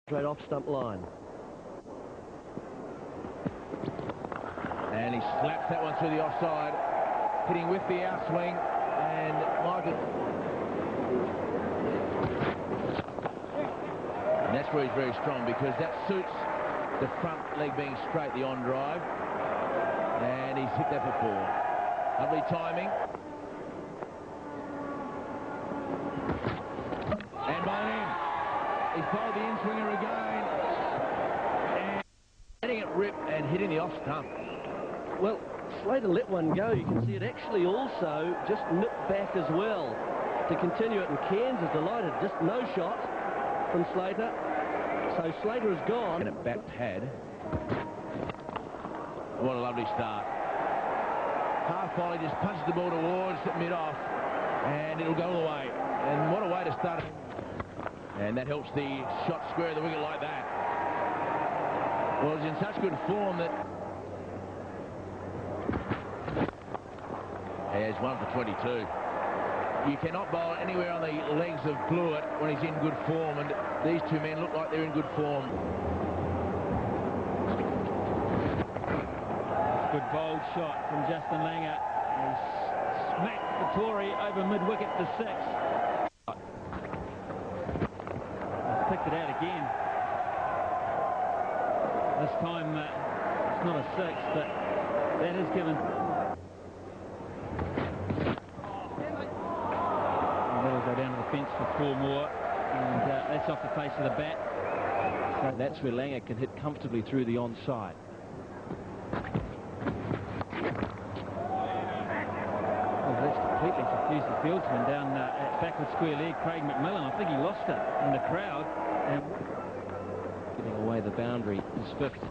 Straight off stump line. And he slaps that one through the offside, hitting with the outswing, and Michael. And that's where he's very strong, because that suits the front leg being straight, the on drive. And he's hit that before. Lovely timing. And by him. He's bowled the in-swinger again. And letting it rip and hitting the off stump. Well, Slater let one go. You can see it actually also just nipped back as well to continue it. And Cairns is delighted. Just no shot from Slater. So Slater is gone. And it back pad. What a lovely start. Half volley just punches the ball towards mid-off. And it'll go all the way. And what a way to start it. And that helps the shot square the wicket like that. Well, he's in such good form that he has 1 for 22. You cannot bowl anywhere on the legs of Blewett when he's in good form, and these two men look like they're in good form. Good bold shot from Justin Langer. He smacked Vettori over mid-wicket to 6. Picked it out again. This time it's not a 6, but that is given. And that'll go down to the fence for 4 more, and that's off the face of the bat. So that's where Langer can hit comfortably through the onside. Oh, that's completely confused the fieldsman down at backward square leg. Craig McMillan, I think he lost it in the crowd. And giving away the boundary is 5th.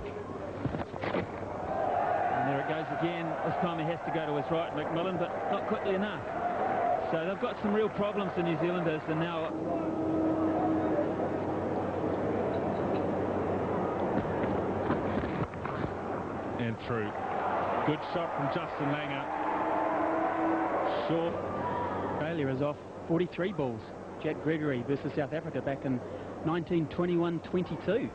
And there it goes again. This time he has to go to his right, McMillan, but not quickly enough. So they've got some real problems, the New Zealanders, and now and through. Good shot from Justin Langer. Short. Australia is off 43 balls. Jack Gregory versus South Africa back in 1921-22.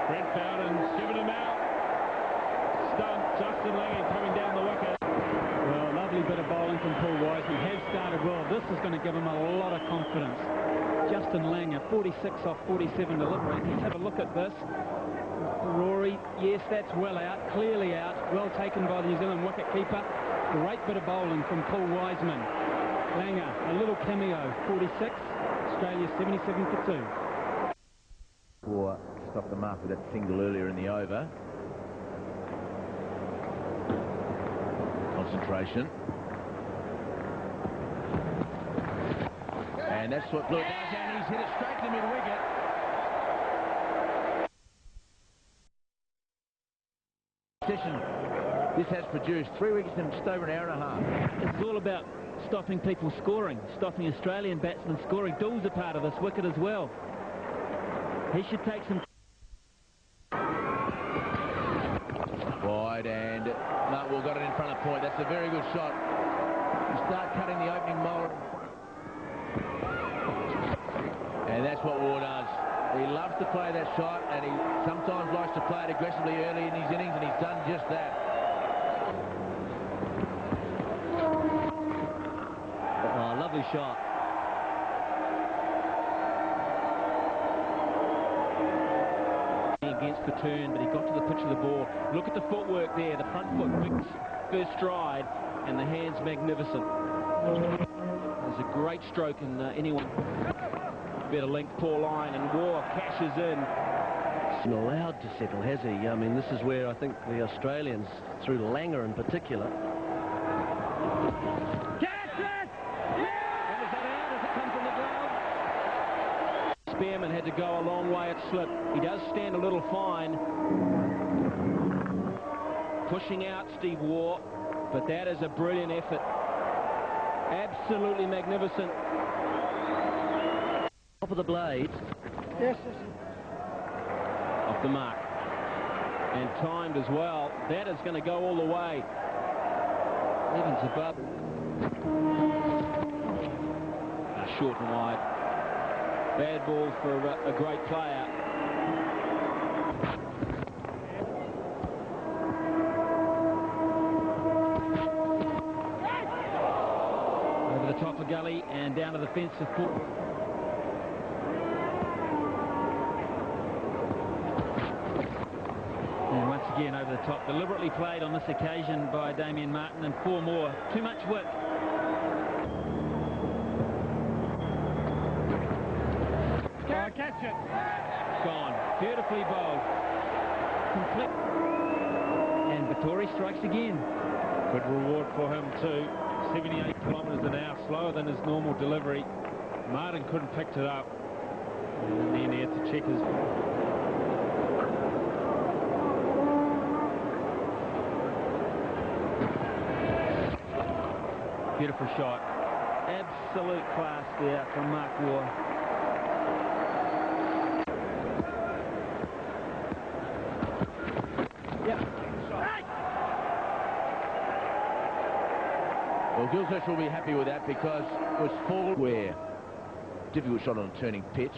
Brent Bowden's given him out. Stump. Justin Langer coming down the wicket. Well, lovely bit of bowling from Paul Wiseman. Has started well. This is going to give him a lot of confidence. Justin Langer, 46 off 47 delivery. Let's have a look at this. Rory, yes, that's well out, clearly out. Well taken by the New Zealand wicket-keeper. Great bit of bowling from Paul Wiseman. Langer, a little cameo, 46. Australia 77 for 2. Or stop the mark with that single earlier in the over. Concentration. And that's what Blewett does, and he's hit it straight to mid-wicket. This has produced 3 wickets in just over an hour and a half. it's all about stopping people scoring, stopping Australian batsmen scoring. Doull's a part of this wicket as well. He should take some... Wide, and Martwell got it in front of point. That's a very good shot. You start cutting the opening mould. And that's what War does. He loves to play that shot, and he sometimes likes to play it aggressively early in his innings, and he's done just that. Oh, lovely shot. Against the turn, but he got to the pitch of the ball. Look at the footwork there. The front foot, big first stride, and the hands magnificent. There's a great stroke, and anyone better length, poor line, and War cashes in. He's not allowed to settle, has he? I mean, this is where I think the Australians, through Langer in particular. Catch it! Yeah! Was that out? Has it come from the glove? Spearman had to go a long way at slip. He does stand a little fine. Pushing out Steve Waugh, but that is a brilliant effort. Absolutely magnificent. Top of the blades. Yes. Off the mark. And timed as well. That is going to go all the way. Evans above. short and wide. Bad ball for a great player. Over the top of Gully and down to the fence of Paul. And once again over the top, deliberately played on this occasion by Damien Martin, and 4 more. Too much width. Catch it. Gone. Beautifully bowled. Complete. And Vettori strikes again. Good reward for him too. 78 kilometres an hour, slower than his normal delivery. Martin couldn't pick it up. And then he had to check his... Beautiful shot. Absolute class there from Mark Waugh. Well, Gilchrist will be happy with that because it was full where difficult shot on a turning pitch.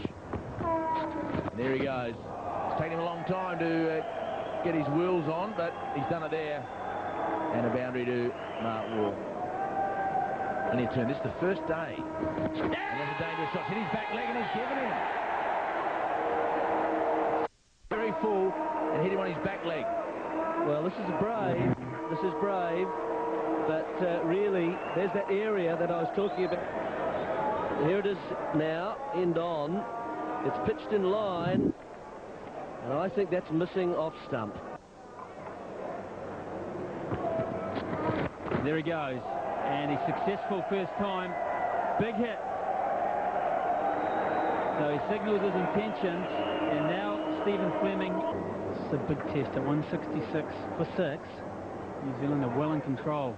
And there he goes. It's taken him a long time to get his wheels on, but he's done it there. And a boundary to Mark Waugh. Only a turn. This is the first day. And that's a dangerous shot. Hit his back leg and he's given him. Very full and hit him on his back leg. Well, this is brave. This is brave. But really, there's that area that I was talking about. Here it is now, end on. It's pitched in line. And I think that's missing off stump. There he goes. And he's successful first time. Big hit. So he signals his intentions. And now Stephen Fleming. It's a big test at 166 for 6. New Zealand are well in control.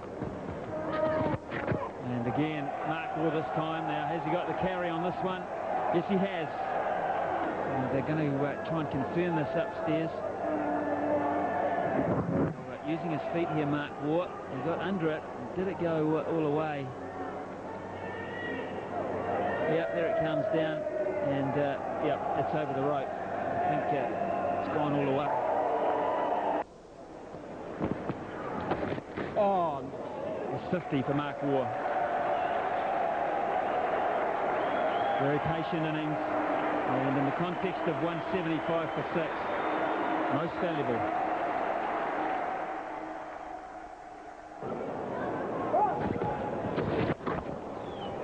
And again, Mark Waugh this time. Now, has he got the carry on this one? Yes, he has. And they're going to try and confirm this upstairs. Using his feet here, Mark Waugh. He got under it. Did it go all the way? Yep, there it comes down. And, yep, it's over the rope. I think it's gone all the way. Oh, it's 50 for Mark Waugh. Very patient innings. And in the context of 175 for 6, most valuable.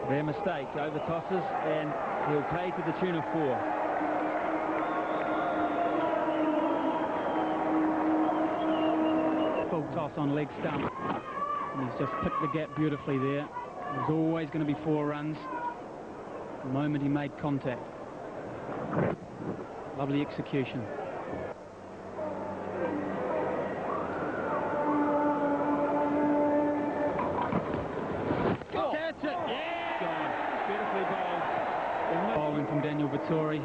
Their mistake, over tosses, and he'll play to the tune of 4. Full toss on leg stump. And he's just picked the gap beautifully there. There's always going to be 4 runs the moment he made contact. Lovely execution. From Daniel Vettori.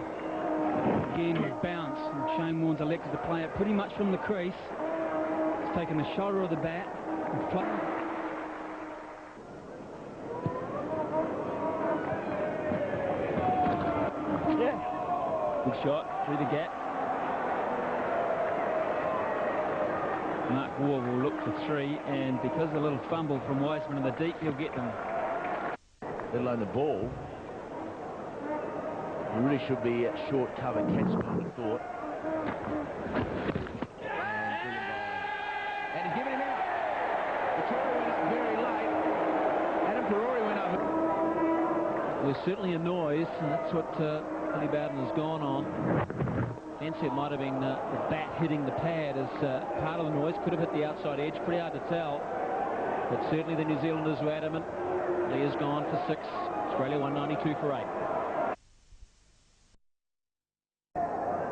Again with bounce, and Shane Warne's elected to play it pretty much from the crease. He's taken the shoulder of the bat and flat. Yeah. Good shot through the gap. Mark Waugh will look for 3, and because of the little fumble from Wiseman in the deep, he'll get them. Let alone the ball. He really should be at short cover catchment, I would have thought. And he's given him out. Victoria went up very late. Adam Ferrari went up. There's certainly a noise, and that's what Billy Bowden has gone on. Fancy it might have been the bat hitting the pad as part of the noise. Could have hit the outside edge. Pretty hard to tell. But certainly the New Zealanders were adamant. Lee has gone for 6. Australia 192 for 8.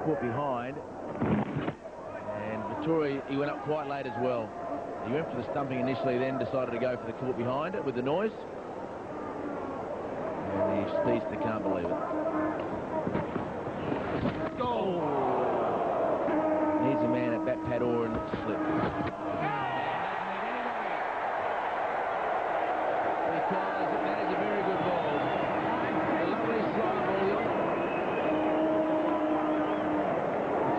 Caught behind, and Vettori, he went up quite late as well. He went for the stumping initially, then decided to go for the caught behind it with the noise. And the speedster can't believe it. Goal! Needs a man at bat pad or in slip. Because that is a very good ball.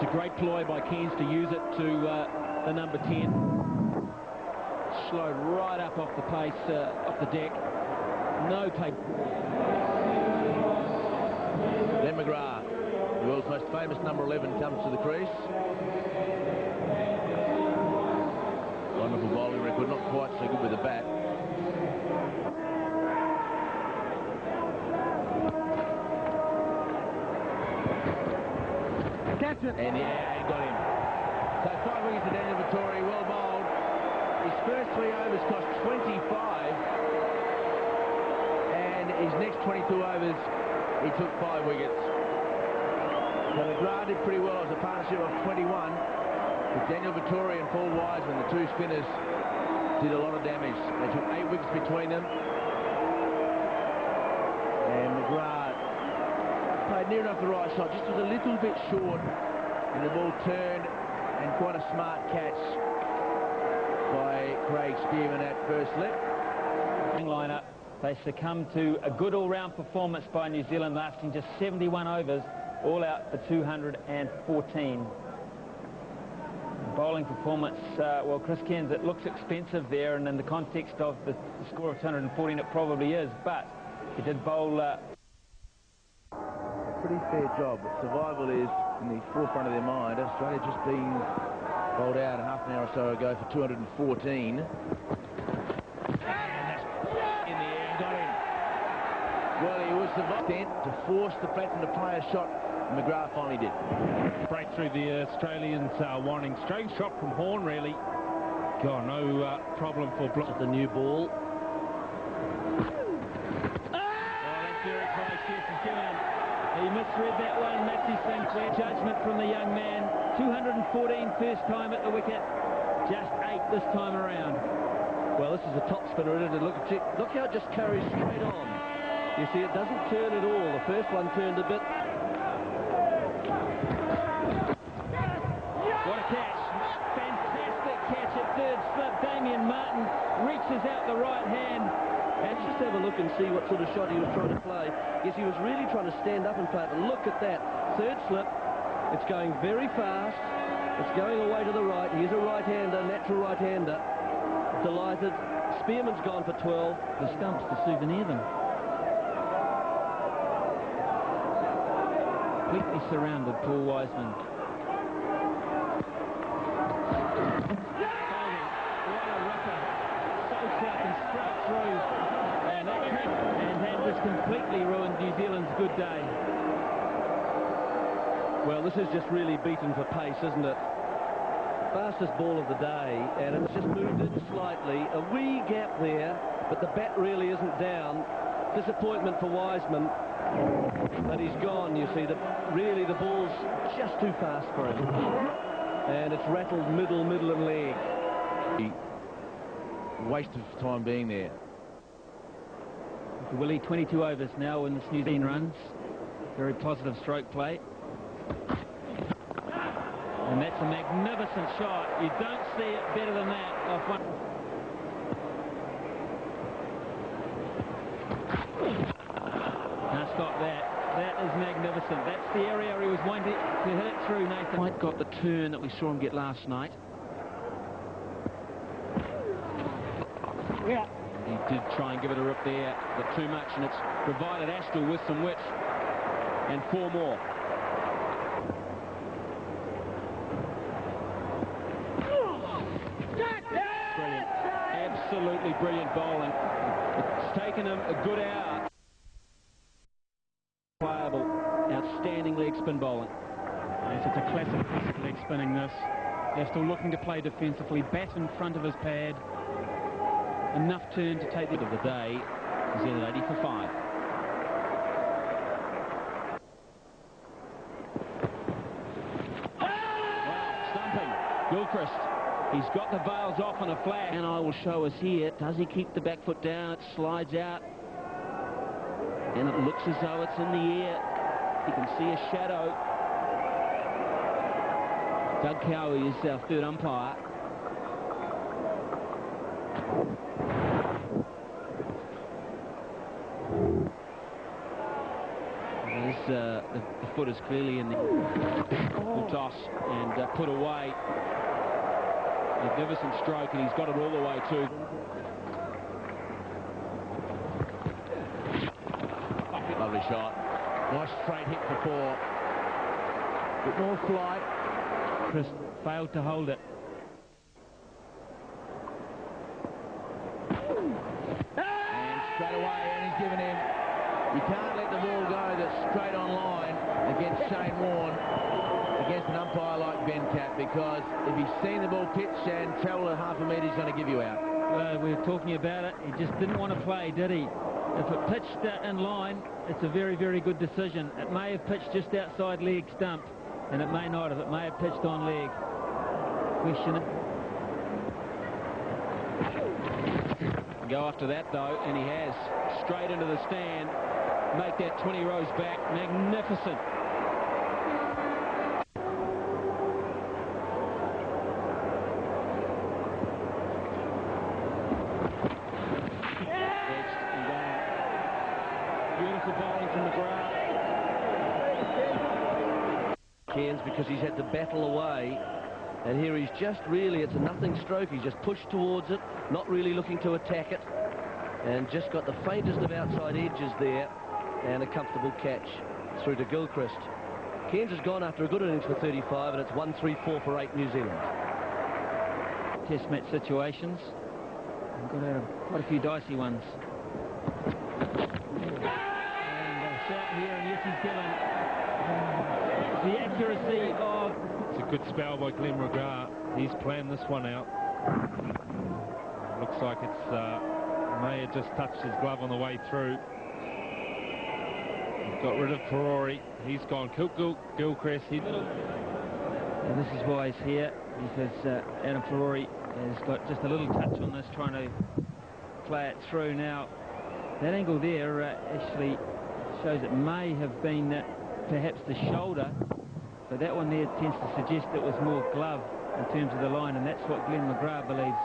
a great ploy by Cairns to use it to the number 10. Slowed right up off the pace, off the deck. No take. Glenn McGrath, the world's most famous number 11, comes to the crease. Wonderful bowling record, not quite so good with the bat. Catch it. And yeah, he got him. So 5 wickets to Daniel Vettori, well bowled. His first 3 overs cost 25, and his next 22 overs, he took 5 wickets. So McGrath did pretty well as a partnership of 21. With Daniel Vettori and Paul Wiseman, the 2 spinners, did a lot of damage. They took 8 wickets between them. And McGrath played near enough the right shot, just was a little bit short, and the ball turned, and quite a smart catch by Craig Spearman at first slip. Lineup. They succumbed to a good all-round performance by New Zealand, lasting just 71 overs, all out for 214. Bowling performance, well, Chris Cairns, it looks expensive there, and in the context of the score of 214, it probably is, but he did bowl... Pretty fair job. Survival is in the forefront of their mind. Australia just been bowled out half an hour or so ago for 214. And that's in the air and got him. Well, he was surviving to force the Platinum to play a shot. McGrath finally did. Break through the Australians' warning. Strange shot from Horn, really. God, no problem for block. The new ball. that's very close. Yes, he's given him. He misread that one, Matthew Sinclair. Judgment from the young man. 214 first time at the wicket. Just 8 this time around. Well, this is a top spinner, isn't it? Look how it just carries straight on. You see, it doesn't turn at all. The first one turned a bit. What a catch. Fantastic catch at third slip. Damien Martin reaches out the right hand. Let's just have a look and see what sort of shot he was trying to play. Yes, he was really trying to stand up and play it, but look at that. Third slip. It's going very fast. It's going away to the right. He's a right-hander, natural right-hander. Delighted. Spearman's gone for 12. The stumps to souvenir them. Completely surrounded Paul Wiseman. What a ripper. Soaks up and straight through. And that just completely ruined New Zealand's good day. Well, this is just really beaten for pace, isn't it? Fastest ball of the day, and it's just moved in slightly. A wee gap there, but the bat really isn't down. Disappointment for Wiseman, but he's gone, you see. Really, the ball's just too fast for him. And it's rattled middle and leg. Waste of time being there. Willie, 22 overs now in this New Zealand runs. Very positive stroke play. And that's a magnificent shot. You don't see it better than that off one. Now stop that. That is magnificent. That's the area he was wanting to hit it through, Nathan. Quite got the turn that we saw him get last night. Yeah. He did try and give it a rip there, but too much, and it's provided Astle with some width. And 4 more. Brilliant. Absolutely brilliant bowling. It's taken him a good hour. Playable. Outstanding leg spin bowling. Yes, it's a classic piece of leg spinning, this. They're still looking to play defensively. Bat in front of his pad. Enough turn to take the... Of the day, he's in at 80 for 5. Gilchrist, he's got the veils off on a flag. And I will show us here, does he keep the back foot down? It slides out. And it looks as though it's in the air. You can see a shadow. Doug Cowie is our third umpire. The foot is clearly in the toss and put away. Magnificent stroke, and he's got it all the way too. Lovely shot. Nice straight hit for 4. Bit more flight. Chris failed to hold it. And straight away, and he's given him. You can't let the ball go that's straight on line against Shane Warne, against an umpire like Venkat, because if he's seen the ball pitch and travel a half a metre, he's going to give you out. We were talking about it. He just didn't want to play, did he? If it pitched in line, it's a very, very good decision. It may have pitched just outside leg stump, and it may not have. It may have pitched on leg. Question it. Go after that though, and he has. Straight into the stand. Make that 20 rows back. Magnificent. Beautiful bowling from McGrath. Cairns, because he's had to battle away, and here he's just really, it's a nothing stroke. He's just pushed towards it, not really looking to attack it, and just got the faintest of outside edges there, and a comfortable catch through to Gilchrist. Cairns has gone after a good innings for 35, and it's 1-3-4 for 8 New Zealand. Test match situations. We've got out of quite a few dicey ones. Shot here, and yes, he's given. The accuracy of... It's a good spell by Glenn McGrath. He's planned this one out. Looks like it's may have just touched his glove on the way through. Got rid of Ferrari. He's gone. Gilchrist. And this is why he's here, because Adam Ferrari has got just a little touch on this, trying to play it through. Now, that angle there actually shows it may have been perhaps the shoulder, but that one there tends to suggest it was more glove in terms of the line, and that's what Glenn McGrath believes.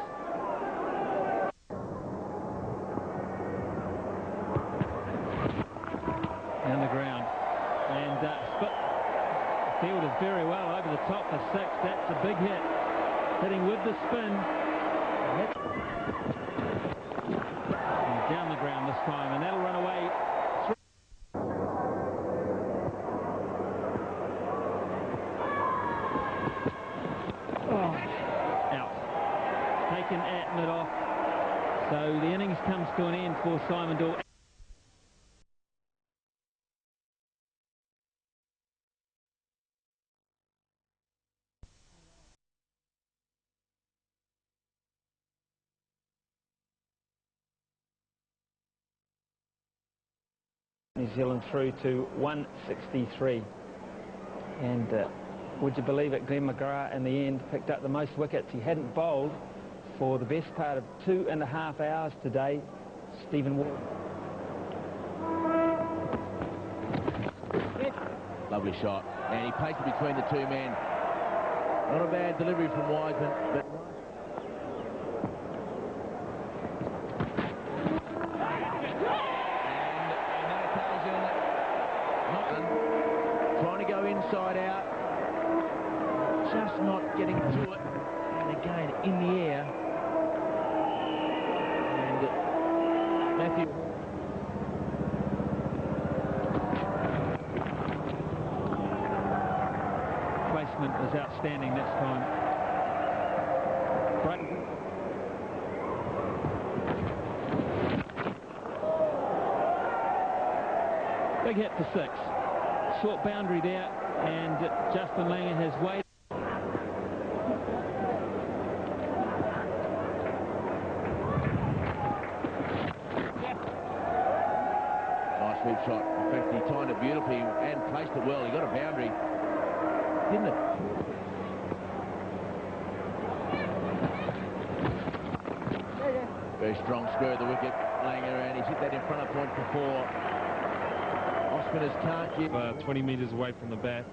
Down the ground, and split. The field is very well over the top for 6. That's a big hit, hitting with the spin. And down the ground this time, and that'll run away. Taken at mid-off, so the innings comes to an end for Simon Doull. New Zealand through to 163, and would you believe it, Glenn McGrath in the end picked up the most wickets. He hadn't bowled for the best part of 2.5 hours today. Stephen Waugh. Lovely shot, and he placed it between the two men. Not a bad delivery from Wiseman, but trying to go inside out, just not getting to it, and again in the air, and Matthew. Placement was outstanding this time. Right. Big hit for 6. Short boundary there, and Justin Langer has waited. Nice sweep shot. In fact, he timed it beautifully and placed it well. He got a boundary, didn't it? Very strong square of the wicket, Langer, and he's hit that in front of point for 4. Spinners can't give 20 metres away from the bat.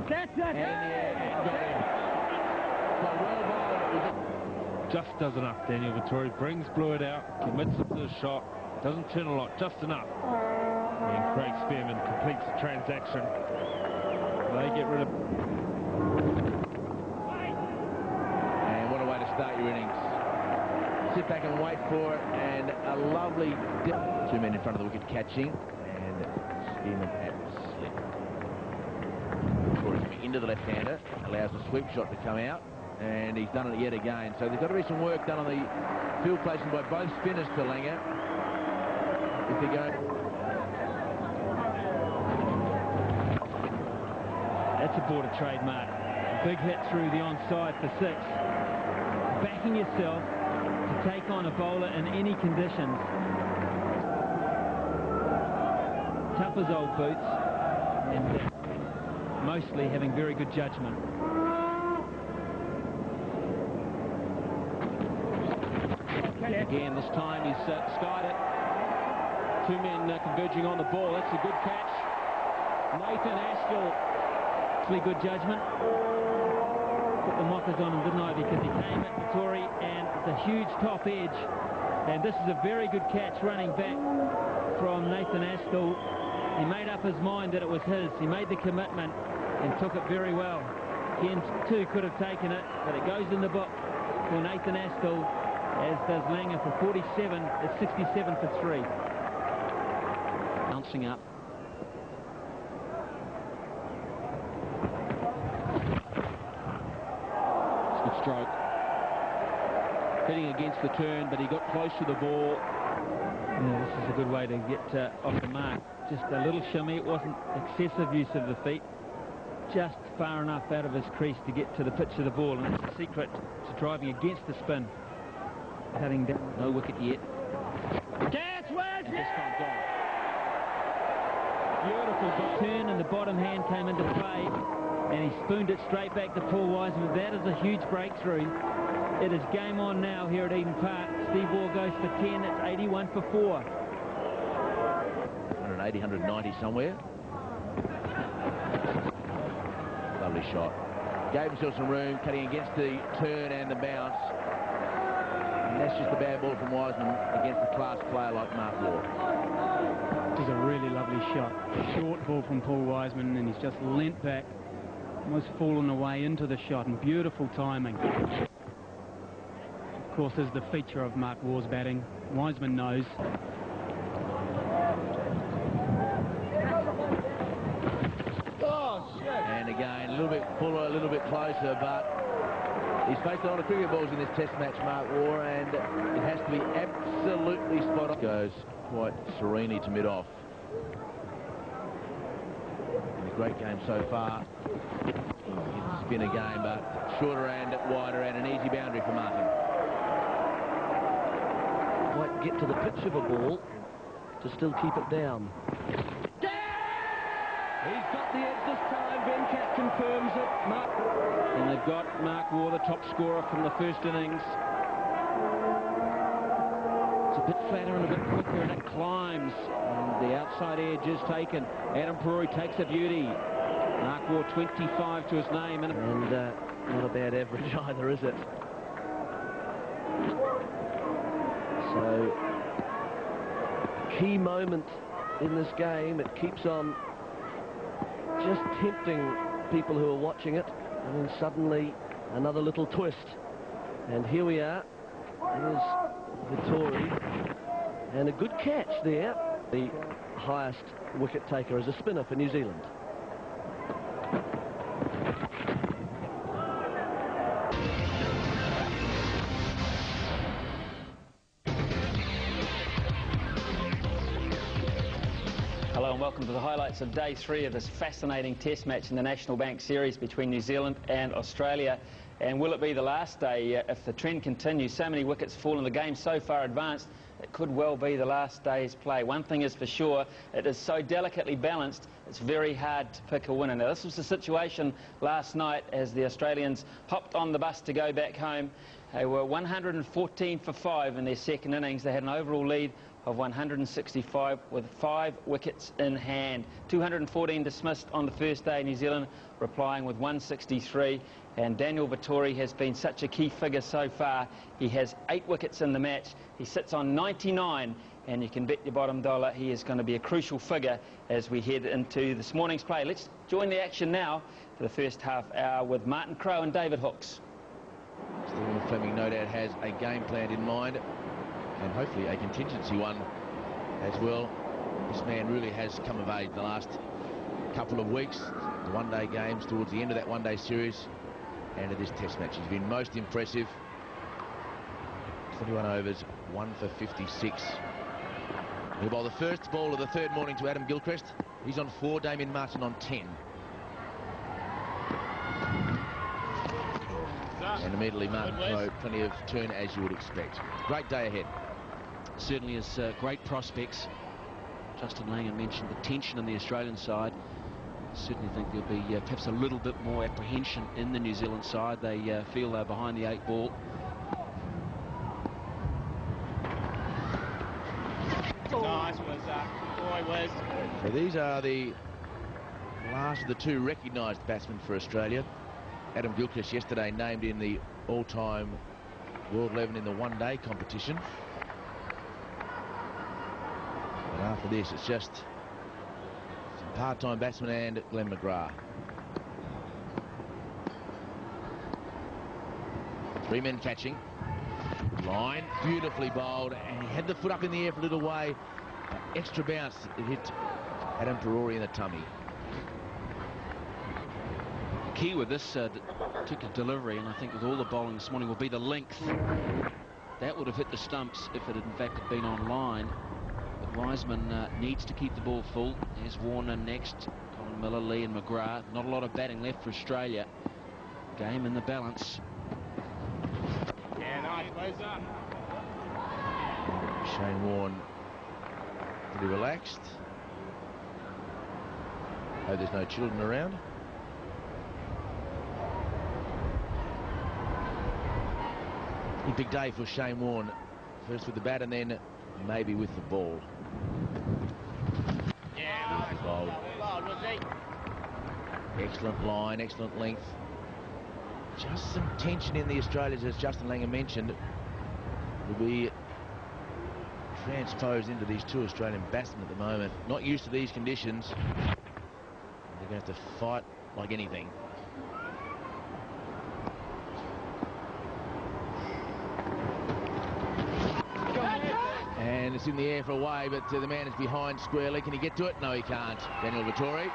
That's it! And got him. So well bowled. Just does enough, Daniel Vettori. Brings Blewett out, commits it to the shot. Doesn't turn a lot, just enough. And Craig Spearman completes the transaction. They get rid of... And what a way to start your innings. Sit back and wait for it, and a lovely... Two men in front of the wicket catching, and Spearman at slip. Torres coming into the left-hander, allows the sweep shot to come out, and he's done it yet again. So there's got to be some work done on the field placement by both spinners to Langer. If they go... That's a border trademark. Big hit through the onside for 6. Backing yourself to take on a bowler in any conditions. Tough as old boots, and mostly having very good judgment. Again, this time he's skied it. Two men converging on the ball. That's a good catch. Nathan Astill, really good judgment. Put the mockers on him, didn't I? Because he came at Vettori, and it's a huge top edge. And this is a very good catch running back from Nathan Astill. He made up his mind that it was his. He made the commitment and took it very well. Cairns too could have taken it, but it goes in the book for Nathan Astill, as does Langer for 47. It's 67 for 3. Bouncing up. It's a good stroke. Hitting against the turn, but he got close to the ball. Yeah, this is a good way to get off the mark. Just a little shimmy. It wasn't excessive use of the feet. Just far enough out of his crease to get to the pitch of the ball, and that's the secret to driving against the spin. Cutting down. No wicket yet. Gas was this time gone. Beautiful turn, and the bottom hand came into play, and he spooned it straight back to Paul Wiseman. That is a huge breakthrough. It is game on now here at Eden Park. Steve Waugh goes for 10. It's 81 for 4. 180, 190 somewhere. Lovely shot. Gave himself some room, cutting against the turn and the bounce. And that's just a bad ball from Wiseman against a class player like Mark Waugh. This is a really lovely shot. Short ball from Paul Wiseman, and he's just leant back, almost fallen away into the shot, and beautiful timing. Of course, is the feature of Mark Waugh's batting. Wiseman knows. And again, a little bit fuller, a little bit closer, but he's faced a lot of cricket balls in this test match, Mark Waugh, and it has to be absolutely spot on. Goes quite serenely to mid-off. A great game so far. It's a spinner game, but shorter and wider, and an easy boundary for Martin. Might get to the pitch of a ball to still keep it down. He's got the edge this time. Venkat confirms it. And they've got Mark Waugh, the top scorer from the first innings. It's a bit flatter and a bit quicker, and it climbs. And the outside edge is taken. Adam Peruri takes a beauty. Mark Waugh 25 to his name. And not a bad average either, is it? So, key moment in this game. It keeps on just tempting people who are watching it, and then suddenly another little twist. And here we are. Here's Vettori, and a good catch there. The highest wicket taker as a spinner for New Zealand. Hello and welcome to the highlights of day 3 of this fascinating test match in the National Bank Series between New Zealand and Australia. And will it be the last day? If the trend continues, so many wickets fall in the game so far advanced, it could well be the last day's play. One thing is for sure, it is so delicately balanced, it's very hard to pick a winner. Now, this was the situation last night as the Australians hopped on the bus to go back home. They were 114 for 5 in their second innings. They had an overall lead of 165 with 5 wickets in hand. 214 dismissed on the first day. New Zealand replying with 163, and Daniel Vettori has been such a key figure so far. He has 8 wickets in the match. He sits on 99. and you can bet your bottom dollar he is going to be a crucial figure as we head into this morning's play. Let's join the action now for the first half hour with Martin Crowe and David Hooks. Stephen Fleming no doubt has a game plan in mind, and hopefully a contingency one as well. This man really has come of age the last couple of weeks, the one-day games towards the end of that one-day series, and of this test match. He's been most impressive. 21 overs, 1 for 56. He'll bowl the first ball of the third morning to Adam Gilchrist. He's on 4, Damien Martin on 10. And immediately Martin Crowe, plenty of turn as you would expect. Great day ahead. Certainly is great prospects. Justin Langham mentioned the tension on the Australian side. Certainly think there'll be perhaps a little bit more apprehension in the New Zealand side. They feel they're behind the 8 ball. Nice, boy, Wes. So these are the last of the 2 recognised batsmen for Australia. Adam Gilchrist yesterday named in the all-time World 11 in the one-day competition. And after this, it's just some part-time batsman and Glenn McGrath. 3 men catching. Line, beautifully bowled, and he had the foot up in the air for a little way. Extra bounce, it hit Adam Perori in the tummy. Key with this particular delivery, and I think with all the bowling this morning, will be the length. That would have hit the stumps if it had in fact had been on line. But Wiseman needs to keep the ball full. There's Warner next, Colin Miller, Lee and McGrath. Not a lot of batting left for Australia. Game in the balance. Yeah, nice, Wes. Shane Warne pretty relaxed. Hope there's no children around. Big day for Shane Warne. First with the bat and then maybe with the ball. Yeah, nice. Bowled. Well, was he? Excellent line, excellent length. Just some tension in the Australians, as Justin Langham mentioned, will be transposed into these 2 Australian batsmen at the moment. Not used to these conditions. They're going to have to fight like anything. And it's in the air for a way, but the man is behind squarely. Can he get to it? No, he can't. Daniel Vettori.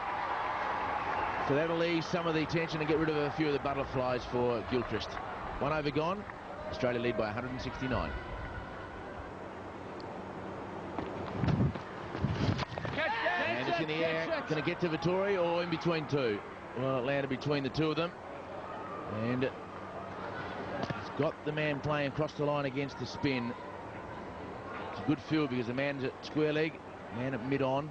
So that'll ease some of the tension and get rid of a few of the butterflies for Gilchrist. 1 over gone. Australia lead by 169. And it's in the air. Going to get to Vettori or in between 2? Well, it landed between the 2 of them. And he's got the man playing across the line against the spin. It's a good field because the man's at square leg, man at mid-on.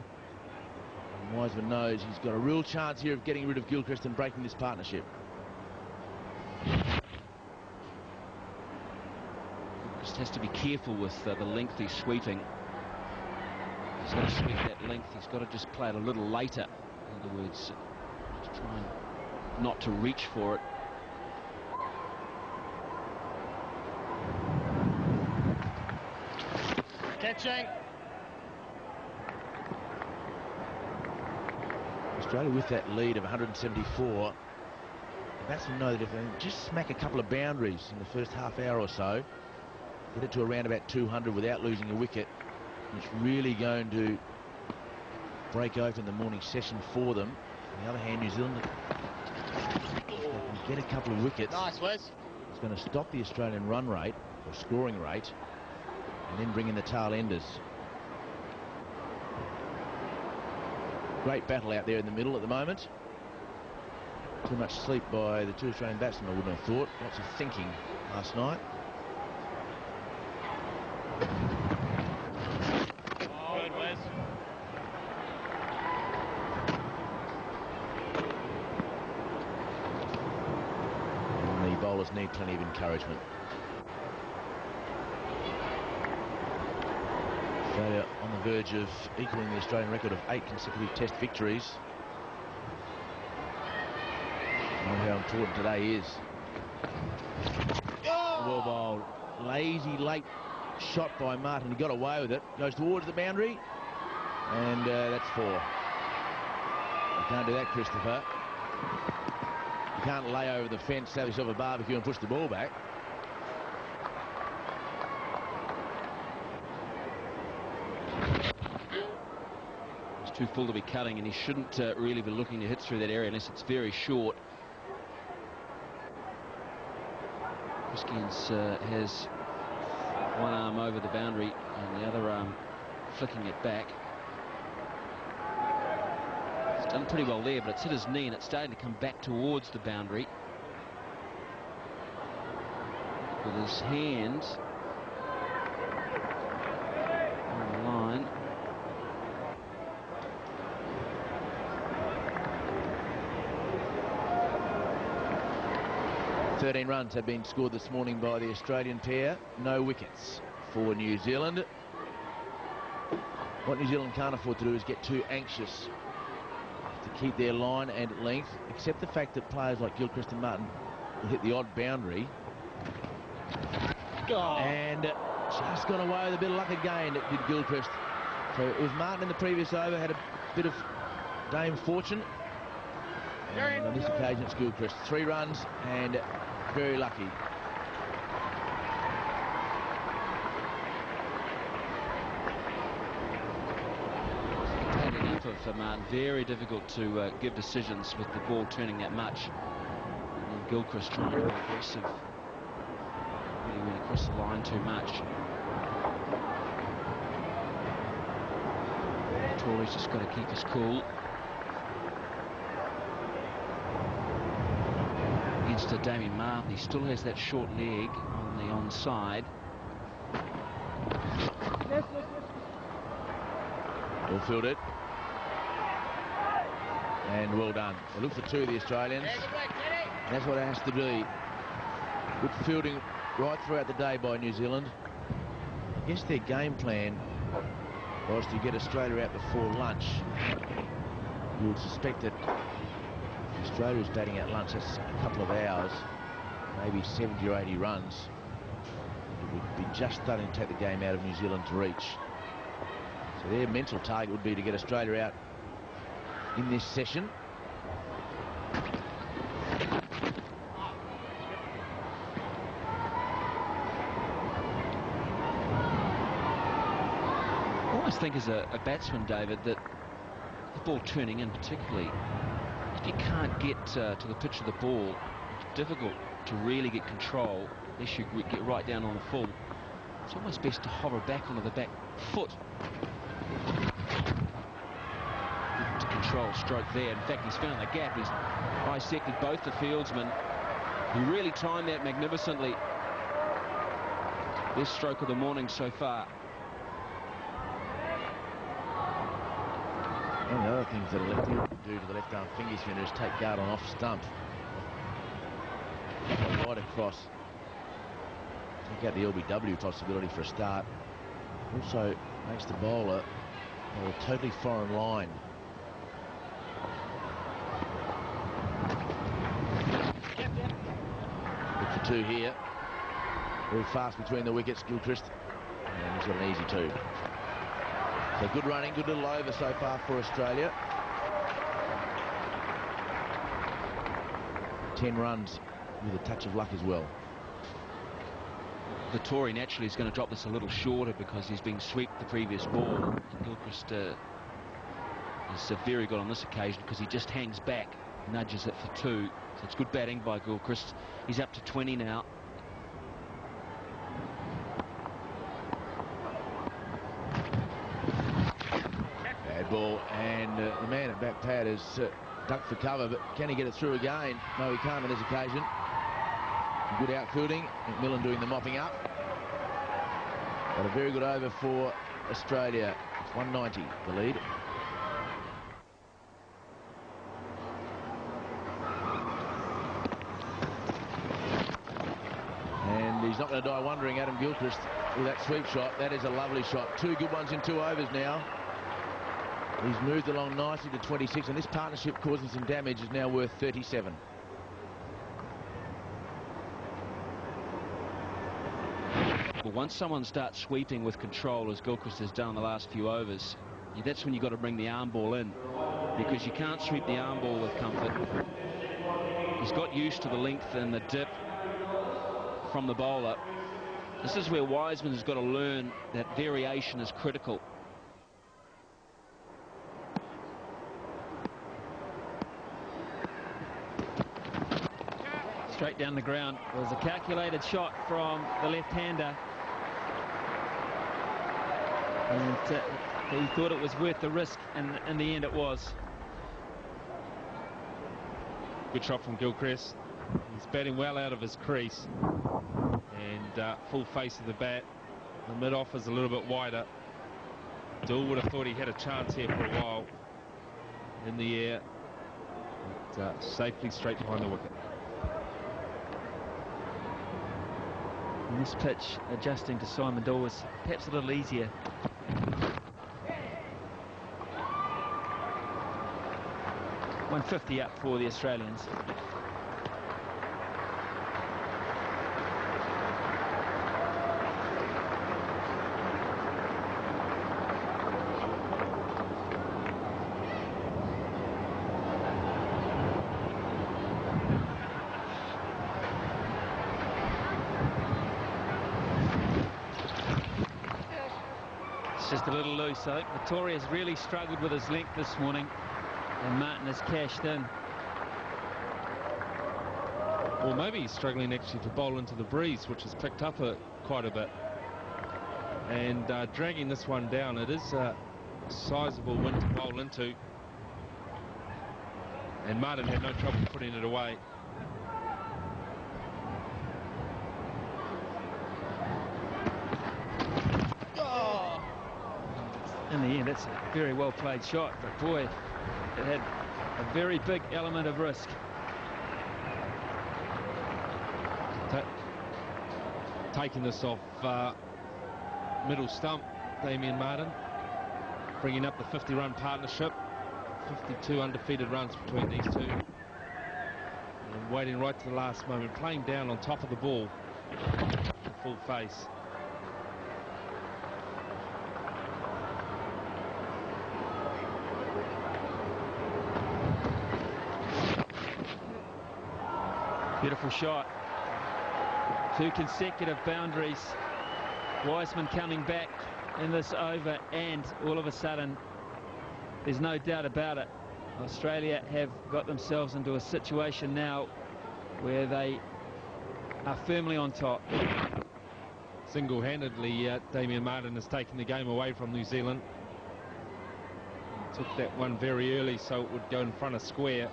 And Wiseman knows he's got a real chance here of getting rid of Gilchrist and breaking this partnership. Just has to be careful with the length he's sweeping. He's got to sweep that length. He's got to just play it a little later. In other words, just try and not to reach for it. Catching. Australia with that lead of 174. The batsmen know that if they just smack a couple of boundaries in the first half hour or so, get it to around about 200 without losing a wicket, it's really going to break open the morning session for them. On the other hand, New Zealand can get a couple of wickets. Nice, Wes. It's going to stop the Australian run rate or scoring rate, and then bring in the tail enders. Great battle out there in the middle at the moment. Too much sleep by the 2 Australian batsmen, I wouldn't have thought. Lots of thinking last night. Good, Wes. And the bowlers need plenty of encouragement. Australia on the verge of equaling the Australian record of 8 consecutive Test victories. I know how important today is. Well bowled. Lazy late shot by Martin. He got away with it. Goes towards the boundary. And that's 4. You can't do that, Christopher. You can't lay over the fence, have yourself a barbecue and push the ball back. He's too full to be cutting, and he shouldn't really be looking to hit through that area unless it's very short. Hoskins has one arm over the boundary and the other arm flicking it back. It's done pretty well there, but it's hit his knee and it's starting to come back towards the boundary. With his hands on the line. "13 runs have been scored this morning by the Australian pair. No wickets for New Zealand. What New Zealand can't afford to do is get too anxious to keep their line and length. Accept the fact that players like Gilchrist and Martin will hit the odd boundary. And just got away with a bit of luck again, did Gilchrist. So it was Martin in the previous over, had a bit of Dame fortune. And on this occasion it's Gilchrist. 3 runs and very lucky. Enough of Martin. Very difficult to give decisions with the ball turning that much. And then Gilchrist trying to be aggressive. Really went across the line too much. Tory's just got to keep his cool. Against Damien Martin, he still has that short leg on the onside. Well fielded. And well done. They look for 2 of the Australians. That's what it has to be. Good fielding right throughout the day by New Zealand. I guess their game plan was to get Australia out before lunch. You would suspect that if Australia is batting out lunch, that's a couple of hours, maybe 70 or 80 runs. It would be just starting to take the game out of New Zealand to reach. So their mental target would be to get Australia out in this session. I always think as a batsman, David, that the ball turning in particularly, if you can't get to the pitch of the ball, it's difficult to really get control unless you get right down on the full. It's almost best to hover back onto the back foot to control stroke there. In fact, he's found the gap. He's bisected both the fieldsmen. He really timed that magnificently. Best stroke of the morning so far. One of the other things that a left-hander can do to the left-arm finger spinner is take guard on off stump. Right across. Take out the LBW possibility for a start. Also makes the bowler on a totally foreign line. Look for 2 here. Very fast between the wickets, Gilchrist. And he's got an easy 2. So good running, good little over so far for Australia. 10 runs with a touch of luck as well. Vettori naturally is going to drop this a little shorter because he's been swept the previous ball. Gilchrist is very good on this occasion because he just hangs back, nudges it for 2. So it's good batting by Gilchrist. He's up to 20 now. Bad ball, and the man at back pad has ducked for cover, but can he get it through again? No, he can't on this occasion. Good outfielding. McMillan doing the mopping up. But a very good over for Australia. It's 190, the lead. And he's not going to die wondering, Adam Gilchrist, with that sweep shot. That is a lovely shot. 2 good ones in 2 overs now. He's moved along nicely to 26, and this partnership causing some damage is now worth 37. But once someone starts sweeping with control, as Gilchrist has done in the last few overs, that's when you've got to bring the arm ball in, because you can't sweep the arm ball with comfort. He's got used to the length and the dip from the bowler. This is where Wiseman has got to learn that variation is critical. Straight down the ground. It was a calculated shot from the left-hander. And he thought it was worth the risk, and in the end it was. Good shot from Gilchrist. He's batting well out of his crease. And full face of the bat. The mid-off is a little bit wider. Dill would have thought he had a chance here for a while. In the air. But, safely straight behind the wicket. And this pitch, adjusting to Simon Dill, was perhaps a little easier. .150 up for the Australians. It's just a little loose. I think Vettori has really struggled with his length this morning, and Martin has cashed in. Well, maybe he's struggling actually to bowl into the breeze, which has picked up quite a bit. And dragging this one down, it is a sizable wind to bowl into. And Martin had no trouble putting it away. In the end, it's a very well played shot, but boy, it had a very big element of risk. Taking this off middle stump, Damien Martin, bringing up the 50-run partnership. 52 undefeated runs between these two. And waiting right to the last moment, playing down on top of the ball, full face. Beautiful shot. 2 consecutive boundaries. Wiseman coming back in this over, and all of a sudden, there's no doubt about it, Australia have got themselves into a situation now where they are firmly on top. Single-handedly, Damien Martin has taken the game away from New Zealand. He took that one very early so it would go in front of square.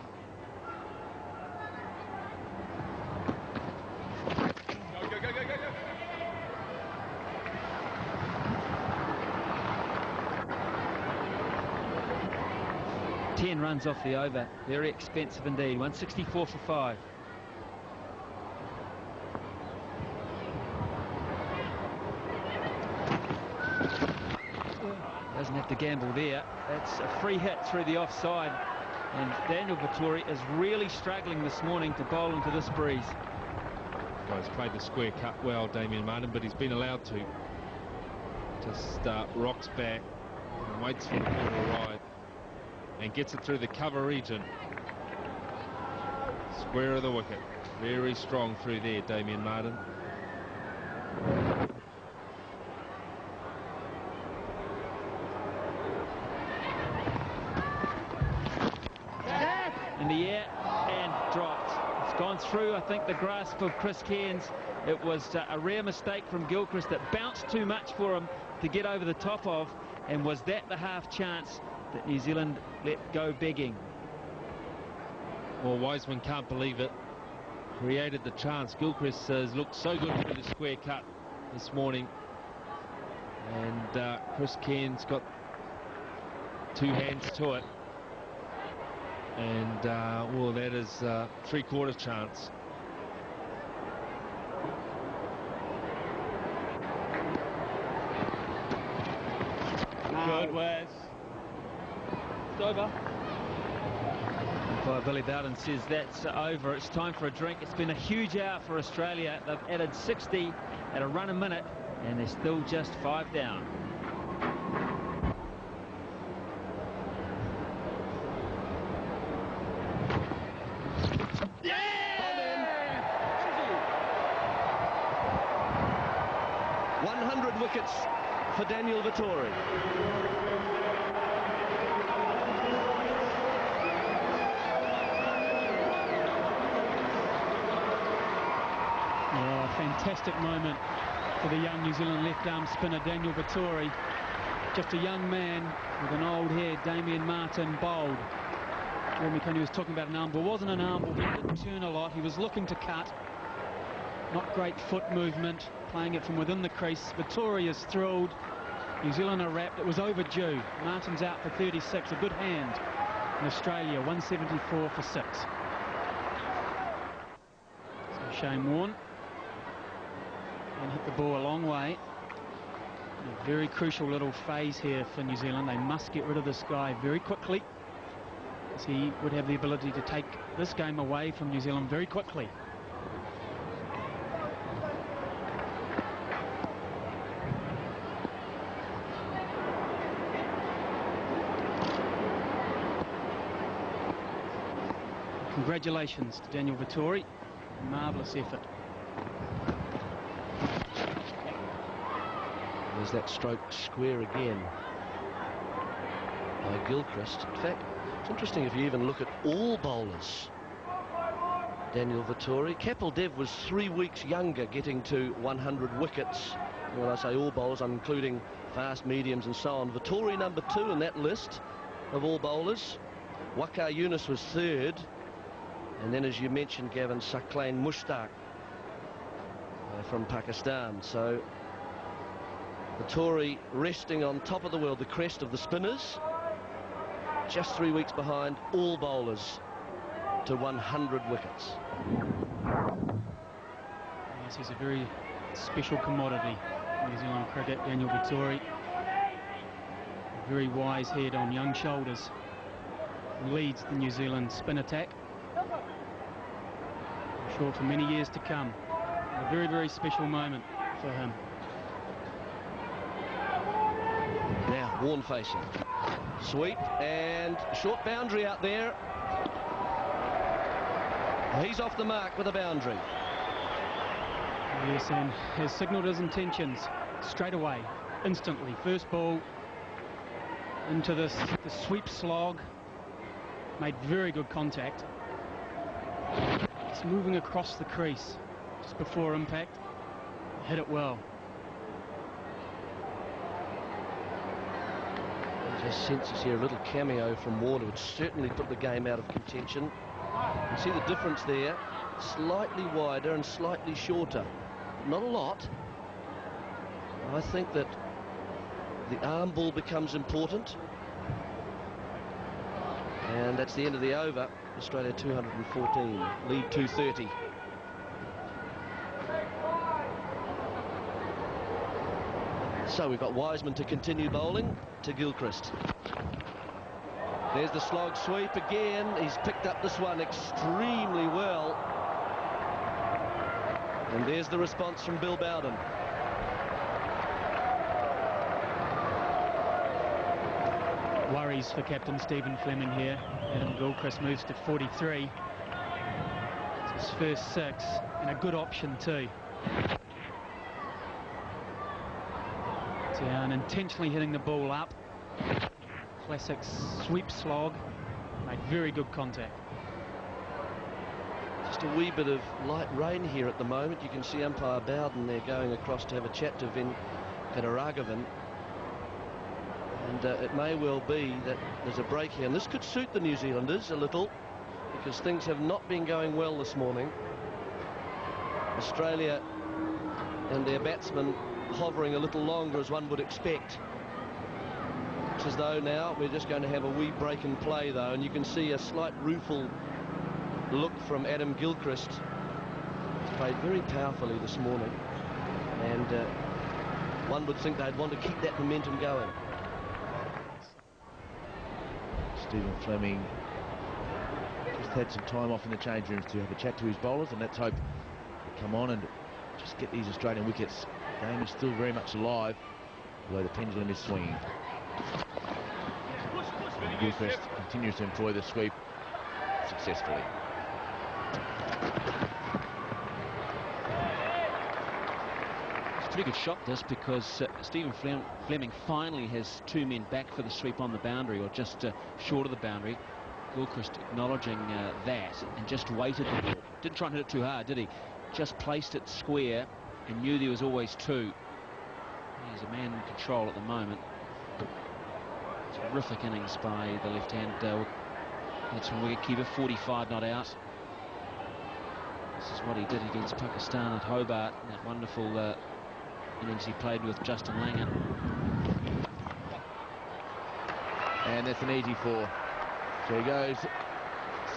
Runs off the over. Very expensive indeed. 164 for 5. Doesn't have to gamble there. That's a free hit through the offside. And Daniel Vettori is really struggling this morning to bowl into this breeze. He's played the square cut well, Damien Martin, but he's been allowed to. Just rocks back and waits for the ball to arrive. And gets it through the cover region. Square of the wicket. Very strong through there, Damien Martin. In the air and dropped. It's gone through, I think, the grasp of Chris Cairns. It was a rare mistake from Gilchrist that bounced too much for him to get over the top of. And was that the half chance that New Zealand let go begging? Well, Wiseman can't believe it. Created the chance. Gilchrist has looked so good through the square cut this morning. And Chris Cairns got 2 hands to it. And, well, that is 3/4 chance. Good, Wes. It's over. Billy Bowden says that's over. It's time for a drink. It's been a huge hour for Australia. They've added 60 at a run a minute And they're still just 5 down. Yeah! 100 wickets for Daniel Vettori. Oh, fantastic moment for the young New Zealand left-arm spinner Daniel Vettori. Just a young man with an old head. Damien Martyn bowled. Jeremy Coney was talking about an arm ball. It wasn't an arm ball. He didn't turn a lot. He was looking to cut. Not great foot movement. Playing it from within the crease. Vettori is thrilled. New Zealand are wrapped. It was overdue. Martin's out for 36. A good hand in Australia. 174 for 6. So Shane Warne. And hit the ball a long way. A very crucial little phase here for New Zealand. They must get rid of this guy very quickly, as he would have the ability to take this game away from New Zealand very quickly. Congratulations to Daniel Vettori. Marvellous effort. There's that stroke square again by Gilchrist. In fact, it's interesting if you even look at all bowlers. Daniel Vettori. Kapil Dev was 3 weeks younger, getting to 100 wickets. When I say all bowlers, I'm including fast, mediums and so on. Vettori number 2 in that list of all bowlers. Waqar Younis was 3rd. And then, as you mentioned, Gavin, Saqlain Mushtaq from Pakistan. So Vettori resting on top of the world, the crest of the spinners, just 3 weeks behind all bowlers to 100 wickets. Yes, he's a very special commodity in New Zealand cricket, Daniel Vettori. A very wise head on young shoulders. Leads the New Zealand spin attack. I'm sure for many years to come. A very, very special moment for him. Now Warne facing. Sweep and short boundary out there. He's off the mark with a boundary. Yes, and has signalled his intentions straight away, instantly. First ball into the sweep slog. Made very good contact. It's moving across the crease just before impact. Hit it well. Just senses here a little cameo from Warne, would certainly put the game out of contention. You see the difference there, slightly wider and slightly shorter. Not a lot. I think that the arm ball becomes important. And that's the end of the over. Australia 214, lead 230. So we've got Wiseman to continue bowling to Gilchrist. There's the slog sweep again. He's picked up this one extremely well. And there's the response from Bill Bowden. Worries for captain Stephen Fleming here. Adam Gilchrist moves to 43. It's his first 6 and a good option too. Down, intentionally hitting the ball up. Classic sweep slog. Made very good contact. Just a wee bit of light rain here at the moment. You can see umpire Bowden there going across to have a chat to Vin Kadaragavan. And it may well be that there's a break here. And this could suit the New Zealanders a little, because things have not been going well this morning. Australia and their batsmen hovering a little longer, as one would expect. It's as though now we're just going to have a wee break in play, though, and you can see a slight rueful look from Adam Gilchrist. He's played very powerfully this morning, and one would think they'd want to keep that momentum going. Stephen Fleming just had some time off in the change rooms to have a chat to his bowlers, and let's hope they come on and just get these Australian wickets Game is still very much alive, although the pendulum is swinging. And Gilchrist continues to employ the sweep successfully. It's a pretty good shot, this, because Stephen Fleming finally has 2 men back for the sweep on the boundary, or just short of the boundary. Gilchrist acknowledging that and just waited the ball. Didn't try and hit it too hard, did he? Just placed it square and knew there was always 2. He's a man in control at the moment. Terrific innings by the left-hand batsman wicketkeeper. 45 not out. This is what he did against Pakistan at Hobart. That wonderful innings he played with Justin Langer. And that's an easy 4. So he goes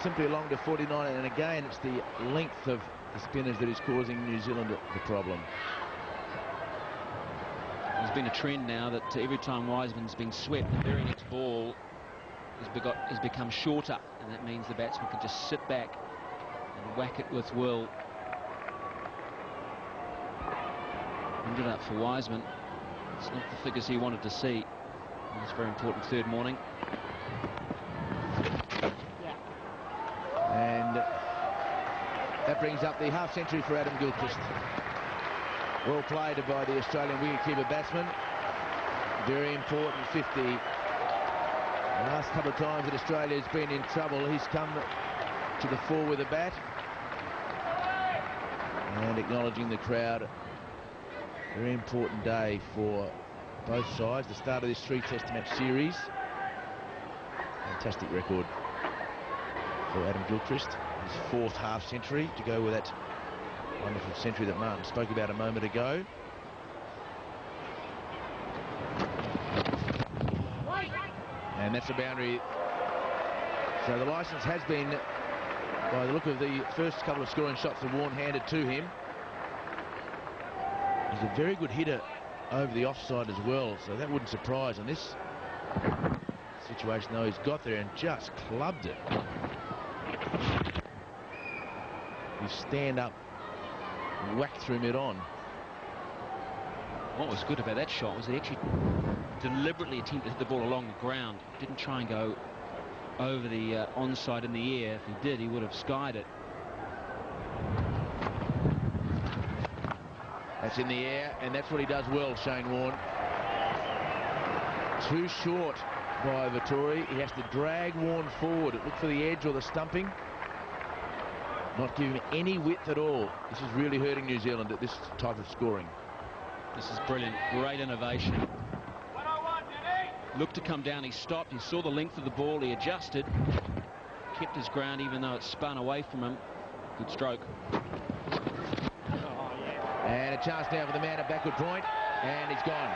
simply along to 49, and again it's the length of the spinners that is causing New Zealand the problem. There's been a trend now that every time Wiseman's been swept, the very next ball has become shorter, and that means the batsman can just sit back and whack it with will. Ended up for Wiseman. It's not the figures he wanted to see in this very important 3rd morning. And that brings up the half-century for Adam Gilchrist. Well played by the Australian wicketkeeper batsman. Very important 50. The last couple of times that Australia's been in trouble, he's come to the fore with a bat. And acknowledging the crowd. Very important day for both sides. The start of this 3-test match series. Fantastic record for Adam Gilchrist. His 4th half-century to go with that wonderful century that Martin spoke about a moment ago. And that's a boundary. So the licence has been, by the look of the first couple of scoring shots of Warne, handed to him. He's a very good hitter over the offside as well, so that wouldn't surprise on this situation, though. He's got there and just clubbed it. He stand up, whacked through mid-on. What was good about that shot was he actually deliberately attempted to hit the ball along the ground. Didn't try and go over the onside in the air. If he did, he would have skied it. That's in the air, and that's what he does well, Shane Warne. Too short by Vettori. He has to drag Warne forward, look for the edge or the stumping. Not giving him any width at all. This is really hurting New Zealand at this type of scoring. This is brilliant. Great innovation. Looked to come down. He stopped. He saw the length of the ball. He adjusted. Kept his ground even though it spun away from him. Good stroke. And a chance now for the man at backward point. And he's gone.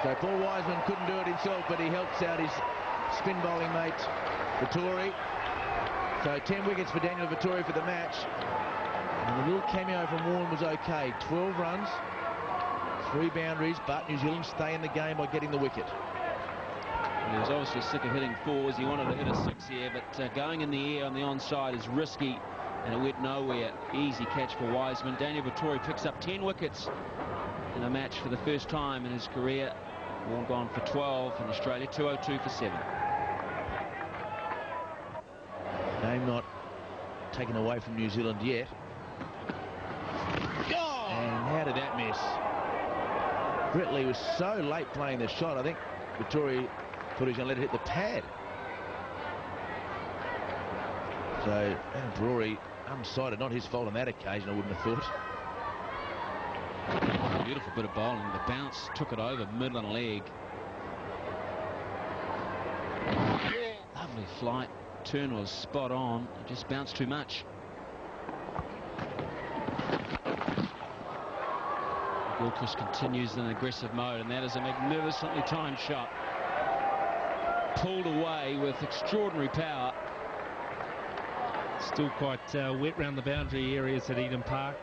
So Paul Wiseman couldn't do it himself, but he helps out his spin bowling mate, Vettori. So 10 wickets for Daniel Vettori for the match. And the little cameo from Warne was okay. 12 runs, 3 boundaries, but New Zealand stay in the game by getting the wicket. Well, he was obviously sick of hitting 4s. He wanted to hit a 6 here, but going in the air on the onside is risky, and it went nowhere. Easy catch for Wiseman. Daniel Vettori picks up 10 wickets in a match for the first time in his career. Warne gone for 12, and Australia 202 for 7. Game not taken away from New Zealand yet. And how did that miss? Brett Lee was so late playing the shot, I think Vettori thought he was going to let it hit the pad. So Adam Brewery unsighted, not his fault on that occasion, I wouldn't have thought. Beautiful bit of bowling. The bounce took it over middle and leg. Lovely flight. Turn was spot on. It just bounced too much. Gilchrist continues in aggressive mode, and that is a magnificently timed shot. Pulled away with extraordinary power. Still quite wet round the boundary areas at Eden Park.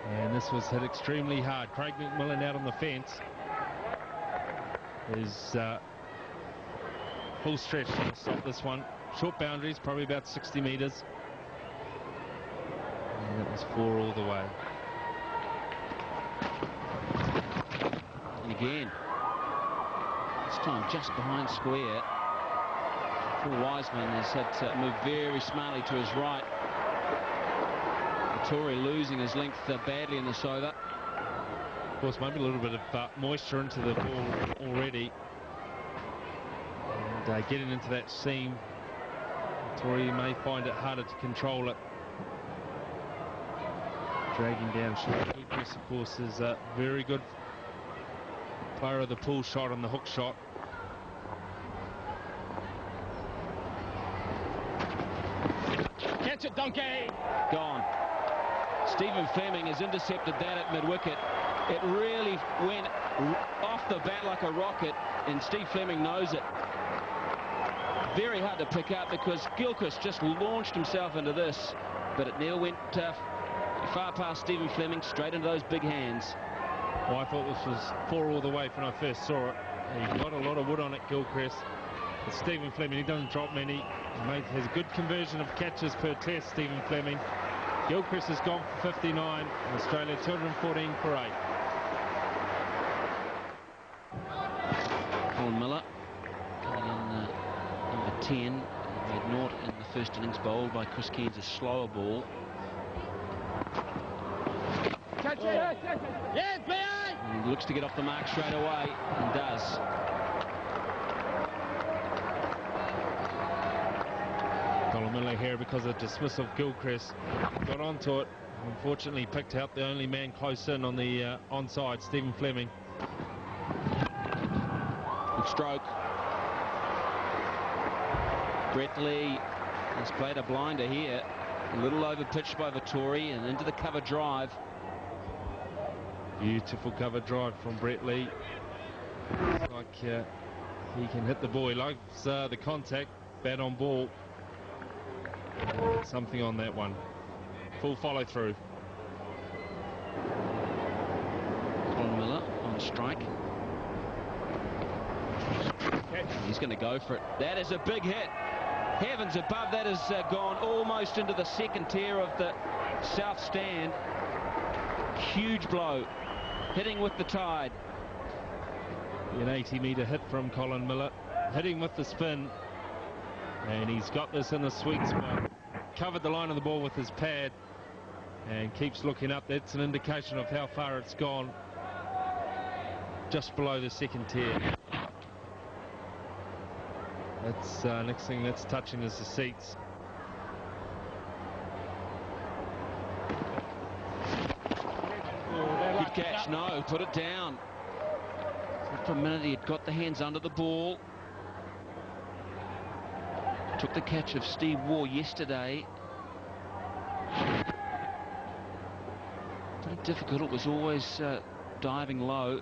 And this was hit extremely hard. Craig McMillan out on the fence is full stretch to stop this one. Short boundaries, probably about 60 metres. And it was 4 all the way. again. This time just behind square. Paul Wiseman has had to move very smartly to his right. Vettori losing his length badly in this over. Of course, maybe a little bit of moisture into the ball already. And getting into that seam, Vettori may find it harder to control it. Dragging down shot. Gilchrist, of course, is a very good player of the pull shot and the hook shot. Catch it, Donkey! Gone. Stephen Fleming has intercepted that at mid-wicket. It really went off the bat like a rocket, and Steve Fleming knows it. Very hard to pick up because Gilchrist just launched himself into this, but it never went far past Stephen Fleming, straight into those big hands. Well, I thought this was 4 all the way when I first saw it. He got a lot of wood on it, Gilchrist. But Stephen Fleming, he doesn't drop many. He has a good conversion of catches per test, Stephen Fleming. Gilchrist has gone for 59, and Australia 214 for 8. Colin Miller coming in number 10. He made naught in the first innings, bowled by Chris Cairns, a slower ball. Catch it! Yes, behind! And looks to get off the mark straight away, and does. Colin Miller here because of dismissal of Gilchrist. Got onto it. Unfortunately picked out the only man close in on the onside, Stephen Fleming. Good stroke. Brett Lee has played a blinder here. A little over pitched by Vettori and into the cover drive. Beautiful cover drive from Brett Lee. Looks like he can hit the ball. He likes the contact, bat on ball. Something on that one. Full follow through. Colin Miller on strike. He's going to go for it. That is a big hit. Heavens above, that has gone almost into the second tier of the south stand. Huge blow. Hitting with the tide. An 80-metre hit from Colin Miller. Hitting with the spin. And he's got this in the sweet spot. Covered the line of the ball with his pad. And keeps looking up. That's an indication of how far it's gone. Just below the second tier. That's next thing that's touching is the seats. Good catch. No, put it down. For a minute he had got the hands under the ball. Took the catch of Steve Waugh yesterday. Very difficult. It was always diving low.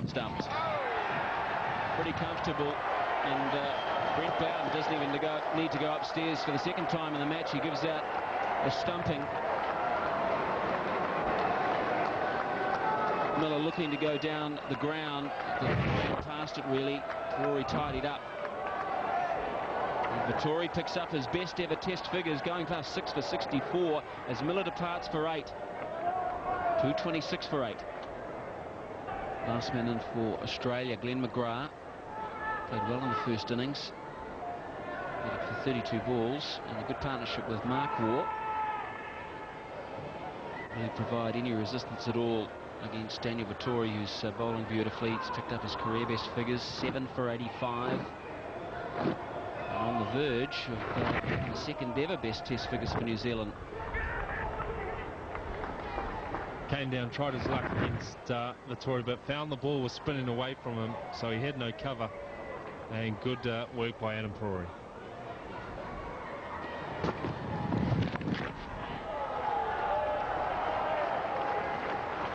Stumped. Pretty comfortable. And Brent Bowden doesn't even need to go upstairs for the second time in the match. He gives out a stumping. Miller looking to go down the ground. Past it really. Rory tidied up. And Vettori picks up his best ever test figures, going past 6 for 64 as Miller departs for 8. 226 for 8. Last man in for Australia, Glenn McGrath. Played well in the first innings. Hit it for 32 balls and a good partnership with Mark Waugh. They provide any resistance at all against Daniel Vettori, who's bowling beautifully. He's picked up his career best figures, 7 for 85. And on the verge of the second ever best test figures for New Zealand. Came down, tried his luck against Vettori, but found the ball was spinning away from him, so he had no cover. And good work by Adam Purori.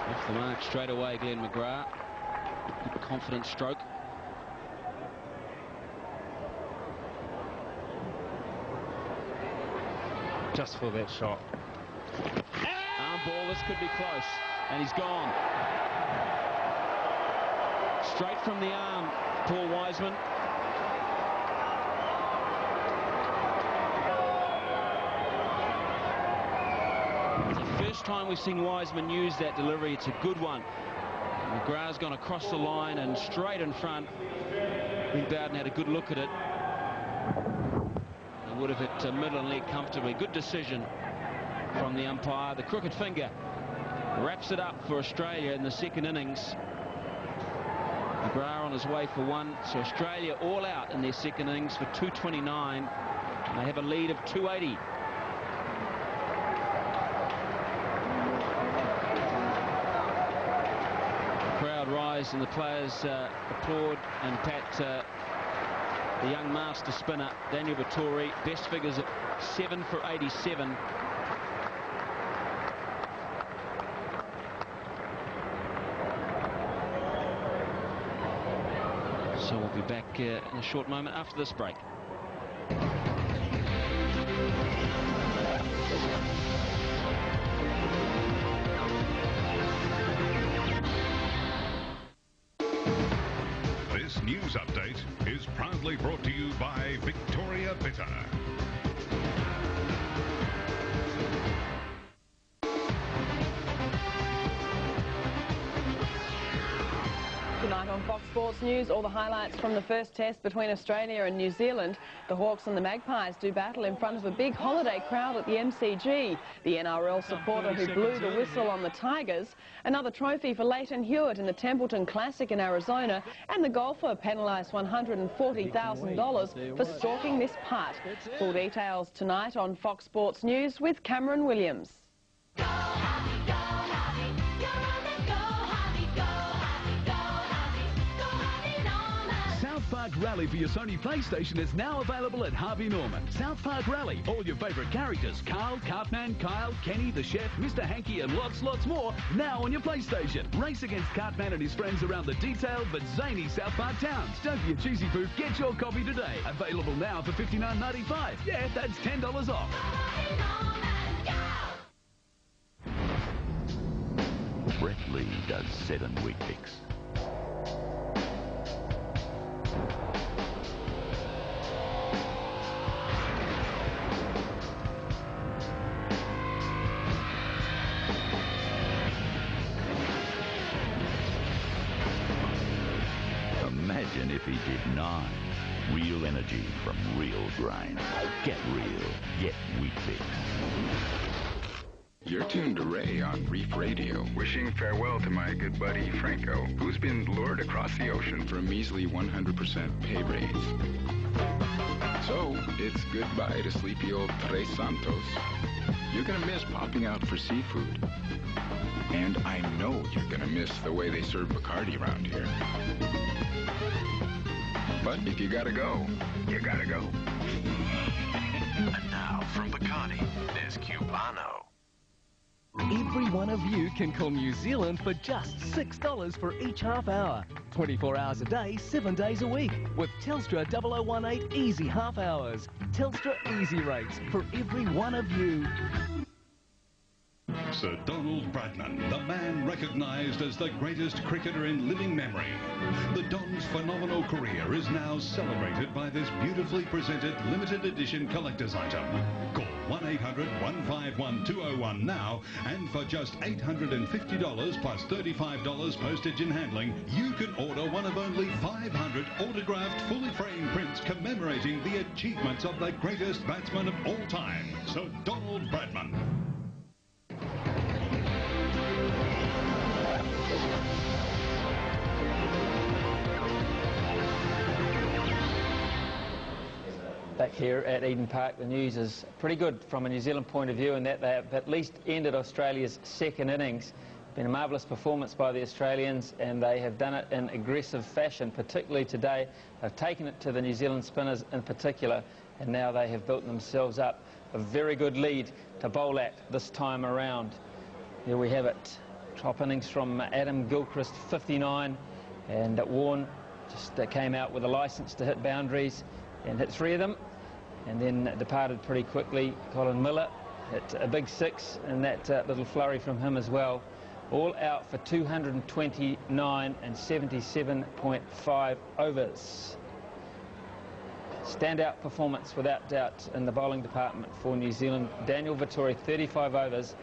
Off the mark straight away, Glenn McGrath. Good confident stroke. Just for that shot. Arm ball, this could be close. And he's gone. Straight from the arm, Paul Wiseman. It's a first time we've seen Wiseman use that delivery. It's a good one. McGrath's gone across the line and straight in front. I think Bowden had a good look at it. He would have hit middle and leg comfortably. Good decision from the umpire. The crooked finger wraps it up for Australia in the second innings. McGrath on his way for one. So Australia all out in their second innings for 229. They have a lead of 280. Rise and the players applaud and pat the young master spinner Daniel Vettori. Best figures at 7 for 87. So we'll be back in a short moment after this break. News update is proudly brought to you by Victoria Bitter. Tonight on Fox Sports News, all the highlights from the first test between Australia and New Zealand. The Hawks and the Magpies do battle in front of a big holiday crowd at the MCG. The NRL supporter who blew the whistle on the Tigers. Another trophy for Leighton Hewitt in the Templeton Classic in Arizona. And the golfer penalised $140,000 for stalking this putt. Full details tonight on Fox Sports News with Cameron Williams. South Park Rally for your Sony PlayStation is now available at Harvey Norman. South Park Rally, all your favourite characters, Carl, Cartman, Kyle, Kenny, the Chef, Mr. Hanky and lots more, now on your PlayStation. Race against Cartman and his friends around the detailed but zany South Park towns. Don't be a cheesy poof, get your copy today. Available now for $59.95. Yeah, that's $10 off. Brett Lee does 7 Weet Bix. Imagine if he did 9. Real energy from real grain. Get real. Get Weet Bix. You're tuned to Ray on Reef Radio, wishing farewell to my good buddy Franco, who's been lured across the ocean for a measly 100% pay raise. So, it's goodbye to sleepy old Tres Santos. You're gonna miss popping out for seafood. And I know you're gonna miss the way they serve Bacardi around here. But if you gotta go, you gotta go. And now, from Bacardi, there's Cubano. Every one of you can call New Zealand for just $6 for each half hour. 24 hours a day, 7 days a week. With Telstra 0018 Easy Half Hours. Telstra Easy Rates for every one of you. Sir Donald Bradman, the man recognised as the greatest cricketer in living memory. The Don's phenomenal career is now celebrated by this beautifully presented limited edition collector's item. Call 1-800-151-201 now, and for just $850 plus $35 postage and handling, you can order one of only 500 autographed, fully framed prints commemorating the achievements of the greatest batsman of all time, Sir Donald Bradman. Back here at Eden Park, the news is pretty good from a New Zealand point of view in that they have at least ended Australia's second innings. Been a marvellous performance by the Australians, and they have done it in aggressive fashion, particularly today. They've taken it to the New Zealand spinners in particular, and now they have built themselves up a very good lead to bowl at this time around. Here we have it. Top innings from Adam Gilchrist, 59, and Warne just came out with a licence to hit boundaries and hit 3 of them, and then departed pretty quickly. Colin Miller hit a big 6, and that little flurry from him as well. All out for 229 and 77.5 overs. Standout performance without doubt in the bowling department for New Zealand. Daniel Vettori, 35 overs,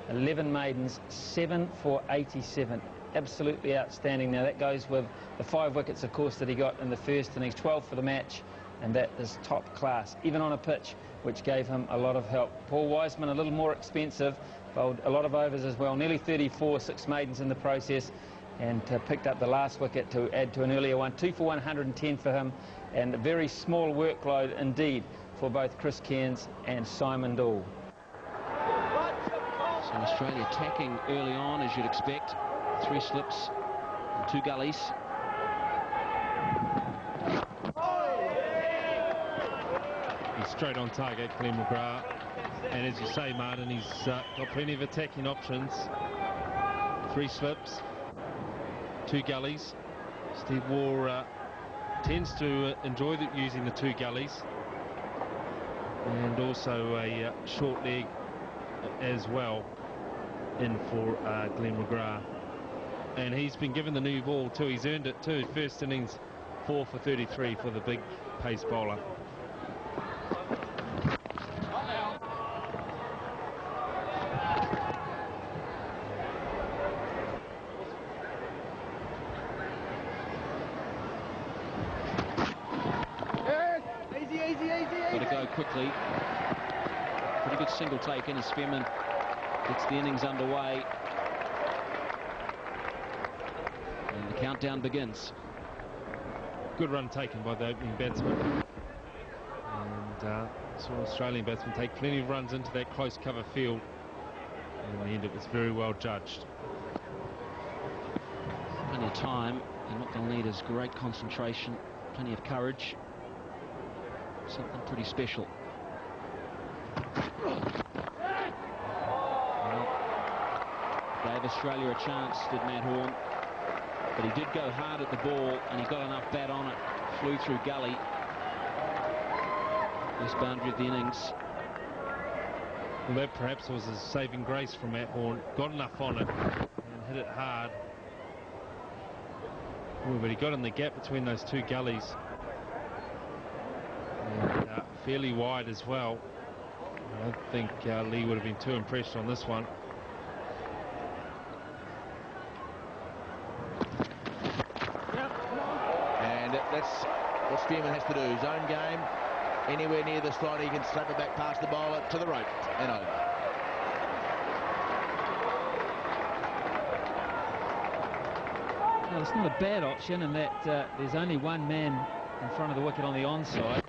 11 maidens, 7 for 87. Absolutely outstanding. Now that goes with the 5 wickets, of course, that he got in the first innings, 12 for the match, and that is top class, even on a pitch which gave him a lot of help. Paul Wiseman, a little more expensive, bowled a lot of overs as well, nearly 34, 6 maidens in the process, and picked up the last wicket to add to an earlier one. 2 for 110 for him, and a very small workload indeed for both Chris Cairns and Simon Doull. So Australia attacking early on, as you'd expect. 3 slips and 2 gullies. He's straight on target, Glenn McGrath. And as you say, Martin, he's got plenty of attacking options. 3 slips, 2 gullies. Steve Waugh tends to enjoy using the 2 gullies. And also a short leg as well in for Glenn McGrath. And he's been given the new ball too. He's earned it too. First innings, 4 for 33 for the big pace bowler. Got to go quickly. Pretty good single take in as Spearman gets the innings underway. And the countdown begins. Good run taken by the opening batsman. And saw Australian batsmen take plenty of runs into that close cover field. And in the end, it was very well judged. Plenty of time, and what they'll need is great concentration, plenty of courage. Something pretty special. Well, gave Australia a chance, did Matt Horn, but he did go hard at the ball and he got enough bat on it, flew through gully. First boundary of the innings. Well, that perhaps was a saving grace from Matt Horn. Got enough on it and hit it hard. Ooh, but he got in the gap between those 2 gullies. And, fairly wide as well. I don't think Lee would have been too impressed on this one. And that's what Spearman has to do. His own game, anywhere near the slot, he can slap it back past the bowler to the rope and over. Well, it's not a bad option in that there's only one man in front of the wicket on the onside.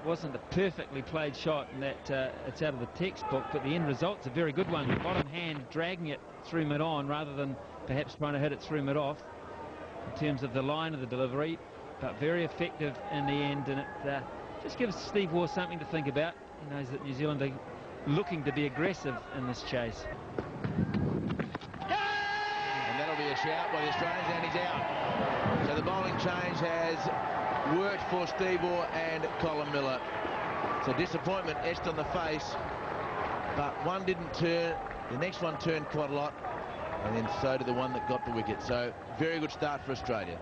Wasn't a perfectly played shot in that it's out of the textbook, but the end result's a very good one. The bottom hand dragging it through mid-on rather than perhaps trying to hit it through mid-off in terms of the line of the delivery, but very effective in the end, and it just gives Steve Waugh something to think about. He knows that New Zealand are looking to be aggressive in this chase. And that'll be a shout by the Australians, and he's out. So the bowling change has worked for Steve Waugh and Colin Miller. So disappointment etched on the face, but one didn't turn, the next one turned quite a lot, and then so did the one that got the wicket. So very good start for Australia.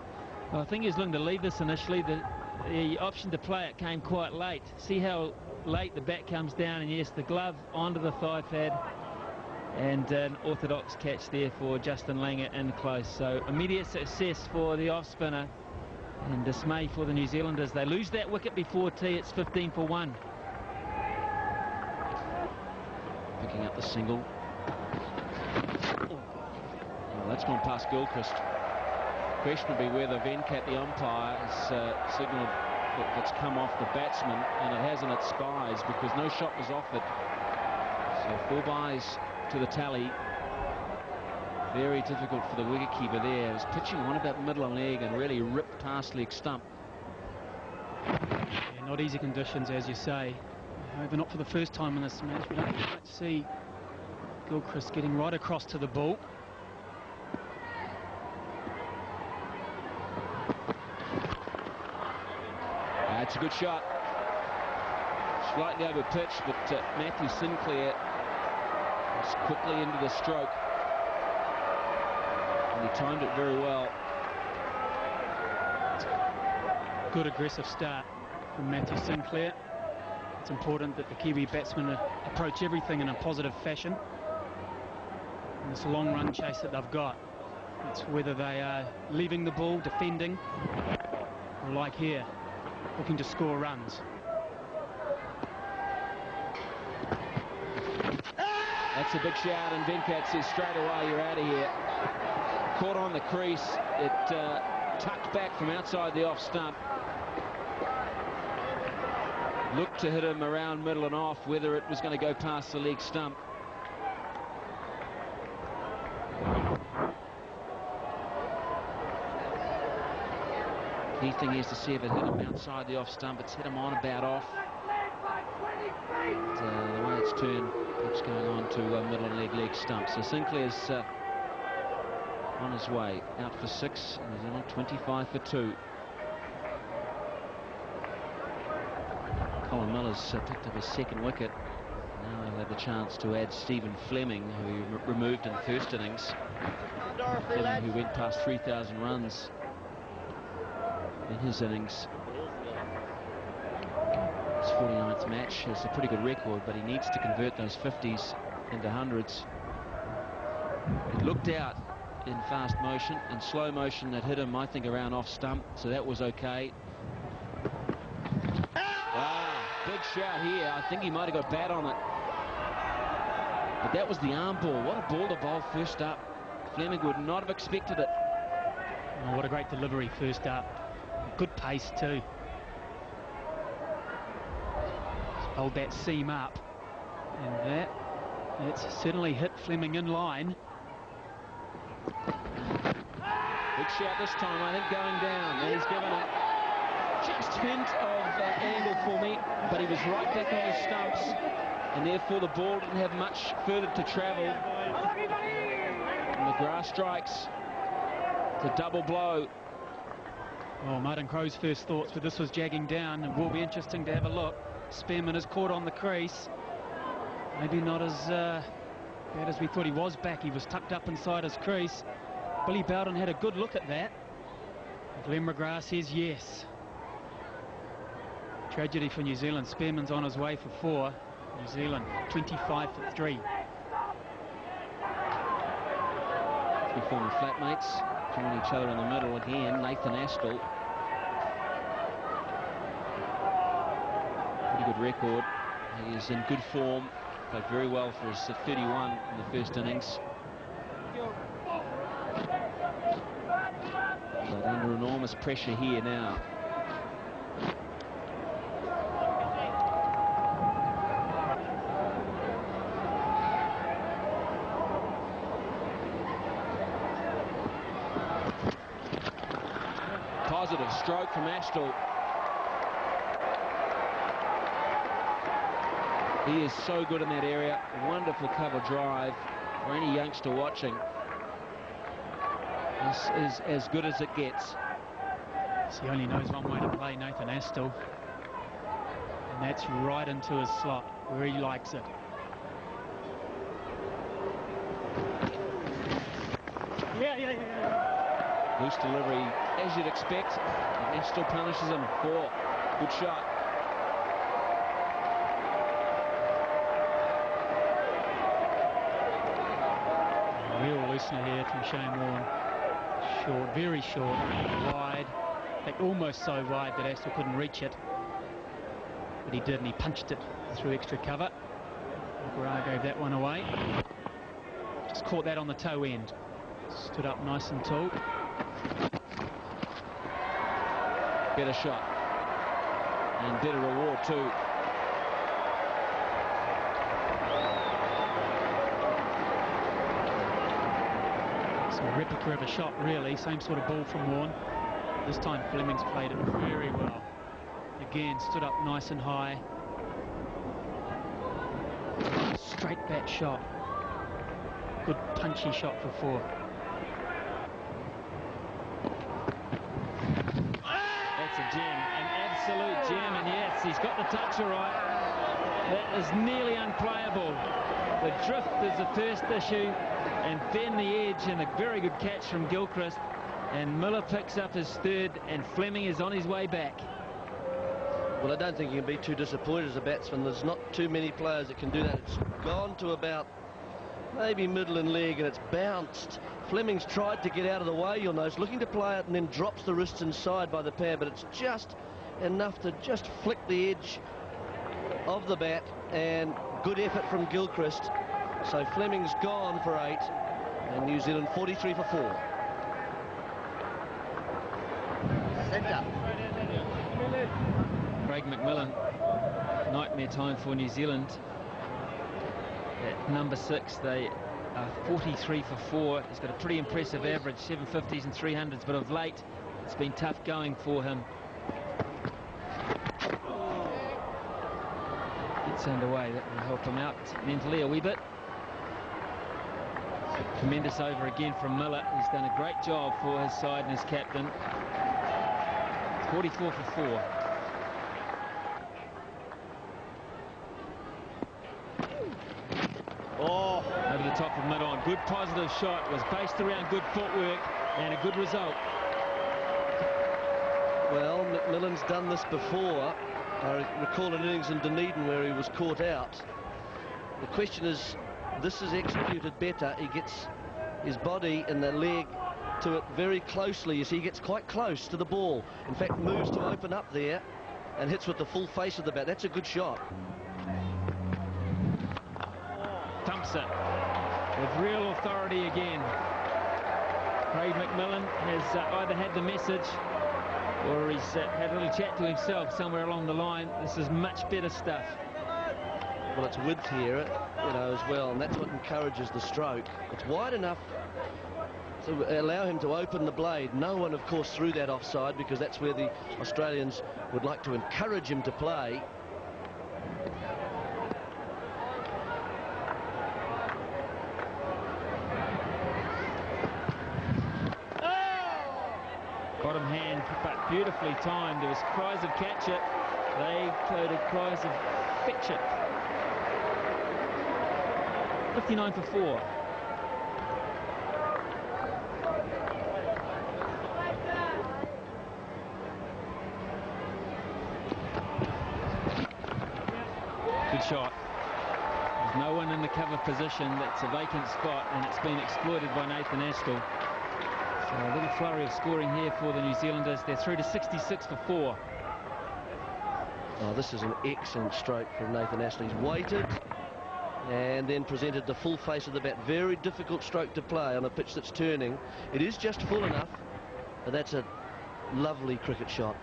Well, I think he was looking to leave this initially. The option to play it came quite late. See how late the bat comes down, and yes, the glove onto the thigh pad, and an orthodox catch there for Justin Langer in close. So immediate success for the off spinner, and dismay for the New Zealanders. They lose that wicket before tea. It's 15 for 1. Picking up the single. Well, that's gone past Gilchrist. Question would be whether Venkat, the umpire, has signalled that it's come off the batsman, and it hasn't at Spies because no shot was offered. So 4 byes to the tally. Very difficult for the wicketkeeper there. He was pitching on about middle and leg and really ripped past leg stump. Yeah, not easy conditions, as you say. However, not for the first time in this match. We don't quite see Gilchrist getting right across to the ball. That's a good shot. Slightly over pitch, but Matthew Sinclair was quickly into the stroke. And he timed it very well. Good aggressive start from Matthew Sinclair. It's important that the Kiwi batsmen approach everything in a positive fashion. in this long run chase that they've got. It's whether they are leaving the ball, defending, or like here, looking to score runs. That's a big shout, and Venkat says straight away, you're out of here. Caught on the crease. It tucked back from outside the off stump. Looked to hit him around middle and off, whether it was going to go past the leg stump. Key thing is to see if it hit him outside the off stump. It's hit him on about off. But, the way it's turned, it's going on to middle and leg stump. So Sinclair's on his way, out for 6, and he's on 25 for 2. Colin Miller's picked up his second wicket. Now he'll have the chance to add Stephen Fleming, who he removed in the first innings. Fleming, who went past 3,000 runs in his innings. His 49th match is a pretty good record, but he needs to convert those 50s into 100s. It looked out in fast motion. In slow motion, that hit him, I think, around off stump, so that was okay. Big shout here. I think he might have got bat on it. But that was the arm ball. What a ball to bowl first up. Fleming would not have expected it. Oh, what a great delivery first up. Good pace too. Just hold that seam up. And it's certainly hit Fleming in line. Big shout this time, I think, going down. And he's given it just hint of angle for me, but he was right back on the stumps, and therefore the ball didn't have much further to travel. And McGrath strikes. It's a double blow. Well, Martin Crowe's first thoughts were this was jagging down. It will be interesting to have a look. Spearman is caught on the crease. Maybe not as bad as we thought he was back. He was tucked up inside his crease. Billy Bowden had a good look at that. Glenn McGrath says yes. Tragedy for New Zealand. Spearman's on his way for 4. New Zealand 25 for 3. 3 former flatmates join each other in the middle again. Nathan Astle. Pretty good record. He is in good form. Played very well for his 31 in the first innings. But under enormous pressure here now. Positive stroke from Astle. He is so good in that area. Wonderful cover drive for any youngster watching. This is as good as it gets. So he only knows one way to play, Nathan Astle. And that's right into his slot, where he likes it. Yeah. Loose delivery, as you'd expect. And Astle punishes him for good shot. Real loosener here from Shane Warne. Short, very short, wide. In fact, almost so wide that Astle couldn't reach it. But he did, and he punched it through extra cover. McGrath gave that one away. Just caught that on the toe end. Stood up nice and tall. Better shot. And better reward too. It's a replica of a shot, really. Same sort of ball from Warne. This time Fleming's played it very well. Again, stood up nice and high. Straight bat shot. Good punchy shot for 4. That's a gem, an absolute gem, and yes, he's got the toucher right. That is nearly unplayable. The drift is the first issue, and then the edge, and a very good catch from Gilchrist. And Miller picks up his 3rd, and Fleming is on his way back. Well, I don't think you can be too disappointed as a batsman. There's not too many players that can do that. It's gone to about maybe middle and leg, and it's bounced. Fleming's tried to get out of the way, you'll notice, looking to play it, and then drops the wrists inside by the pad, but it's just enough to just flick the edge of the bat, and good effort from Gilchrist. So Fleming's gone for 8, and New Zealand 43 for 4. Centre. Craig McMillan, nightmare time for New Zealand. At number 6, they are 43 for 4. He's got a pretty impressive average, 750s and 300s, but of late it's been tough going for him. Gets underway, that will help him out mentally a wee bit. Tremendous over again from Miller. He's done a great job for his side and his captain. 44 for 4. Oh, over the top of mid-on. Good positive shot. Was based around good footwork and a good result. Well, McMillan's done this before. I recall an innings in Dunedin where he was caught out. The question is, this is executed better. He gets his body and the leg to it very closely. You see, he gets quite close to the ball. In fact, moves to open up there and hits with the full face of the bat. That's a good shot. Thumps it with real authority again. Craig McMillan has either had the message or he's had a little chat to himself somewhere along the line. This is much better stuff. Well, it's width here, you know, as well, and that's what encourages the stroke. It's wide enough to allow him to open the blade. No one, of course, threw that offside because that's where the Australians would like to encourage him to play. Bottom hand, but beautifully timed. There was cries of catch it. They coded cries of fetch it. 59 for 4. Good shot. There's no one in the cover position. That's a vacant spot, and it's been exploited by Nathan Astle. So a little flurry of scoring here for the New Zealanders. They're through to 66 for 4. Oh, this is an excellent stroke from Nathan Astle. He's waited and then presented the full face of the bat. Very difficult stroke to play on a pitch that's turning. It is just full enough, but that's a lovely cricket shot.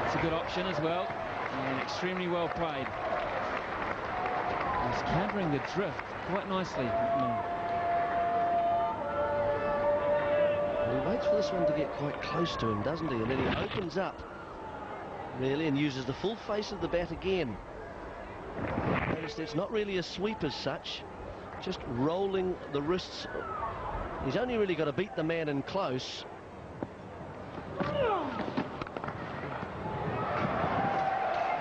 It's a good option as well, and extremely well played. He's countering the drift quite nicely. He waits for this one to get quite close to him, doesn't he? And then he opens up, really, and uses the full face of the bat again. Notice it's not really a sweep as such, just rolling the wrists. He's only really got to beat the man in close.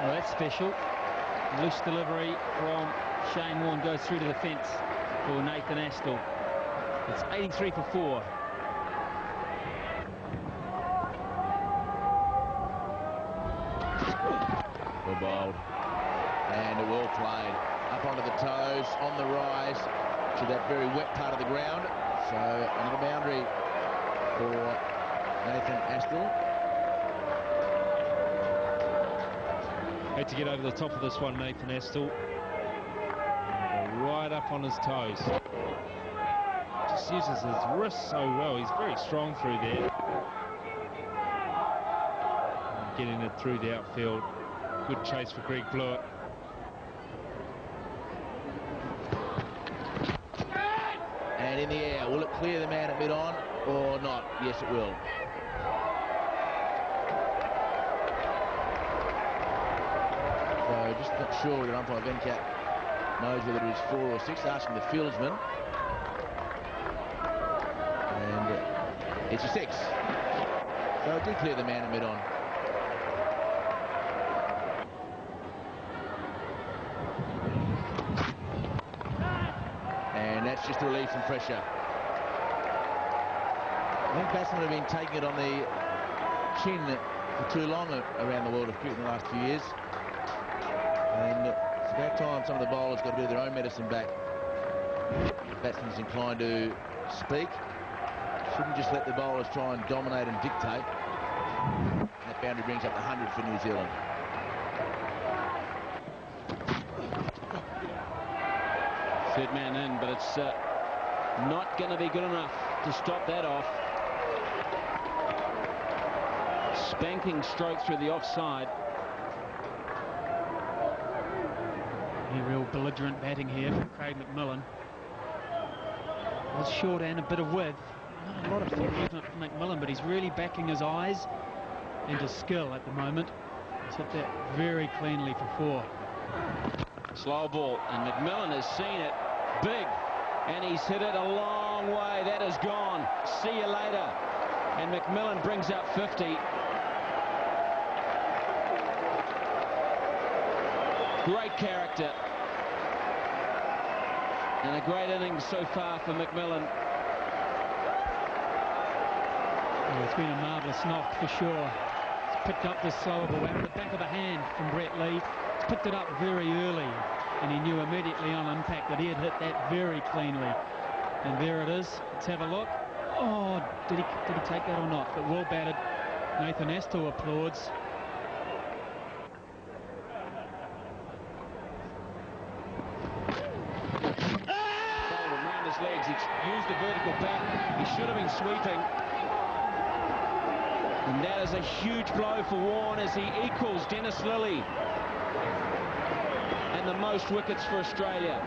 Oh, that's special. Loose delivery from Shane Warne goes through to the fence for Nathan Astle. It's 83 for 4. Well bowled. And well played. Up onto the toes, on the rise to that very wet part of the ground. So another boundary for Nathan Astle. Had to get over the top of this one, Nathan Astle. Right up on his toes. Just uses his wrist so well. He's very strong through there. Getting it through the outfield. Good chase for Greg Blewett. And in the air, will it clear the man at mid-on or not? Yes, it will. So just not sure whether umpire Venkat knows whether it is 4 or 6, asking the fieldsman. And it's a 6. So it did clear the man at mid-on. And that's just a relief from pressure. I think batsmen have been taking it on the chin for too long around the world of cricket in the last few years. And it's about time some of the bowlers got to do their own medicine back. The batsman's inclined to speak. Shouldn't just let the bowlers try and dominate and dictate. That boundary brings up the 100 for New Zealand. Third man in, but it's not going to be good enough to stop that off. Spanking stroke through the offside. A real belligerent batting here from Craig McMillan. Was short and a bit of width. Not a lot of thought movement from McMillan, but he's really backing his eyes and his skill at the moment. He's hit that very cleanly for 4. Slow ball, and McMillan has seen it big, and he's hit it a long way. That is gone. See you later. And McMillan brings up 50. Great character. And a great innings so far for McMillan. Yeah, it's been a marvellous knock for sure. He's picked up this slower ball out of the back of the hand from Brett Lee. He's picked it up very early, and he knew immediately on impact that he had hit that very cleanly. And there it is. Let's have a look. Oh, did he take that or not? But well batted. Nathan Astor applauds. Bowled around his legs. He used the vertical bat. He should have been sweeping. And that is a huge blow for Warne as he equals Dennis Lillee and the most wickets for Australia.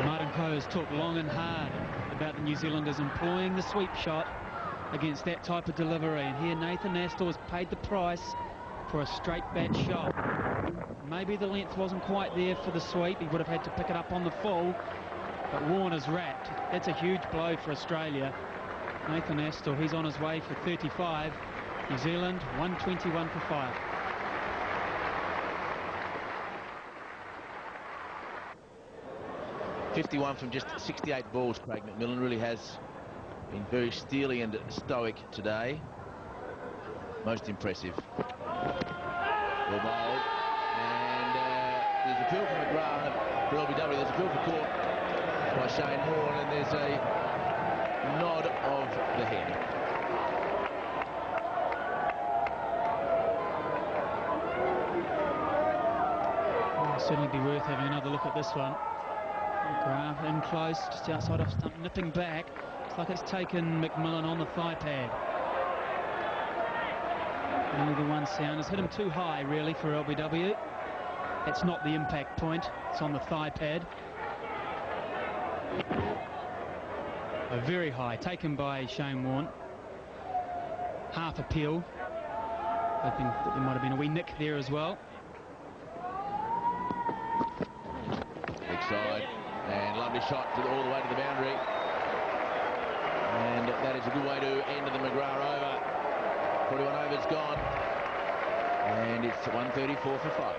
Martin Crowe has talked long and hard about the New Zealanders employing the sweep shot against that type of delivery, and here Nathan Astor has paid the price for a straight bat shot. Maybe the length wasn't quite there for the sweep. He would have had to pick it up on the full, but Warne is wrapped. That's a huge blow for Australia. Nathan Astor, he's on his way for 35. New Zealand 121 for 5. .51 from just 68 balls. Craig McMillan really has been very steely and stoic today. Most impressive. Well bowled. And there's a appeal from McGrath for LBW. There's a appeal for court by Shane Warne, and there's a nod of the head. It'll certainly be worth having another look at this one. McGrath in close, just outside off stump, nipping back. It's like it's taken McMillan on the thigh pad. Only the one sound has hit him too high, really, for LBW. That's not the impact point. It's on the thigh pad. Very high, taken by Shane Warne. Half appeal. Hoping that there might have been a wee nick there as well. Big side, and lovely shot all the way to the boundary. And that is a good way to end the McGrath over. 41 overs gone. And it's 134 for 5.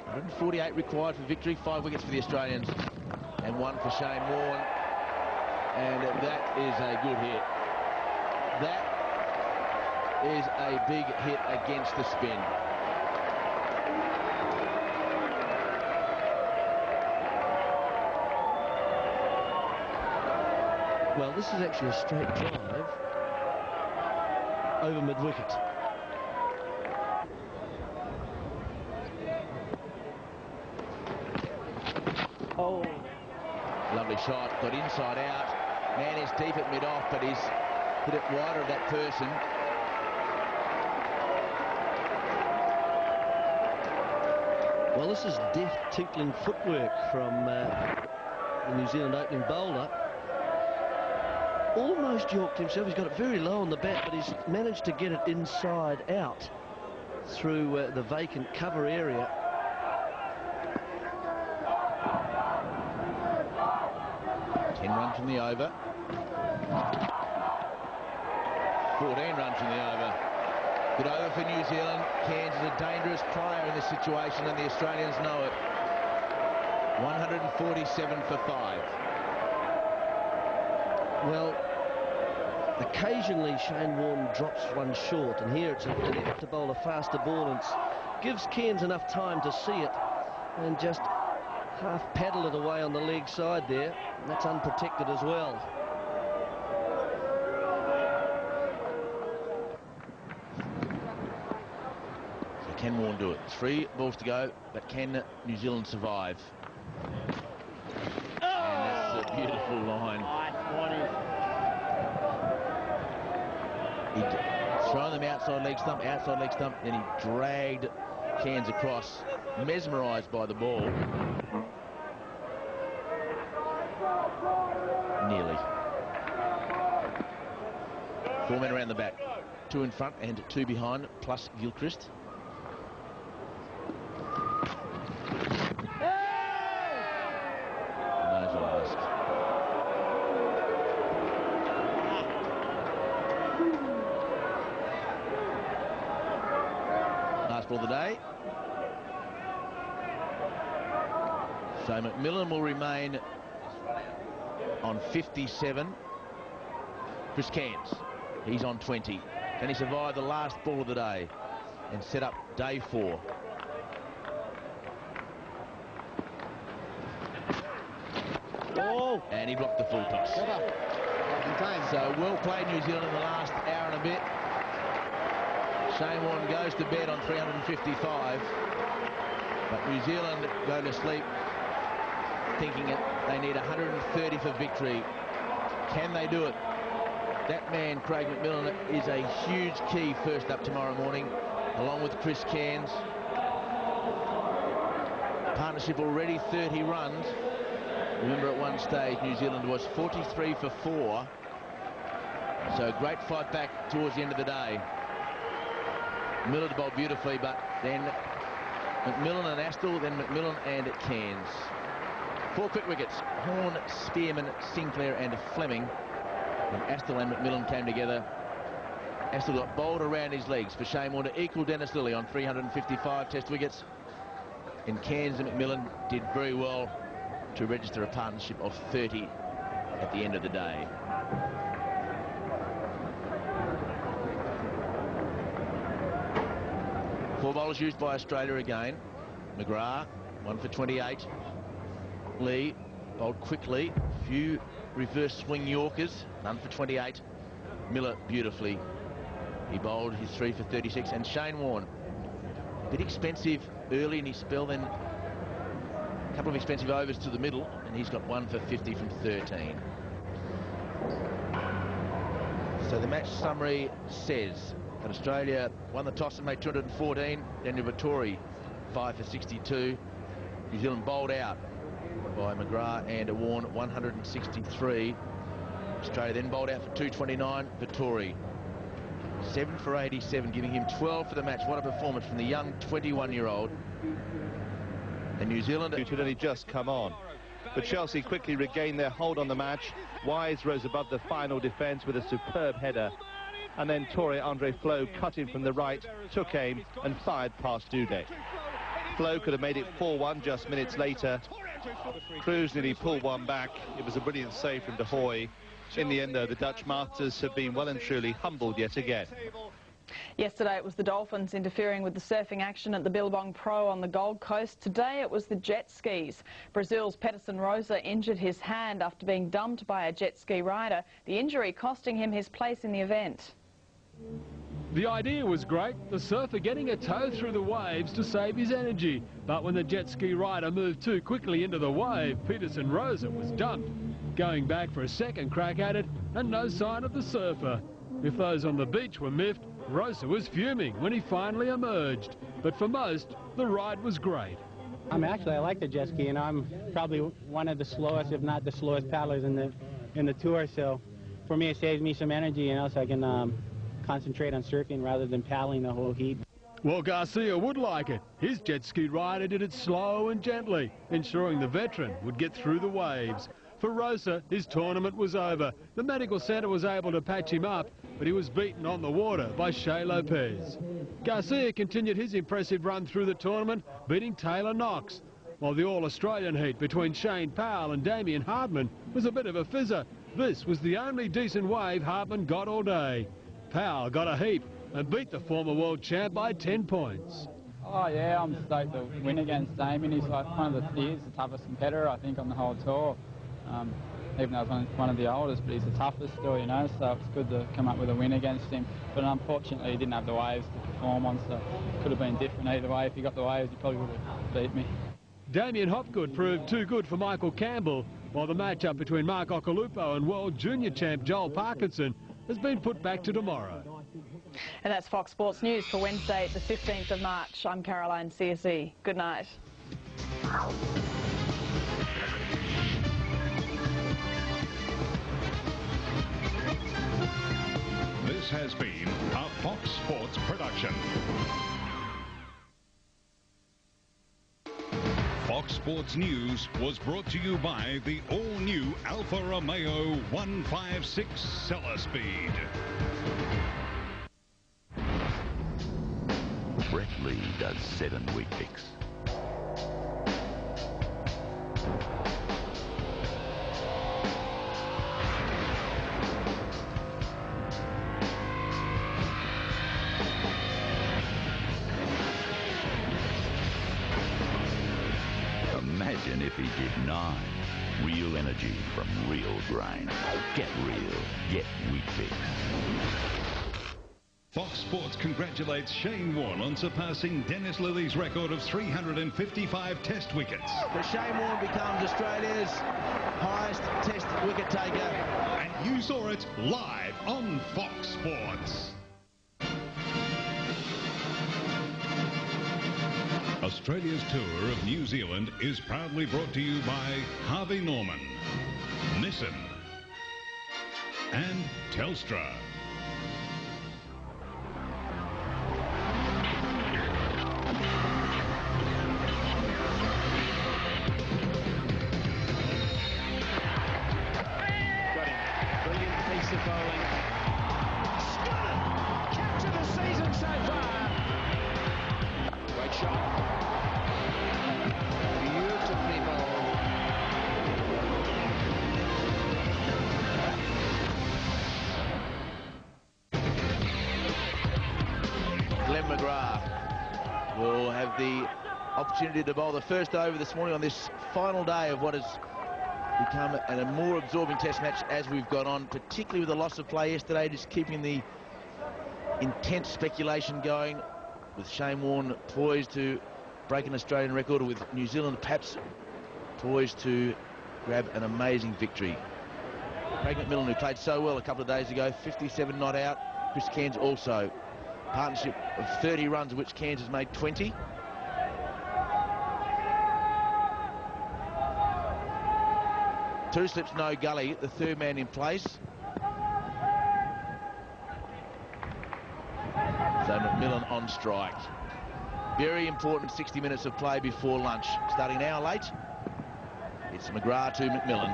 148 required for victory. 5 wickets for the Australians and 1 for Shane Warne. And that is a good hit. That is a big hit against the spin. Well, this is actually a straight drive over mid-wicket. Oh. Lovely shot, got inside out. Man is deep at mid-off, but he's hit it wider of that person. Well, this is deft, tinkling footwork from the New Zealand opening bowler. Almost yorked himself. He's got it very low on the bat, but he's managed to get it inside out through the vacant cover area. Runs from the over. 14 runs from the over. Good over for New Zealand. Cairns is a dangerous player in this situation, and the Australians know it. 147 for 5. Well, occasionally Shane Warne drops one short, and here it's an effort to bowl a faster ball, and gives Cairns enough time to see it and just half paddle it away on the leg side there. And that's unprotected as well. So can Warne do it? 3 balls to go, but can New Zealand survive? And that's a beautiful line. He'd thrown them outside leg stump, then he dragged Cairns across, mesmerised by the ball. Nearly. 4 men around the back, 2 in front and 2 behind, plus Gilchrist. For the day. So McMillan will remain on 57. Chris Cairns, he's on 20. Can he survive the last ball of the day and set up day 4? Oh. And he blocked the full toss. So well played New Zealand in the last hour and a bit. Shane Warne goes to bed on 355, but New Zealand go to sleep thinking they need 130 for victory. Can they do it? That man, Craig McMillan, is a huge key first up tomorrow morning, along with Chris Cairns. Partnership already 30 runs. Remember at one stage New Zealand was 43 for 4. So great fight back towards the end of the day. Miller bowled beautifully, but then McMillan and Astle, then McMillan and Cairns. 4 quick wickets. Horn, Spearman, Sinclair and Fleming. When Astle and McMillan came together, Astle got bowled around his legs for Shane Warne to equal Dennis Lilly on 355 test wickets. And Cairns and McMillan did very well to register a partnership of 30 at the end of the day. Four bowlers used by Australia again. McGrath, 1 for 28. Lee bowled quickly. Few reverse swing Yorkers, none for 28. Miller beautifully. He bowled his 3 for 36. And Shane Warne, a bit expensive early in his spell, then a couple of expensive overs to the middle, and he's got 1 for 50 from 13. So the match summary says that Australia won the toss and made 214. Daniel Vettori 5 for 62. New Zealand bowled out by McGrath and Warne 163. Australia then bowled out for 229. Vettori 7 for 87, giving him 12 for the match. What a performance from the young 21-year-old. And New Zealand had only just come on. But Chelsea quickly regained their hold on the match. Wise rose above the final defence with a superb header. And then Andre Flo cut in from the right, took aim and fired past Dudek. Flo could have made it 4-1 just minutes later. Cruz nearly pulled one back. It was a brilliant save from De Hoy. In the end, though, the Dutch Masters have been well and truly humbled yet again. Yesterday it was the Dolphins interfering with the surfing action at the Billabong Pro on the Gold Coast. Today it was the jet skis. Brazil's Peterson Rosa injured his hand after being dumped by a jet ski rider, the injury costing him his place in the event. The idea was great, the surfer getting a tow through the waves to save his energy. But when the jet ski rider moved too quickly into the wave, Peterson Rosa was dumped. Going back for a second crack at it, and no sign of the surfer. If those on the beach were miffed, Rosa was fuming when he finally emerged. But for most, the ride was great. I like the jet ski, and I'm probably one of the slowest, if not the slowest paddlers in the tour. So for me, it saves me some energy, so I can concentrate on surfing rather than paddling the whole heat. Well, Garcia would like it. His jet ski rider did it slow and gently, ensuring the veteran would get through the waves. For Rosa, his tournament was over. The medical centre was able to patch him up, but he was beaten on the water by Shea Lopez. Garcia continued his impressive run through the tournament, beating Taylor Knox, while the All-Australian heat between Shane Powell and Damien Hardman was a bit of a fizzer. This was the only decent wave Hartman got all day. Powell got a heap and beat the former world champ by 10 points. Oh yeah, I'm stoked to win against Damien. He's like the toughest competitor I think on the whole tour. Even though he's one of the oldest, but he's the toughest still, you know, so it's good to come up with a win against him. But unfortunately, he didn't have the waves to perform on, so it could have been different either way. If he got the waves, he probably would have beat me. Damien Hopgood proved too good for Michael Campbell, while the matchup between Mark Occhilupo and world junior champ Joel Parkinson has been put back to tomorrow. And that's Fox Sports News for Wednesday, the 15th of March. I'm Caroline CSE. Good night. This has been a Fox Sports production. Fox Sports News was brought to you by the all-new Alfa Romeo 156 Cellar Speed. Brett Lee does 7 Weet-Bix. Imagine if he did 9. Real energy from real grain. Get real. Get Weet-Bix. Fox Sports congratulates Shane Warne on surpassing Dennis Lilly's record of 355 test wickets. So Shane Warne becomes Australia's highest test wicket taker. And you saw it live on Fox Sports. Australia's tour of New Zealand is proudly brought to you by Harvey Norman, Nissan, and Telstra. Will have the opportunity to bowl the first over this morning on this final day of what has become a more absorbing test match as we've gone on, particularly with the loss of play yesterday, just keeping the intense speculation going, with Shane Warne poised to break an Australian record, with New Zealand perhaps poised to grab an amazing victory. Craig McMillan, who played so well a couple of days ago, 57 not out. Chris Cairns also. Partnership of 30 runs, of which Cairns has made 20. Two slips, no gully, the third man in place. So McMillan on strike. Very important 60 minutes of play before lunch. Starting an hour late, it's McGrath to McMillan.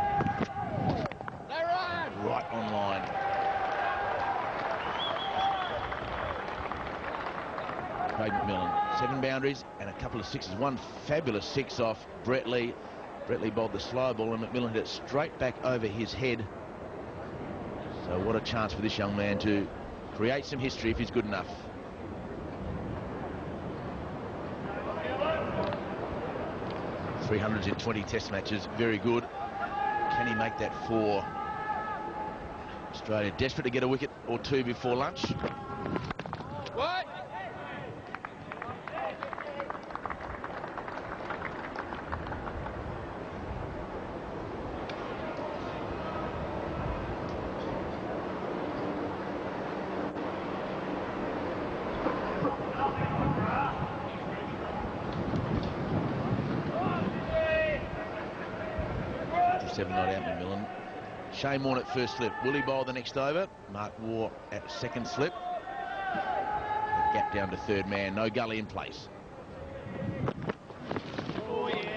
Right on line. Craig McMillan, 7 boundaries and a couple of sixes. One fabulous 6 off Brett Lee. Brett Lee bowled the slow ball and McMillan hit it straight back over his head. So what a chance for this young man to create some history if he's good enough. .300s in 20 test matches, very good. Can he make that for Australia? Desperate to get a wicket or 2 before lunch. What? Not out, McMillan. Shane Warne at first slip. Will he bowl the next over? Mark Waugh at second slip. The gap down to third man. No gully in place. Oh, yeah.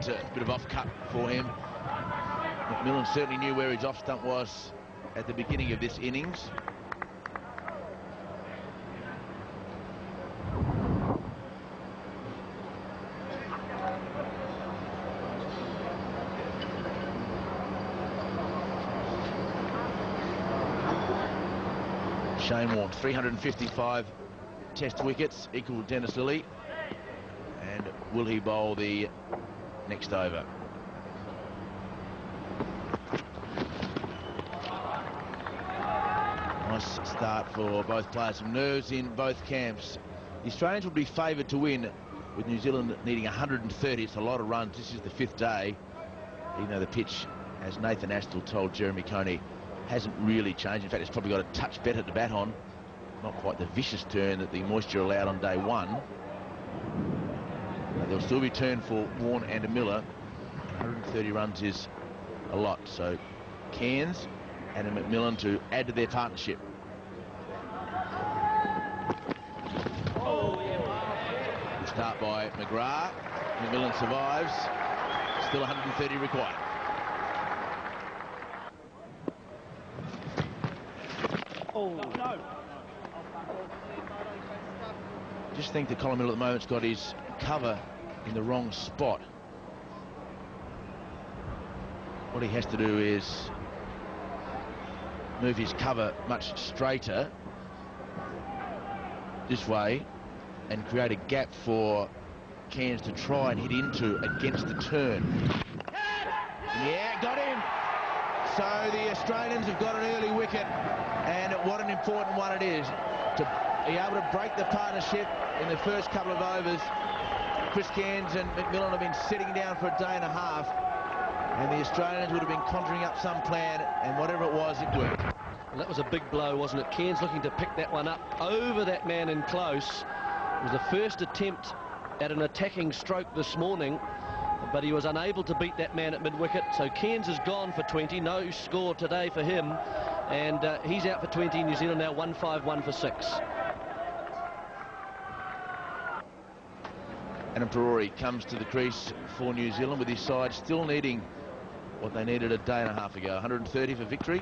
was a bit of off-cut for him. McMillan certainly knew where his off-stump was at the beginning of this innings. Shane Warne, 355 test wickets, equal Dennis Lillee. And will he bowl the next over? Nice start for both players. Some nerves in both camps. The Australians will be favoured to win, with New Zealand needing 130. It's a lot of runs. This is the 5th day, even though the pitch, as Nathan Astle told Jeremy Coney, hasn't really changed. In fact, it's probably got a touch better to bat on. Not quite the vicious turn that the moisture allowed on day 1. But there'll still be turn for Warne and Miller. 130 runs is a lot. So Cairns and McMillan to add to their partnership. Good start by McGrath. McMillan survives. Still 130 required. Oh, no. Just think that Colin Miller at the moment's got his cover in the wrong spot. What he has to do is move his cover much straighter this way and create a gap for Cairns to try and hit into against the turn. Yeah, got him. So the Australians have got an early wicket, and what an important one it is to be able to break the partnership in the first couple of overs. Chris Cairns and McMillan have been sitting down for a day and a half, and the Australians would have been conjuring up some plan, and whatever it was, it worked. Well, that was a big blow, wasn't it? Cairns looking to pick that one up over that man in close. It was the first attempt at an attacking stroke this morning, but he was unable to beat that man at mid-wicket. So Cairns is gone for 20. No score today for him, and he's out for 20. New Zealand now 1-5-1 for 6. Adam Perori comes to the crease for New Zealand, with his side still needing what they needed a day and a half ago. 130 for victory.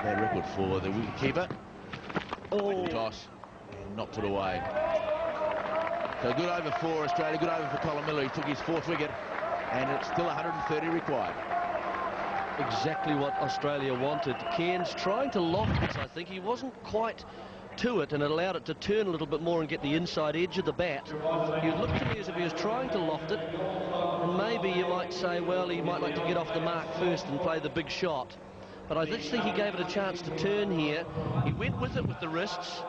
Bad record for the wicketkeeper. Oh. Toss and not put away. So good over for Australia, good over for Colin Miller. He took his 4th wicket, and it's still 130 required. Exactly what Australia wanted. Cairns trying to loft this, I think. He wasn't quite to it, and it allowed it to turn a little bit more and get the inside edge of the bat. He looked to me as if he was trying to loft it, and maybe you might say, well, he might like to get off the mark first and play the big shot. But I just think he gave it a chance to turn here. He went with it with the wrists,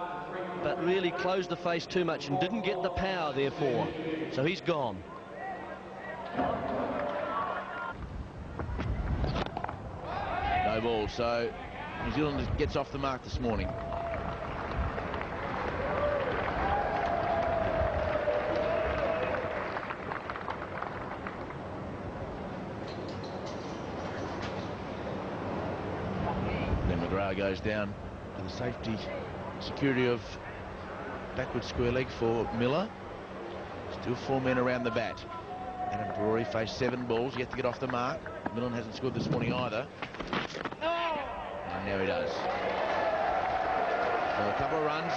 but really closed the face too much and didn't get the power, therefore. So he's gone. No ball, so New Zealand gets off the mark this morning. Then McGrath goes down to the safety security of backward square leg for Miller. Still 4 men around the bat. Adam Perori faced 7 balls, yet to get off the mark. Millen hasn't scored this morning either. And now he does. So a couple of runs,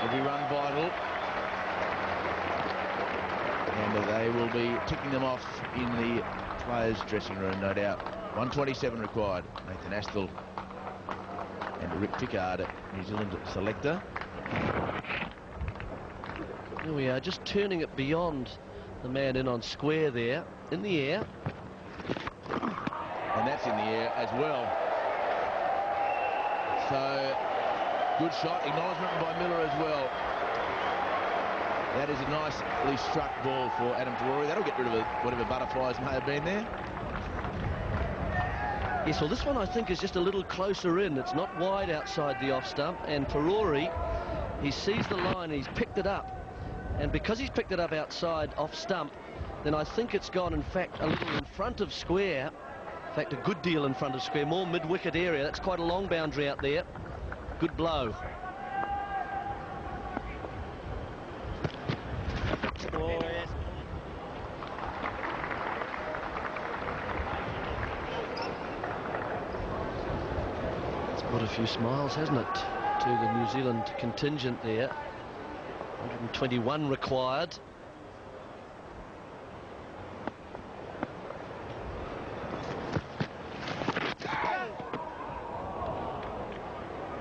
every run vital. And they will be ticking them off in the players' dressing room, no doubt. 127 required. Nathan Astle and Rick Pickard, New Zealand selector. Here we are, just turning it beyond the man in on square there, in the air. And that's in the air as well. So, good shot, acknowledgement by Miller as well. That is a nicely struck ball for Adam Perori. That'll get rid of whatever butterflies may have been there. Yes, well, this one I think is just a little closer in. It's not wide outside the off stump, and Perori, he sees the line, he's picked it up. And because he's picked it up outside off stump, then I think it's gone, in fact, a little in front of square. In fact, a good deal in front of square, more mid-wicket area. That's quite a long boundary out there. Good blow. Oh, yes. brought a few smiles, hasn't it, to the New Zealand contingent there. 121 required.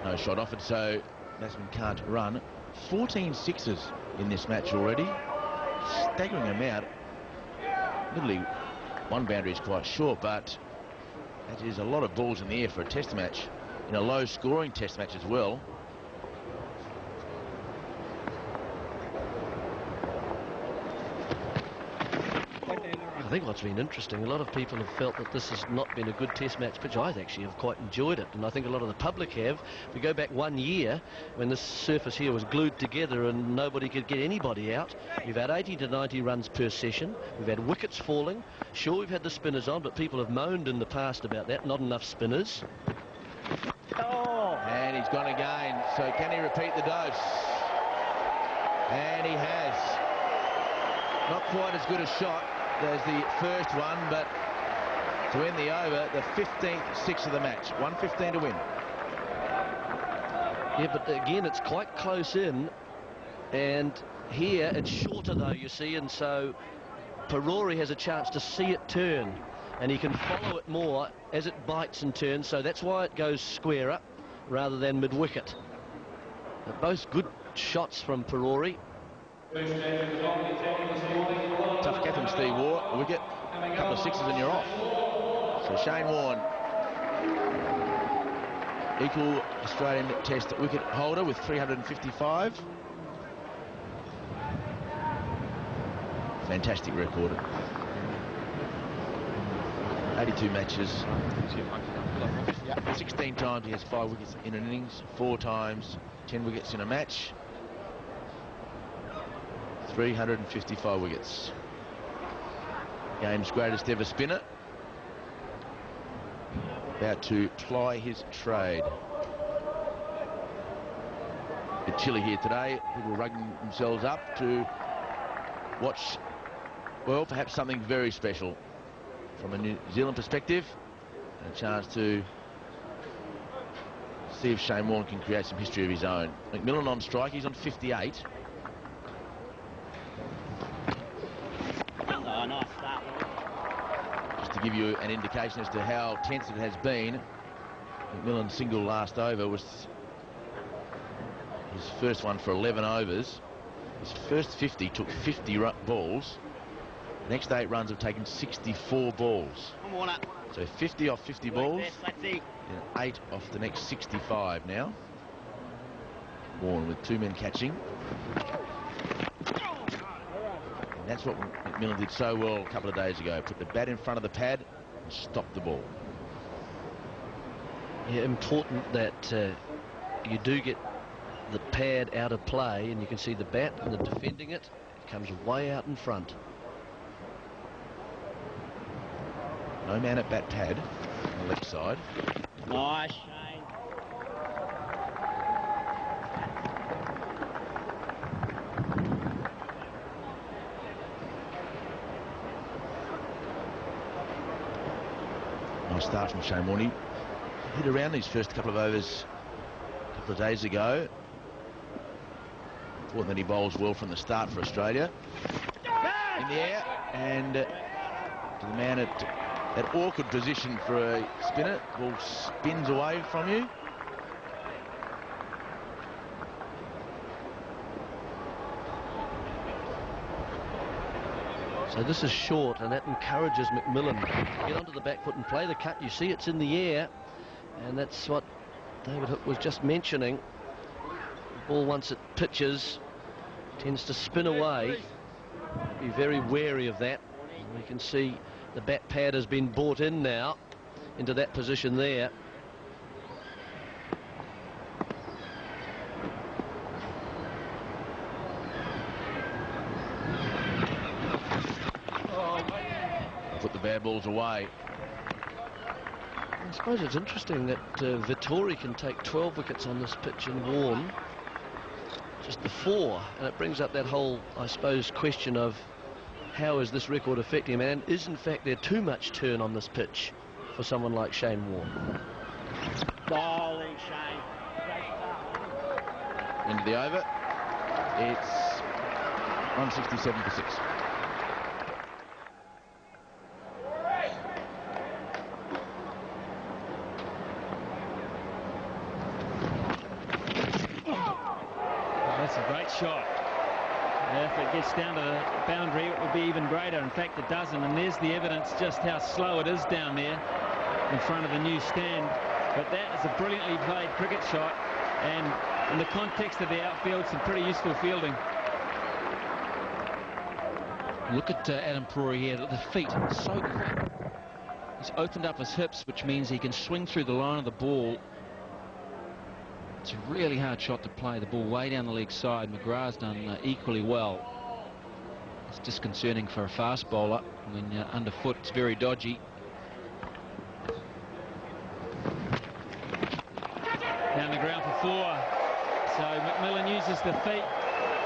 No shot offered, so batsman can't run. 14 sixes in this match already. Staggering amount. Literally, one boundary is quite short, but that is a lot of balls in the air for a test match, in a low-scoring test match as well. I think what's been interesting, a lot of people have felt that this has not been a good test match pitch. I actually have quite enjoyed it, and I think a lot of the public have. We go back 1 year when this surface here was glued together and nobody could get anybody out. We've had 80 to 90 runs per session. We've had wickets falling. Sure, we've had the spinners on, but people have moaned in the past about that. Not enough spinners. Oh. And he's gone again. So can he repeat the dose? And he has. Not quite as good a shot as the first one, but to end the over, the 15th six of the match. 115 to win. Yeah, but again, it's quite close in, and here it's shorter though, you see, and so Parori has a chance to see it turn, and he can follow it more as it bites and turns, so that's why it goes squarer rather than mid-wicket. Both good shots from Parori. Tough captain, Steve Waugh. A wicket, a couple of sixes and you're off. So Shane Warne, equal Australian Test wicket holder with 355. Fantastic record. 82 matches. 16 times he has 5 wickets in an innings. 4 times 10 wickets in a match. 355 wickets. Game's greatest ever spinner. About to ply his trade. A bit chilly here today. People are rugging themselves up to watch, well, perhaps something very special from a New Zealand perspective. And a chance to see if Shane Warne can create some history of his own. McMillan on strike. He's on 58. To give you an indication as to how tense it has been, McMillan's single last over was his first one for 11 overs. His first 50 took 50 balls. The next 8 runs have taken 64 balls. So 50 off 50 balls, and 8 off the next 65 now. Warne with 2 men catching. And that's what McMillan did so well a couple of days ago. Put the bat in front of the pad and stop the ball. Yeah, important that you do get the pad out of play, and you can see the bat and the defending it. It comes way out in front. No man at bat pad on the left side. Nice. Nice start from Shane Warne. He hit around these first couple of overs a couple of days ago. Important that he bowls well from the start for Australia. In the air, and to the man at that awkward position for a spinner. Ball spins away from you. So this is short, and that encourages McMillan to get onto the back foot and play the cut. You see it's in the air, and that's what David Hook was just mentioning. The ball, once it pitches, tends to spin away. Be very wary of that. We can see the bat pad has been brought in now into that position there. Put the bad balls away. I suppose it's interesting that Vettori can take 12 wickets on this pitch and Warne just the 4, and it brings up that whole, I suppose, question of how is this record affecting him, and is in fact there too much turn on this pitch for someone like Shane Warne? Bowling. Into the over. It's 167 for 6. That's a great shot. If it gets down to the boundary, it will be even greater. In fact, it doesn't. And there's the evidence just how slow it is down there in front of the new stand. But that is a brilliantly played cricket shot. And in the context of the outfield, some pretty useful fielding. Look at Adam Prori here. The feet so quick. He's opened up his hips, which means he can swing through the line of the ball. It's a really hard shot to play. The ball way down the leg side. McGrath's done equally well. It's disconcerting for a fast bowler when you're underfoot. It's very dodgy. Down the ground for 4. So McMillan uses the feet.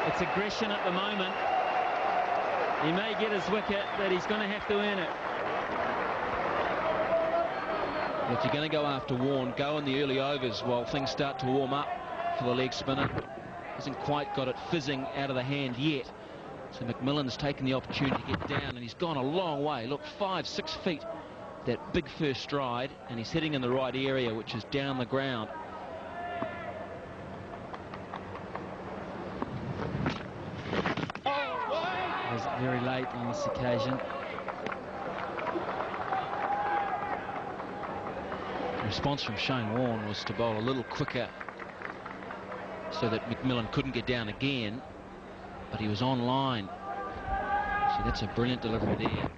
It's aggression at the moment. He may get his wicket, but he's going to have to earn it. If you're going to go after Warne, go in the early overs while things start to warm up for the leg spinner. Hasn't quite got it fizzing out of the hand yet. So McMillan's taken the opportunity to get down, and he's gone a long way. Look, 5-6 feet, that big first stride, and he's hitting in the right area, which is down the ground. It was very late on this occasion. The response from Shane Warne was to bowl a little quicker so that McMillan couldn't get down again, but he was on line. So that's a brilliant delivery there.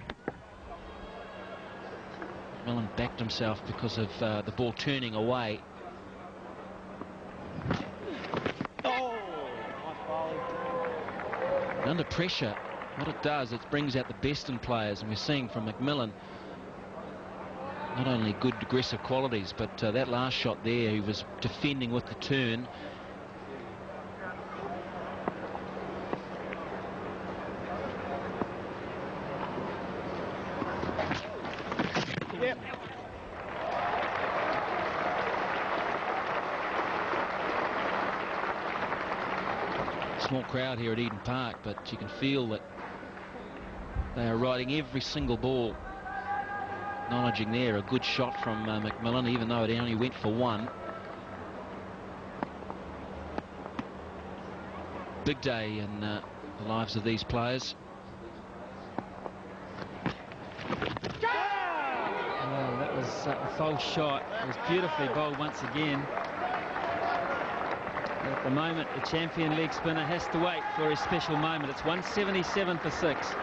McMillan backed himself because of the ball turning away. And under pressure, what it does, it brings out the best in players, and we're seeing from McMillan not only good aggressive qualities, but that last shot there, he was defending with the turn. Yep. Small crowd here at Eden Park, but you can feel that they are riding every single ball. Acknowledging there a good shot from McMillan, even though it only went for 1. Big day in the lives of these players. Well, that was a false shot. It was beautifully bowled once again. At the moment, the champion leg spinner has to wait for his special moment. It's 177 for 6.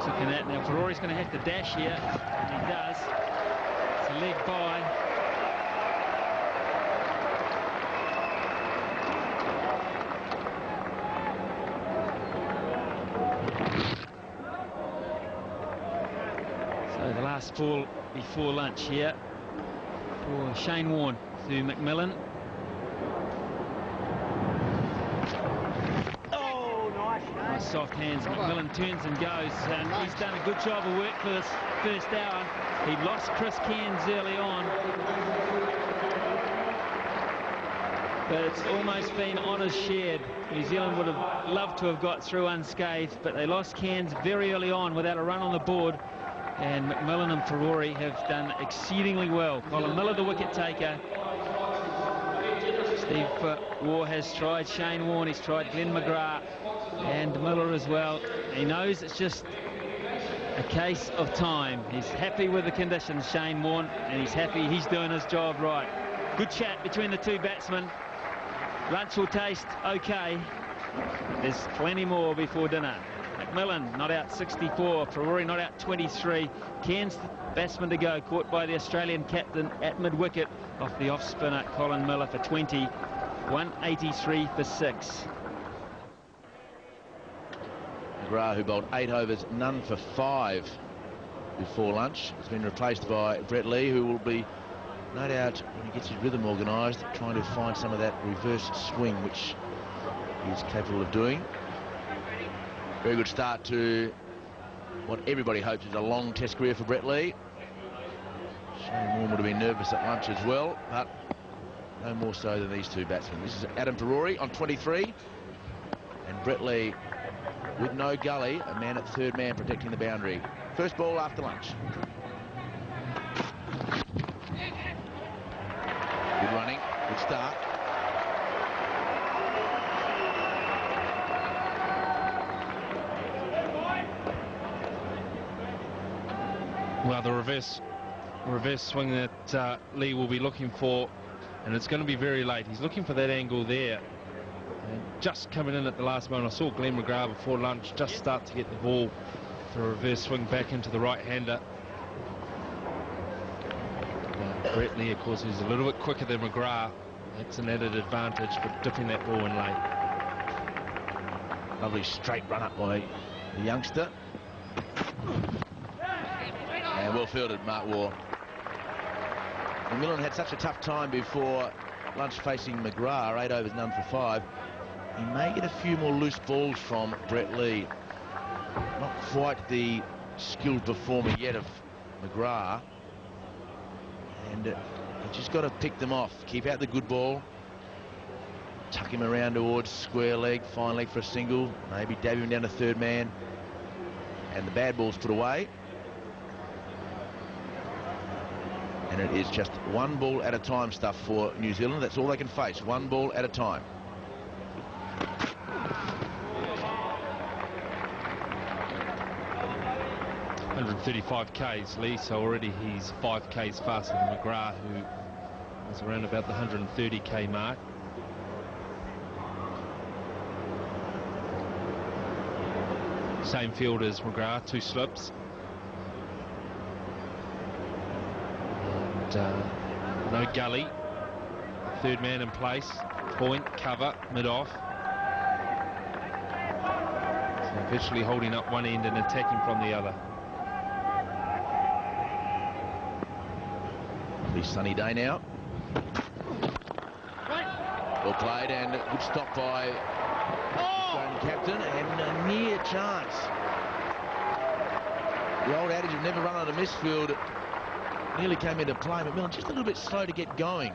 Looking at now, Ferrari's going to have to dash here, and he does. It's a leg by. So the last ball before lunch here for Shane Warne to McMillan. Nice soft hands. McMillan turns and goes, and he's done a good job of work for this first hour. He lost Chris Cairns early on, but it's almost been honours shared. New Zealand would have loved to have got through unscathed, but they lost Cairns very early on without a run on the board, and McMillan and Ferrari have done exceedingly well. Colin Miller, the wicket taker. Steve Waugh has tried Shane Warne, he's tried Glenn McGrath and Miller as well. He knows it's just a case of time. He's happy with the conditions, Shane Warne, and he's happy he's doing his job right. Good chat between the two batsmen. Lunch will taste okay. There's plenty more before dinner. McMillan not out 64, Ferrari not out 23. Cairns batsman to go, caught by the Australian captain at mid-wicket off the off-spinner Colin Miller for 20. 183 for 6. McGrath, who bowled 8 overs, none for 5 before lunch, has been replaced by Brett Lee, who will be, no doubt, when he gets his rhythm organised, trying to find some of that reverse swing, which he's capable of doing. Very good start to what everybody hopes is a long Test career for Brett Lee. Shane Warne would have been nervous at lunch as well, but no more so than these two batsmen. This is Adam Perori on 23, and Brett Lee with no gully, a man at third man protecting the boundary. First ball after lunch. Good running, good start. Well, the reverse swing that Lee will be looking for, and it's going to be very late. He's looking for that angle there. And just coming in at the last moment, I saw Glenn McGrath before lunch just start to get the ball for a reverse swing back into the right-hander. Brett Lee, of course, is a little bit quicker than McGrath. That's an added advantage for dipping that ball in late. Lovely straight run up by the youngster. And well fielded, Mark Waugh. McMillan had such a tough time before lunch facing McGrath, 8 overs, none for 5. He may get a few more loose balls from Brett Lee. Not quite the skilled performer yet of McGrath. And you just got to pick them off. Keep out the good ball. Tuck him around towards square leg, fine leg for a single. Maybe dab him down to third man. And the bad ball's put away. And it is just one ball at a time stuff for New Zealand. That's all they can face, one ball at a time. .135 Ks, Lee, so already he's 5 Ks faster than McGrath, who was around about the 130 K mark. Same field as McGrath, 2 slips. No gully. Third man in place. Point, cover, mid-off. So virtually holding up one end and attacking from the other. Lovely sunny day now. Well played, and a good stop by Australian captain, and a near chance. The old adage of never run on a misfield nearly came into play. McMillan just a little bit slow to get going.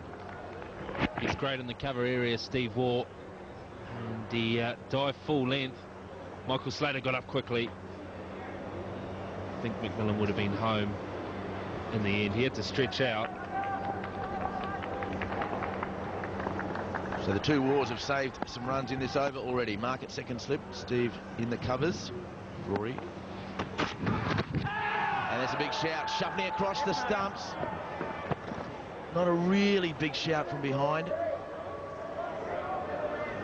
He's great in the cover area, Steve Waugh. And he dived full length. Michael Slater got up quickly. I think McMillan would have been home in the end. He had to stretch out. So the two Waughs have saved some runs in this over already. Mark at second slip, Steve in the covers. Rory. And there's a big shout, shoving it across the stumps. Not a really big shout from behind.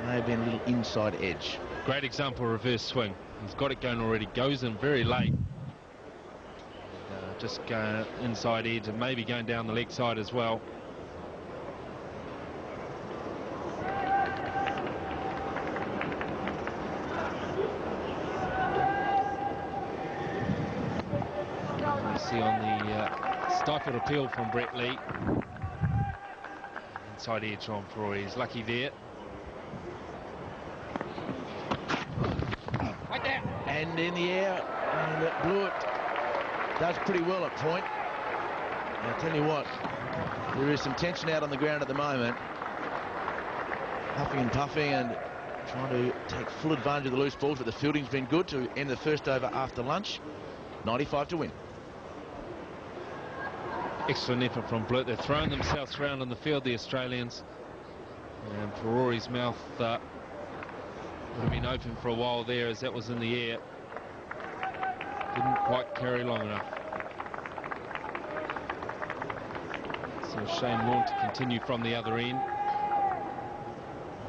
May have been a little inside edge. Great example of reverse swing. He's got it going already. Goes in very late. Just go inside edge and maybe going down the leg side as well. See on the stifled appeal from Brett Lee. Inside edge on Ferrari. He's lucky there. Right there. And in the air, and it blew it. Does pretty well at point. And I'll tell you what, there is some tension out on the ground at the moment. Huffing and puffing and trying to take full advantage of the loose balls, but the fielding's been good to end the first over after lunch. 95 to win. Excellent effort from Blurt. They're throwing themselves around on the field, the Australians. And Ferrari's mouth would have been open for a while there as that was in the air. Didn't quite carry long enough. So Shane Warne to continue from the other end.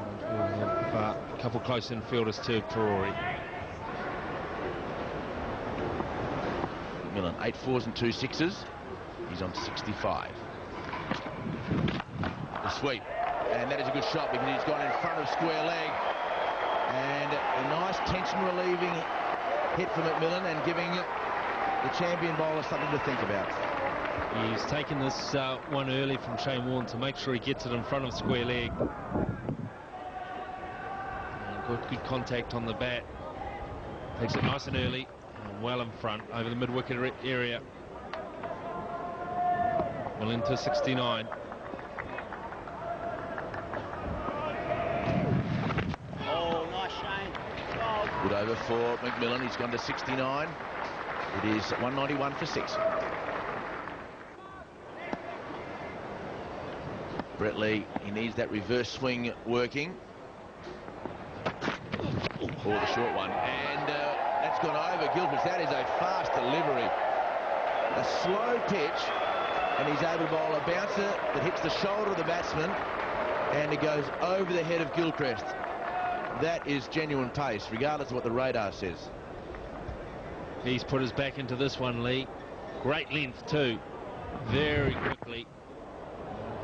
And we'll have a couple close infielders to Ferrari. Millen, 8 4s and 2 6s. He's on 65. The sweep. And that is a good shot because he's gone in front of square leg. And a nice tension-relieving hit for McMillan and giving the champion bowler something to think about. He's taken this one early from Shane Warne to make sure he gets it in front of square leg. And got good contact on the bat. Takes it nice and early, and well in front over the mid-wicket area. Well into 69. Oh, nice, Shane. Oh. Good over for McMillan. He's gone to 69. It is 191 for 6. Brett Lee, he needs that reverse swing working. For the short one. And that's gone over Gilchrist. That is a fast delivery. A slow pitch. And he's able to bowl a bouncer that hits the shoulder of the batsman. And it goes over the head of Gilchrist. That is genuine pace, regardless of what the radar says. He's put us back into this one, Lee. Great length too. Very quickly.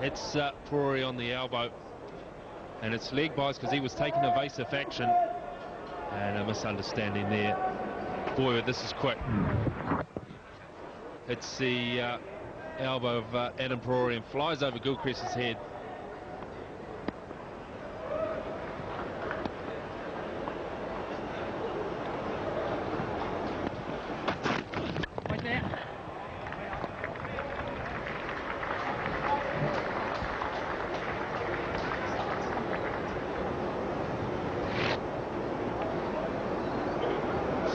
Hits Prori on the elbow. And it's leg byes because he was taking evasive action. And a misunderstanding there. Boy, this is quick. Hits the elbow of Adam Prori and flies over Gilchrist's head.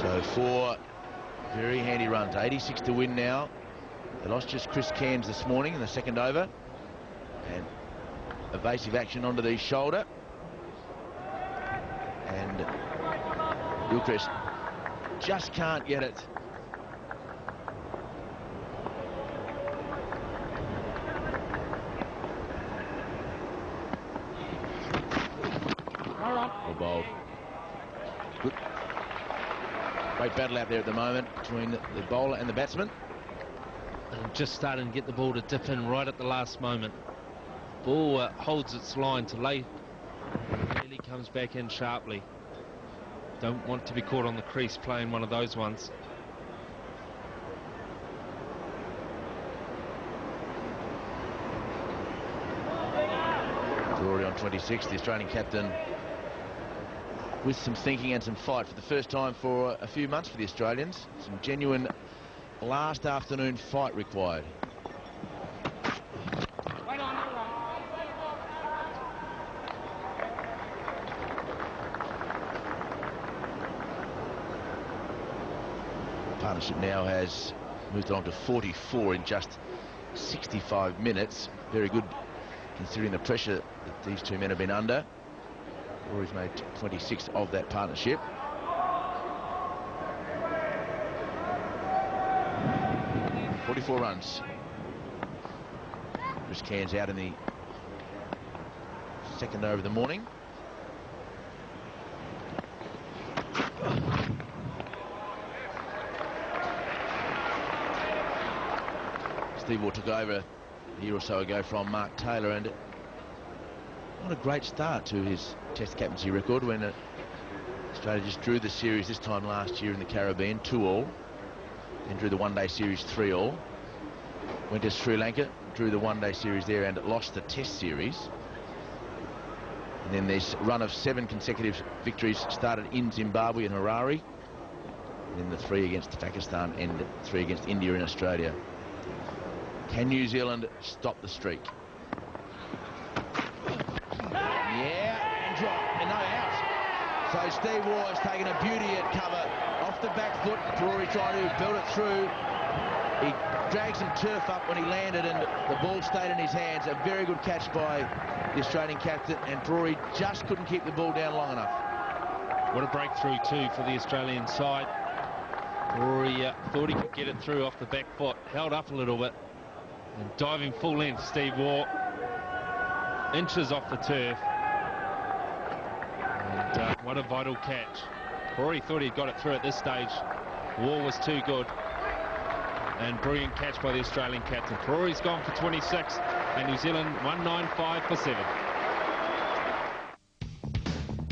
So 4 very handy runs, 86 to win now. They lost just Chris Cairns this morning in the second over. And evasive action onto the shoulder. And Gilchrist just can't get it. Well bowled. Good. Great battle out there at the moment between the bowler and the batsman. And just starting to get the ball to dip in right at the last moment. Ball holds its line to late. Really comes back in sharply. Don't want to be caught on the crease playing one of those ones. Drury on 26, the Australian captain, with some thinking and some fight for the first time for a few months for the Australians. Some genuine last afternoon fight required. Partnership now has moved on to 44 in just 65 minutes. Very good considering the pressure that these two men have been under. Rory's made 26 of that partnership. .44 runs. Chris Cairns out in the second over of the morning. Steve Waugh took over a year or so ago from Mark Taylor, and not a great start to his Test captaincy record when Australia just drew the series this time last year in the Caribbean 2-all, then drew the one-day series 3-all, went to Sri Lanka, drew the one-day series there and lost the Test series, and then this run of 7 consecutive victories started in Zimbabwe and Harare, and then the 3 against Pakistan and 3 against India in Australia. Can New Zealand stop the streak? Yeah, and drop, and no out. So Steve Waugh has taken a beauty at cover off the back foot. Rory trying to build it through. He dragged some turf up when he landed, and the ball stayed in his hands. A very good catch by the Australian captain, and Rory just couldn't keep the ball down long enough. What a breakthrough too for the Australian side. Rory thought he could get it through off the back foot, held up a little bit, and diving full length, Steve Waugh, inches off the turf. And what a vital catch. Rory thought he'd got it through at this stage. Waugh was too good. And brilliant catch by the Australian captain. Rory's gone for 26, and New Zealand 195 for 7.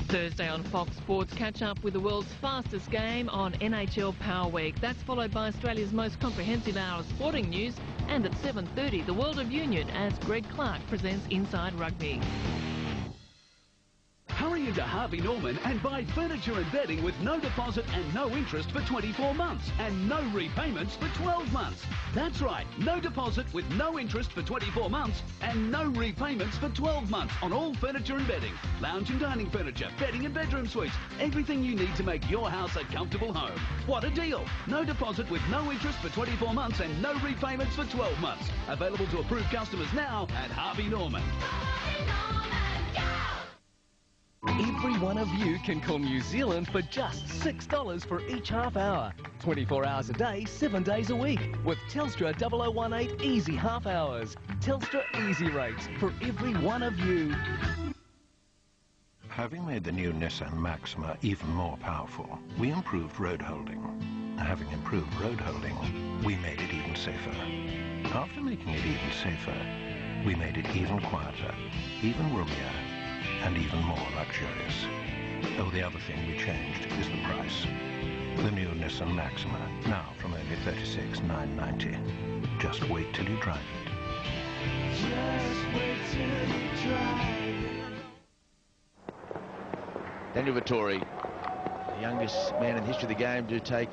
Thursday on Fox Sports, catch up with the world's fastest game on NHL Power Week. That's followed by Australia's most comprehensive hour of sporting news, and at 7:30, the World of Union as Greg Clark presents Inside Rugby. Hurry into Harvey Norman and buy furniture and bedding with no deposit and no interest for 24 months and no repayments for 12 months. That's right, no deposit with no interest for 24 months and no repayments for 12 months on all furniture and bedding. Lounge and dining furniture, bedding and bedroom suites. Everything you need to make your house a comfortable home. What a deal! No deposit with no interest for 24 months and no repayments for 12 months. Available to approved customers now at Harvey Norman. Every one of you can call New Zealand for just $6 for each half hour. 24 hours a day, 7 days a week. With Telstra 0018 Easy Half Hours. Telstra Easy Rates for every one of you. Having made the new Nissan Maxima even more powerful, we improved road holding. Having improved road holding, we made it even safer. After making it even safer, we made it even quieter, even roomier, and even more luxurious. Oh, the other thing we changed is the price. The new Nissan Maxima, now from only $36,990. Just wait till you drive it. Just wait till you drive it. Daniel Vettori, the youngest man in the history of the game to take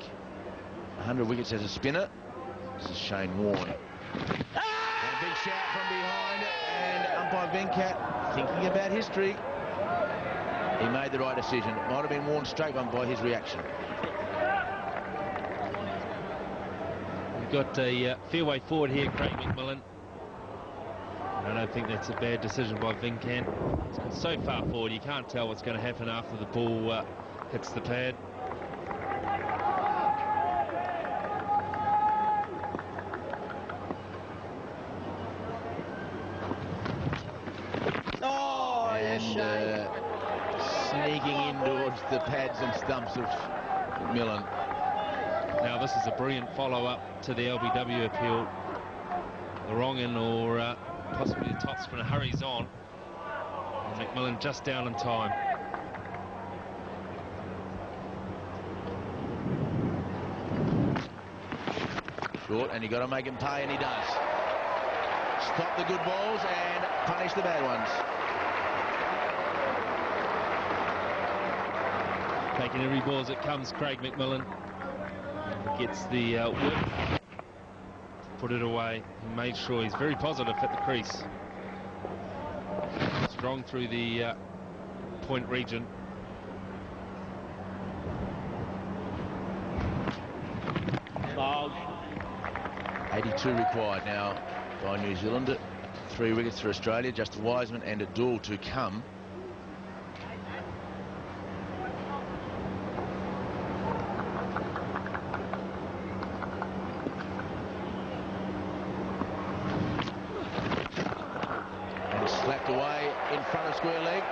100 wickets as a spinner. This is Shane Warne. And a big shout from behind, and umpire Venkat thinking about history. He made the right decision. It might have been Warne straight one by his reaction. We've got a fairway forward here, Craig McMillan. I don't think that's a bad decision by Venkat. He's got so far forward, you can't tell what's going to happen after the ball hits the pad. Sneaking in towards the pads and stumps of McMillan. Now this is a brilliant follow-up to the LBW appeal. The wrong in or possibly the top spinner hurries on. And McMillan just down in time. Short, and you got to make him pay, and he does. Stop the good balls and punish the bad ones. Taking every ball as it comes, Craig McMillan. He gets the whip to put it away. He made sure he's very positive at the crease. Strong through the point region. Ball. 82 required now by New Zealand. 3 wickets for Australia. Just Wiseman and a duel to come. Square leg.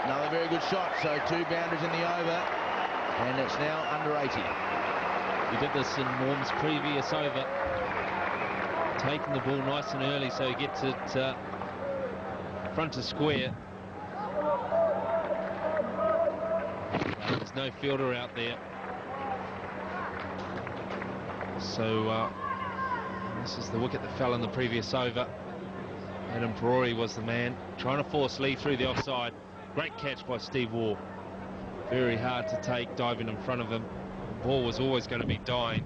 Another very good shot. So 2 boundaries in the over, and it's now under 80. He did this in Warne's previous over, taking the ball nice and early so he gets it front of square. There's no fielder out there, so this is the wicket that fell in the previous over. Adam Perori was the man trying to force Lee through the offside. Great catch by Steve Waugh. Very hard to take, diving in front of him. The ball was always going to be dying.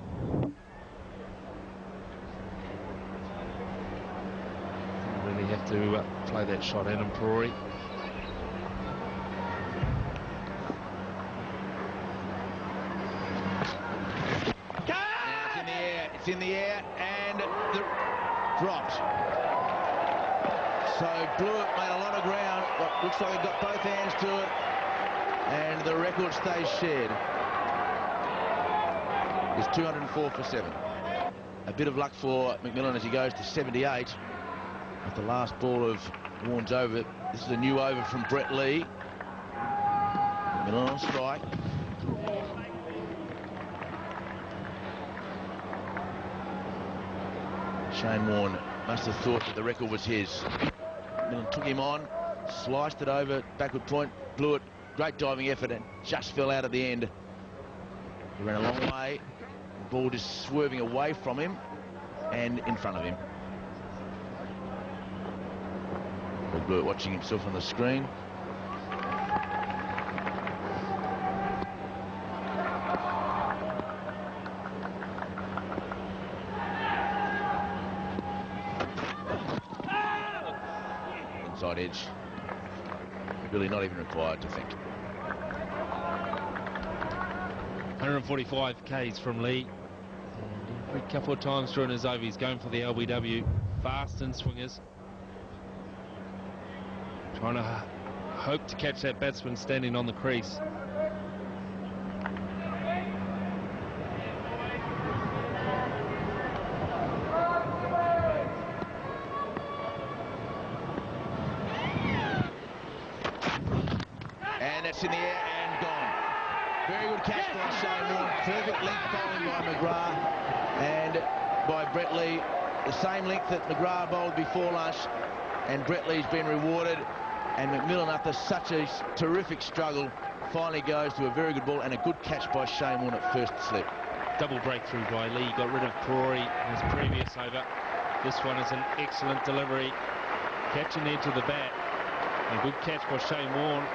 Didn't really have to play that shot, Adam Perori. Now it's in the air. It's in the air, and dropped. So Blewett made a lot of ground. Looks like he got both hands to it, and the record stays shared. It's 204 for 7. A bit of luck for McMillan as he goes to 78. With the last ball of Warne's over. This is a new over from Brett Lee. McMillan on strike. Shane Warne must have thought that the record was his. McMillan took him on, sliced it over, backward point, blew it. Great diving effort and just fell out at the end. He ran a long way. The ball just swerving away from him and in front of him. Blewett watching himself on the screen. outside edge. Really not even required to think. 145 Ks from Lee. And every couple of times during his over, he's going for the LBW. Fast and swingers. Trying to hope to catch that batsman standing on the crease. And that's in the air and gone. Very good catch by Shane Warne. Perfect length bowling by McGrath and by Brett Lee. The same length that McGrath bowled before lunch, and Brett Lee's been rewarded. And McMillan, after such a terrific struggle, finally goes to a very good ball and a good catch by Shane Warne at first slip. Double breakthrough by Lee. Got rid of Prori in his previous over. This one is an excellent delivery. Catching the edge of the bat. A good catch by Shane Warne.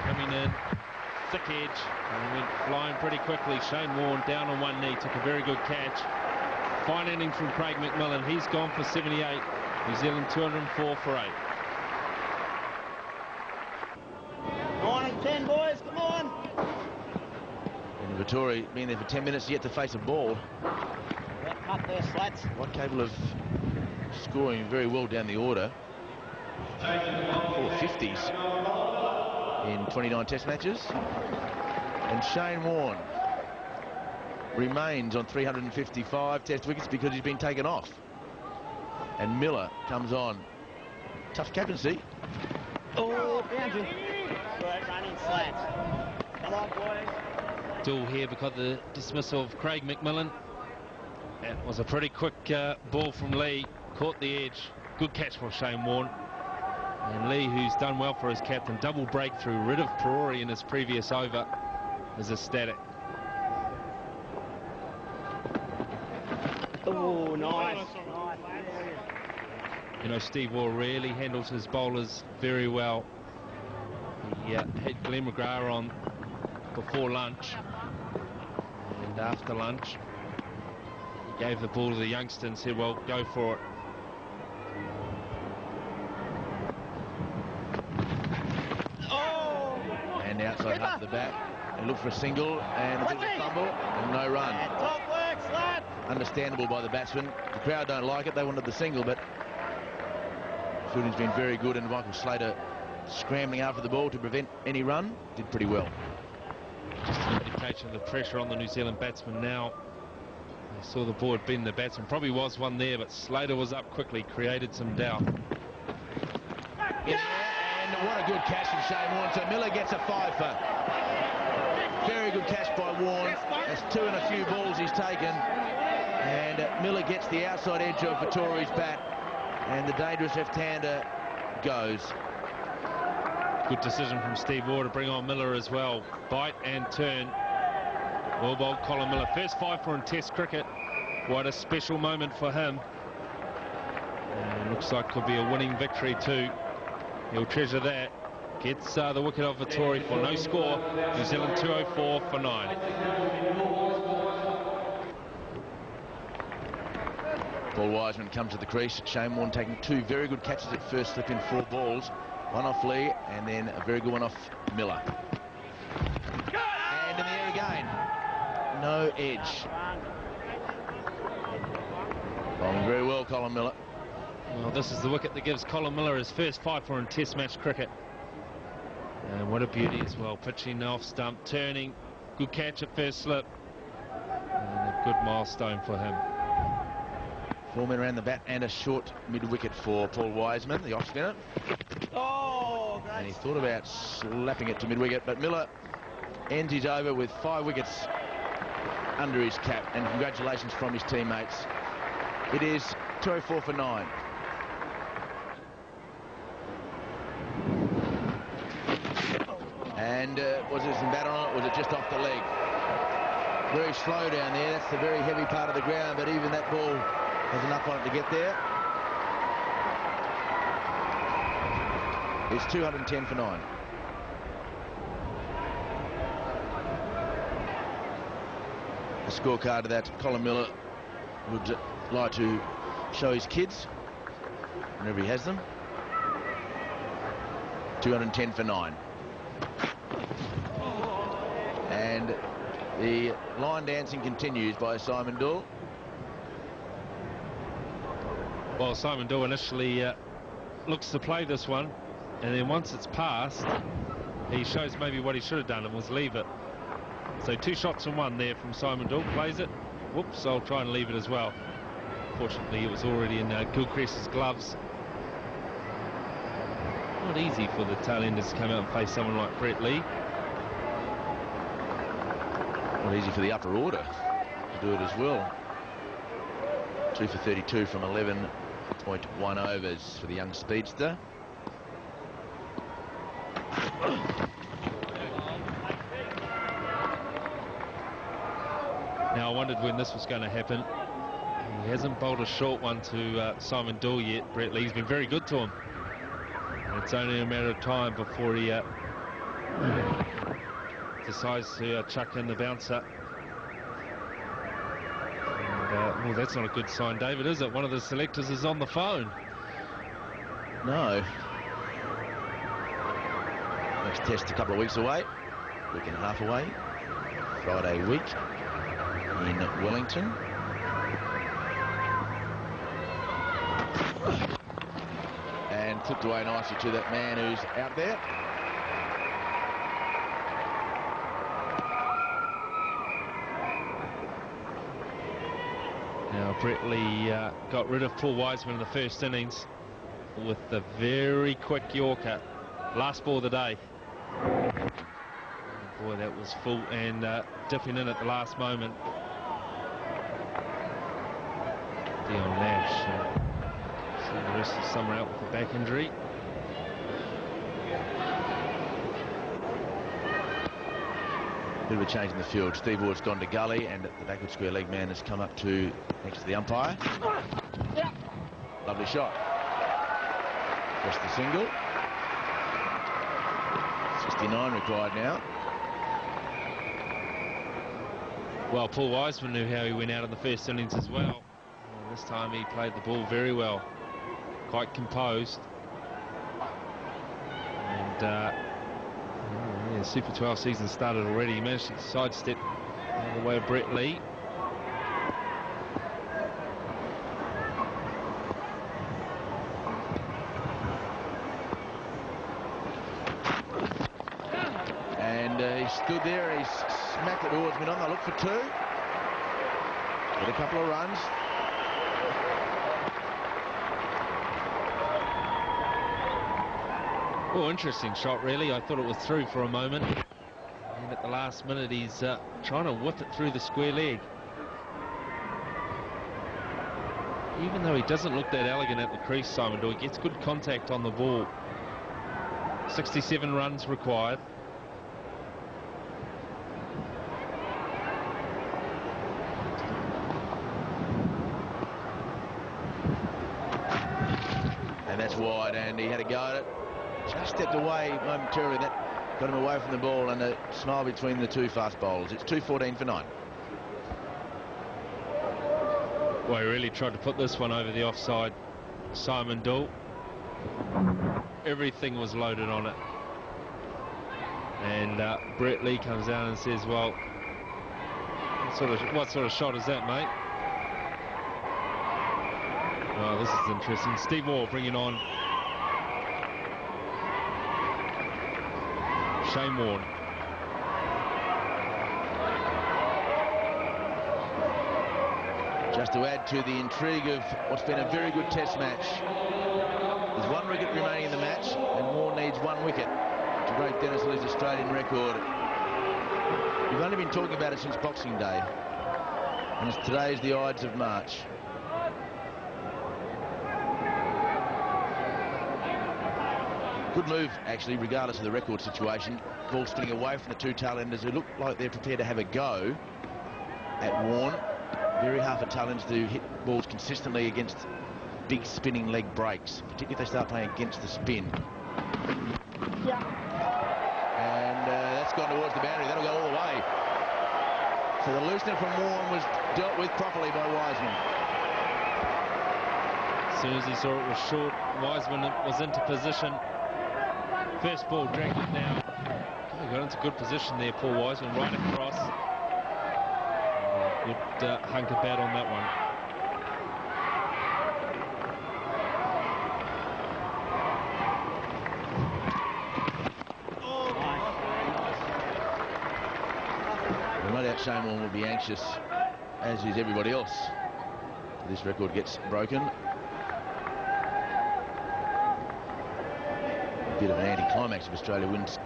Coming in, thick edge, and went flying pretty quickly. Shane Warne down on one knee, took a very good catch. Fine inning from Craig McMillan. He's gone for 78. New Zealand 204 for 8. 9 and 10, boys, come on. And Vettori, being there for 10 minutes, yet to face a ball. Cut there, Slats. Quite capable of scoring very well down the order. 450s in 29 test matches. And Shane Warne remains on 355 test wickets because he's been taken off. And Miller comes on. Tough captaincy. Oh, boundary. Good running, Slats. Come on, boys. Duel here because of the dismissal of Craig McMillan. That was a pretty quick ball from Lee. Caught the edge. Good catch for Shane Warne. And Lee, who's done well for his captain, double breakthrough, rid of Prori in his previous over, is ecstatic. Oh, nice. You know, Steve Waugh really handles his bowlers very well. He hit Glenn McGrath on before lunch, and after lunch he gave the ball to the youngster and said, well, go for it. And outside half of the bat, they look for a single and a bit of a fumble and no run. Understandable by the batsman. The crowd don't like it. They wanted the single, but fielding's been very good, and Michael Slater scrambling after the ball to prevent any run did pretty well. Just an indication of the pressure on the New Zealand batsman now. They saw the ball had been the batsman. Probably was one there, but Slater was up quickly, created some doubt. And what a good catch from Shane Warne. So Miller gets a fifer. Very good catch by Warne. That's 2 and a few balls he's taken. And Miller gets the outside edge of Vettori's bat. And the dangerous left-hander goes. Good decision from Steve Waugh to bring on Miller as well. Bite and turn. Well bowled Colin Miller. First fifer in Test cricket. What a special moment for him. And looks like could be a winning victory too. He'll treasure that. Gets the wicket off Vettori for no score. New Zealand 204 for 9. Paul Wiseman comes to the crease. Shane Warne taking 2 very good catches at first slip in 4 balls. One off Lee and then a very good one off Miller. And in the air again. No edge. Bowling very well, Colin Miller. Well, this is the wicket that gives Colin Miller his first fifer in Test match cricket. And what a beauty as well. Pitching off stump, turning. Good catch at first slip. And a good milestone for him. 4 men around the bat and a short mid-wicket for Paul Wiseman, the off-spinner. Oh, great. And he thought about slapping it to mid-wicket, but Miller ends his over with 5 wickets under his cap, and congratulations from his teammates. It is 204 for 9. And was there some bat on it, or was it just off the leg? Very slow down there. That's the very heavy part of the ground, but even that ball has enough on it to get there. It's 210 for 9. A scorecard of that Colin Miller would like to show his kids whenever he has them. 210 for 9. And the line dancing continues by Simon Doull. Well, Simon Doull initially looks to play this one, and then once it's passed, he shows maybe what he should have done and was leave it. So 2 shots in 1 there from Simon Doull. Plays it. Whoops, I'll try and leave it as well. Fortunately, it was already in Gilchrist's gloves. Not easy for the tailenders to come out and play someone like Brett Lee. Not easy for the upper order to do it as well. 2 for 32 from 11.1 overs for the young speedster. Now, I wondered when this was going to happen. He hasn't bowled a short one to Simon Doull yet. Brett Lee's been very good to him. And it's only a matter of time before he decides to chuck in the bouncer. And, well, that's not a good sign, David, is it? One of the selectors is on the phone. No. Next test a couple of weeks away. Week and a half away. Friday week in Wellington. And clipped away nicely to that man who's out there. Now, Brett Lee got rid of Paul Wiseman in the first innings with the very quick Yorker. Last ball of the day. Boy, that was full and dipping in at the last moment. Dion Nash see the rest of the summer out with a back injury. Bit of a change in the field. Steve Ward's gone to gully, and the backward square leg man has come up to next to the umpire. Lovely shot. Just the single. 69 required now. Well, Paul Wiseman knew how he went out in the first innings as well. This time he played the ball very well, quite composed. And yeah, Super 12 season started already. He managed to sidestep the way of Brett Lee. And he stood there and he smacked it towards mid-on. They look for 2. Get a couple of runs. Oh, interesting shot, really. I thought it was through for a moment. And at the last minute, he's trying to whip it through the square leg. Even though he doesn't look that elegant at the crease, Simon Doull, he gets good contact on the ball. 67 runs required. And that's wide, and he had a go at it. Just stepped away momentarily. That got him away from the ball, and a smile between the 2 fast bowlers. It's 2:14 for 9. Well, he really tried to put this one over the offside. Simon Doull. Everything was loaded on it. And Brett Lee comes down and says, well, what sort of shot is that, mate? Oh, this is interesting. Steve Waugh bringing on Shane Warne. Just to add to the intrigue of what's been a very good test match. There's 1 wicket remaining in the match, and Warne needs 1 wicket to break Dennis Lee's Australian record. We've only been talking about it since Boxing Day, and today's the Ides of March. Good move, actually, regardless of the record situation. Ball spinning away from the 2 tailenders who look like they're prepared to have a go at Warne. Very hard for tailenders to hit balls consistently against big spinning leg breaks, particularly if they start playing against the spin. Yeah. And that's gone towards the boundary. That'll go all the way. So the loosener from Warne was dealt with properly by Wiseman. As soon as he saw it was short, Wiseman was into position. First ball dragged it down. Okay, got into good position there, Paul Wiseman, right across. Good hunk of bat on that one. No doubt Shane Warne will be anxious, as is everybody else. This record gets broken. A bit of an anticlimax if Australia wins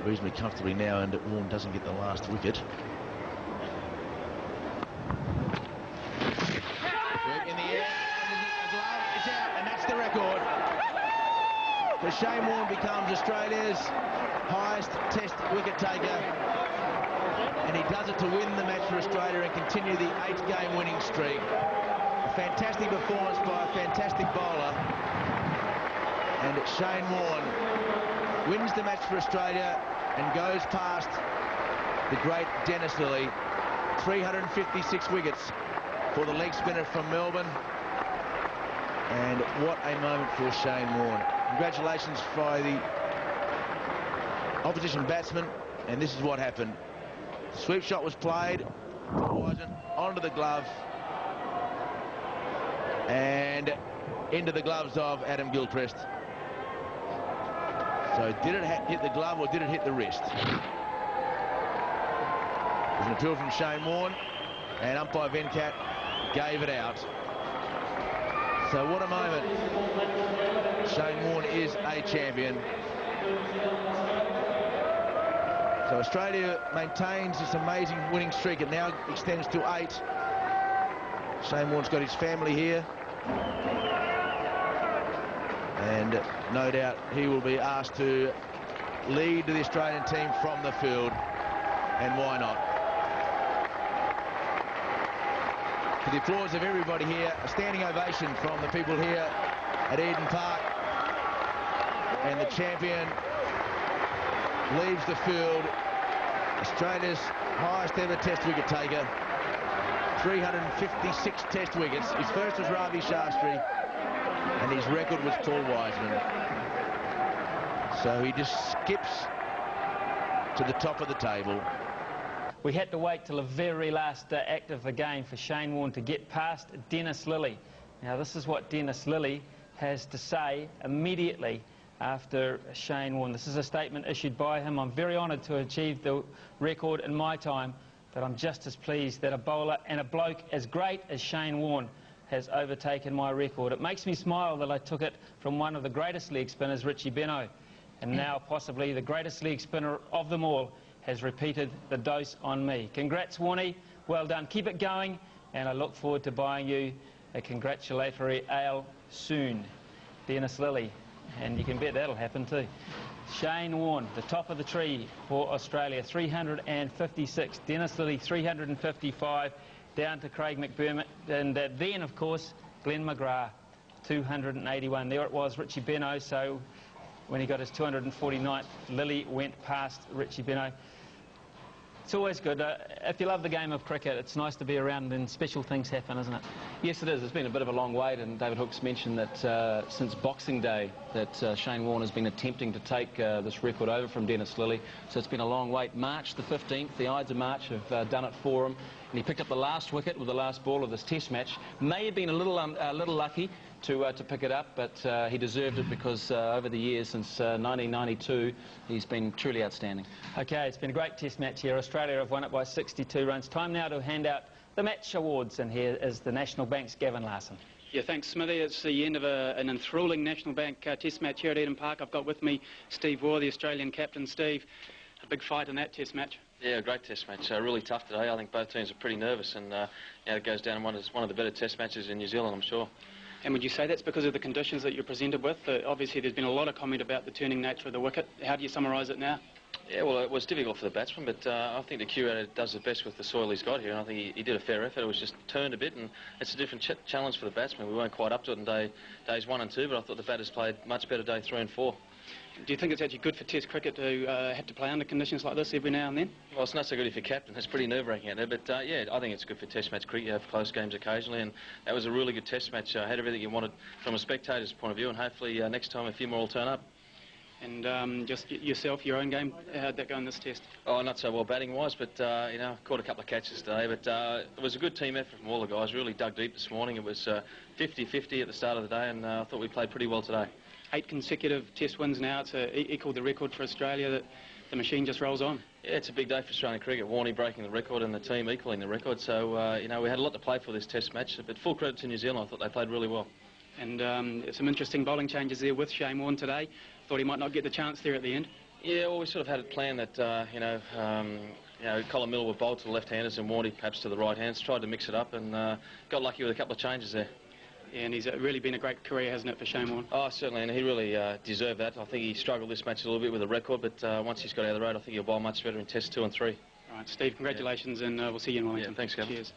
reasonably comfortably now and Warne doesn't get the last wicket. Work in the air, a glove, it's out, and that's the record. So Shane Warne becomes Australia's highest Test wicket taker. And he does it to win the match for Australia and continue the 8-game winning streak. A fantastic performance by a fantastic bowler. And Shane Warne wins the match for Australia and goes past the great Dennis Lillee. 356 wickets for the leg spinner from Melbourne. And what a moment for Shane Warne. Congratulations by the opposition batsman. And this is what happened. The sweep shot was played, onto the glove, and into the gloves of Adam Gilchrist. So did it hit the glove or did it hit the wrist? There's an appeal from Shane Warne, and umpire Venkat gave it out. So what a moment. Shane Warne is a champion. So Australia maintains this amazing winning streak. It now extends to 8. Shane Warne's got his family here. And no doubt he will be asked to lead the Australian team from the field. And why not? To the applause of everybody here, a standing ovation from the people here at Eden Park. And the champion leaves the field, Australia's highest ever Test wicket taker, 356 Test wickets. His first was Ravi Shastri, and his record was Paul Wiseman. So he just skips to the top of the table. We had to wait till the very last act of the game for Shane Warne to get past Dennis Lillee. Now this is what Dennis Lillee has to say immediately after Shane Warne. This is a statement issued by him. I'm very honoured to achieve the record in my time, but I'm just as pleased that a bowler and a bloke as great as Shane Warne has overtaken my record. It makes me smile that I took it from one of the greatest leg spinners, Richie Benaud, and now possibly the greatest leg spinner of them all has repeated the dose on me. Congrats, Warnie. Well done. Keep it going, and I look forward to buying you a congratulatory ale soon. Dennis Lillee. And you can bet that'll happen too. Shane Warne, the top of the tree for Australia, 356. Dennis Lillee, 355. Down to Craig McDermott. And then, of course, Glenn McGrath, 281. There it was, Richie Benaud. So when he got his 249th, Lillee went past Richie Benaud. It's always good. If you love the game of cricket, it's nice to be around and special things happen, isn't it? Yes, it is. It's been a bit of a long wait, and David Hookes mentioned that since Boxing Day that Shane Warne has been attempting to take this record over from Dennis Lillee. So it's been a long wait. March the 15th, the Ides of March have done it for him, and he picked up the last wicket with the last ball of this Test match. May have been a little lucky to pick it up, but he deserved it because over the years, since 1992, he's been truly outstanding. OK, it's been a great Test match here. Australia have won it by 62 runs. Time now to hand out the match awards, and here is the National Bank's Gavin Larson. Yeah, thanks, Smithy. It's the end of an enthralling National Bank Test match here at Eden Park. I've got with me Steve Waugh, the Australian captain. Steve, a big fight in that Test match. Yeah, a great Test match. Really tough today. I think both teams are pretty nervous, and it goes down one of the better Test matches in New Zealand, I'm sure. And would you say that's because of the conditions that you're presented with? Obviously, there's been a lot of comment about the turning nature of the wicket. How do you summarise it now? Yeah, well, it was difficult for the batsman, but I think the curator does the best with the soil he's got here, and I think he did a fair effort. It was just turned a bit, and it's a different challenge for the batsman. We weren't quite up to it in days 1 and 2, but I thought the batters played much better day 3 and 4. Do you think it's actually good for Test cricket to have to play under conditions like this every now and then? Well, it's not so good if you're captain. It's pretty nerve-wracking out there, but yeah, I think it's good for Test match cricket. You have close games occasionally, and that was a really good Test match. Had everything you wanted from a spectator's point of view, and hopefully next time a few more will turn up. And just yourself, your own game, how'd that go in this test? Oh, not so well batting-wise, but, you know, caught a couple of catches today. But it was a good team effort from all the guys. Really dug deep this morning. It was 50-50 at the start of the day, and I thought we played pretty well today. 8 consecutive test wins now. It's equalled the record for Australia. That the machine just rolls on. Yeah, it's a big day for Australian cricket. Warney breaking the record and the team equalling the record. So, you know, we had a lot to play for this test match. But full credit to New Zealand. I thought they played really well. And some interesting bowling changes there with Shane Warne today. Thought he might not get the chance there at the end. Yeah, well, we sort of had it planned that, you know, Colin Miller would bowl to the left-handers and Warney perhaps to the right-handers. Tried to mix it up and got lucky with a couple of changes there. Yeah, and he's really been a great career, hasn't it, for Shane Warne? Oh, certainly, and he really deserved that. I think he struggled this match a little bit with the record, but once he's got out of the road, I think he'll bowl much better in Tests 2 and 3. All right, Steve, congratulations, and we'll see you in Wellington. Yeah, thanks, Gavin. Cheers.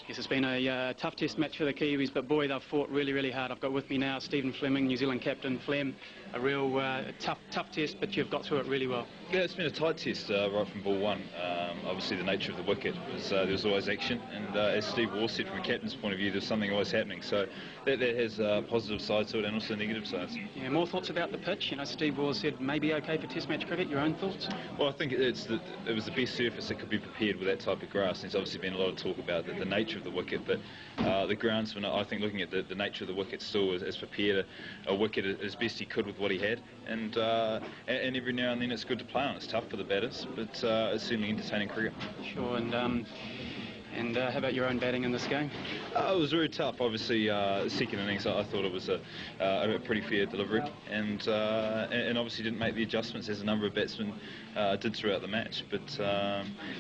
Yes, it's been a tough test match for the Kiwis, but boy, they've fought really, really hard. I've got with me now Stephen Fleming, New Zealand captain. Flem, a real tough test, but you've got through it really well. Yeah, it's been a tight test right from ball one. Obviously, the nature of the wicket was there was always action, and as Steve Waugh said, from a captain's point of view, there's something always happening. So that has positive sides to it and also negative sides. Yeah, more thoughts about the pitch. You know, Steve Waugh said maybe okay for test match cricket. Your own thoughts? Well, I think it was the best surface that could be prepared with that type of grass. There's obviously been a lot of talk about the nature of the wicket, but the groundsman, I think, looking at the nature of the wicket, still has prepared a wicket as best he could with what he had, and every now and then it's good to play on. It's tough for the batters, but it's certainly entertaining cricket. Sure, and how about your own batting in this game? It was very tough. Obviously, second innings, I thought it was a pretty fair delivery, and obviously didn't make the adjustments as a number of batsmen did throughout the match. But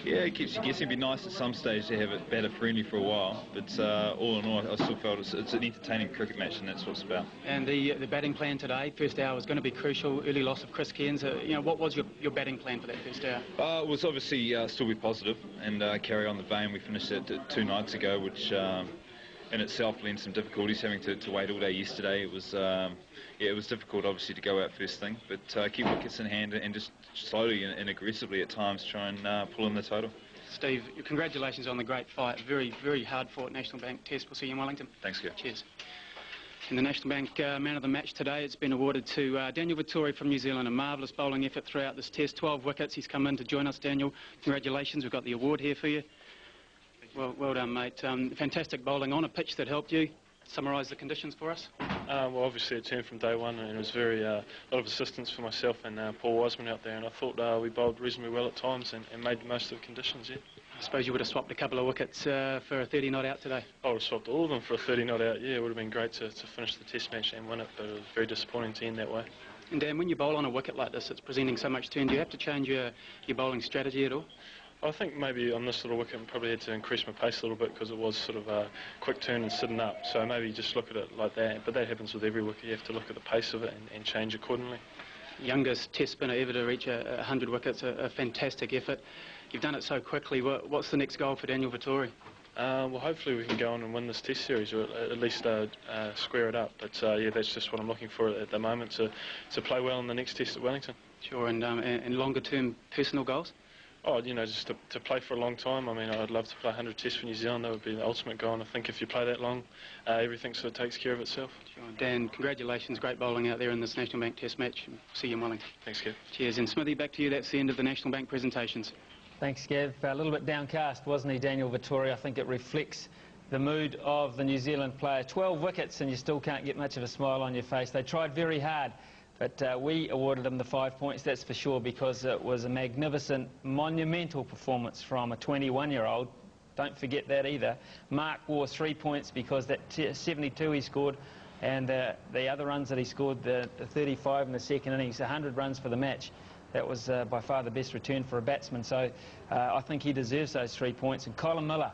yeah, it keeps you guessing. It'd be nice at some stage to have it batter friendly for a while. But all in all, I still felt it's an entertaining cricket match, and that's what it's about. And the batting plan today, first hour, was going to be crucial. Early loss of Chris Cairns. You know, what was your batting plan for that first hour? It was obviously still be positive and carry on the vein. We finished it 2 nights ago, which in itself lent some difficulties, having to wait all day yesterday. It was it was difficult, obviously, to go out first thing, but keep wickets in hand and just slowly and aggressively at times try and pull in the total. Steve, congratulations on the great fight. Very, very hard fought National Bank test. We'll see you in Wellington. Thanks, Kev. Cheers. In the National Bank man of the match today, it's been awarded to Daniel Vettori from New Zealand. A marvellous bowling effort throughout this test. 12 wickets. He's come in to join us, Daniel. Congratulations. We've got the award here for you. Well done, mate. Fantastic bowling on a pitch that helped you. Summarise the conditions for us. Well, obviously it turned from day one, and it was very a lot of assistance for myself and Paul Wiseman out there, and I thought we bowled reasonably well at times and made the most of the conditions. Yeah. I suppose you would have swapped a couple of wickets for a 30 not out today. I would have swapped all of them for a 30 not out. Yeah, it would have been great to finish the test match and win it, but it was very disappointing to end that way. And Dan, when you bowl on a wicket like this, it's presenting so much turn. Do you have to change your bowling strategy at all? I think maybe on this little wicket I probably had to increase my pace a little bit because it was sort of a quick turn and sitting up. So maybe just look at it like that. But that happens with every wicket. You have to look at the pace of it and change accordingly. Youngest test spinner ever to reach 100 wickets, a fantastic effort. You've done it so quickly. What's the next goal for Daniel Vettori? Well, hopefully we can go on and win this test series, or at least square it up. But yeah, that's just what I'm looking for at the moment, to play well in the next test at Wellington. Sure, and longer-term personal goals? Oh, you know, just to play for a long time. I mean, I'd love to play 100 tests for New Zealand. That would be the ultimate goal, and I think if you play that long, everything sort of takes care of itself. Sure. Dan, congratulations. Great bowling out there in this National Bank Test match. See you in Wellington. Thanks, Kev. Cheers. And Smithy, back to you. That's the end of the National Bank presentations. Thanks, Gav. A little bit downcast, wasn't he, Daniel Vettori? I think it reflects the mood of the New Zealand player. 12 wickets and you still can't get much of a smile on your face. They tried very hard, but we awarded them the 5 points, that's for sure, because it was a magnificent, monumental performance from a 21-year-old. Don't forget that either. Mark Waugh 3 points because that 72 he scored, and the other runs that he scored, the 35 in the second innings, 100 runs for the match. That was by far the best return for a batsman, so I think he deserves those 3 points. And Colin Miller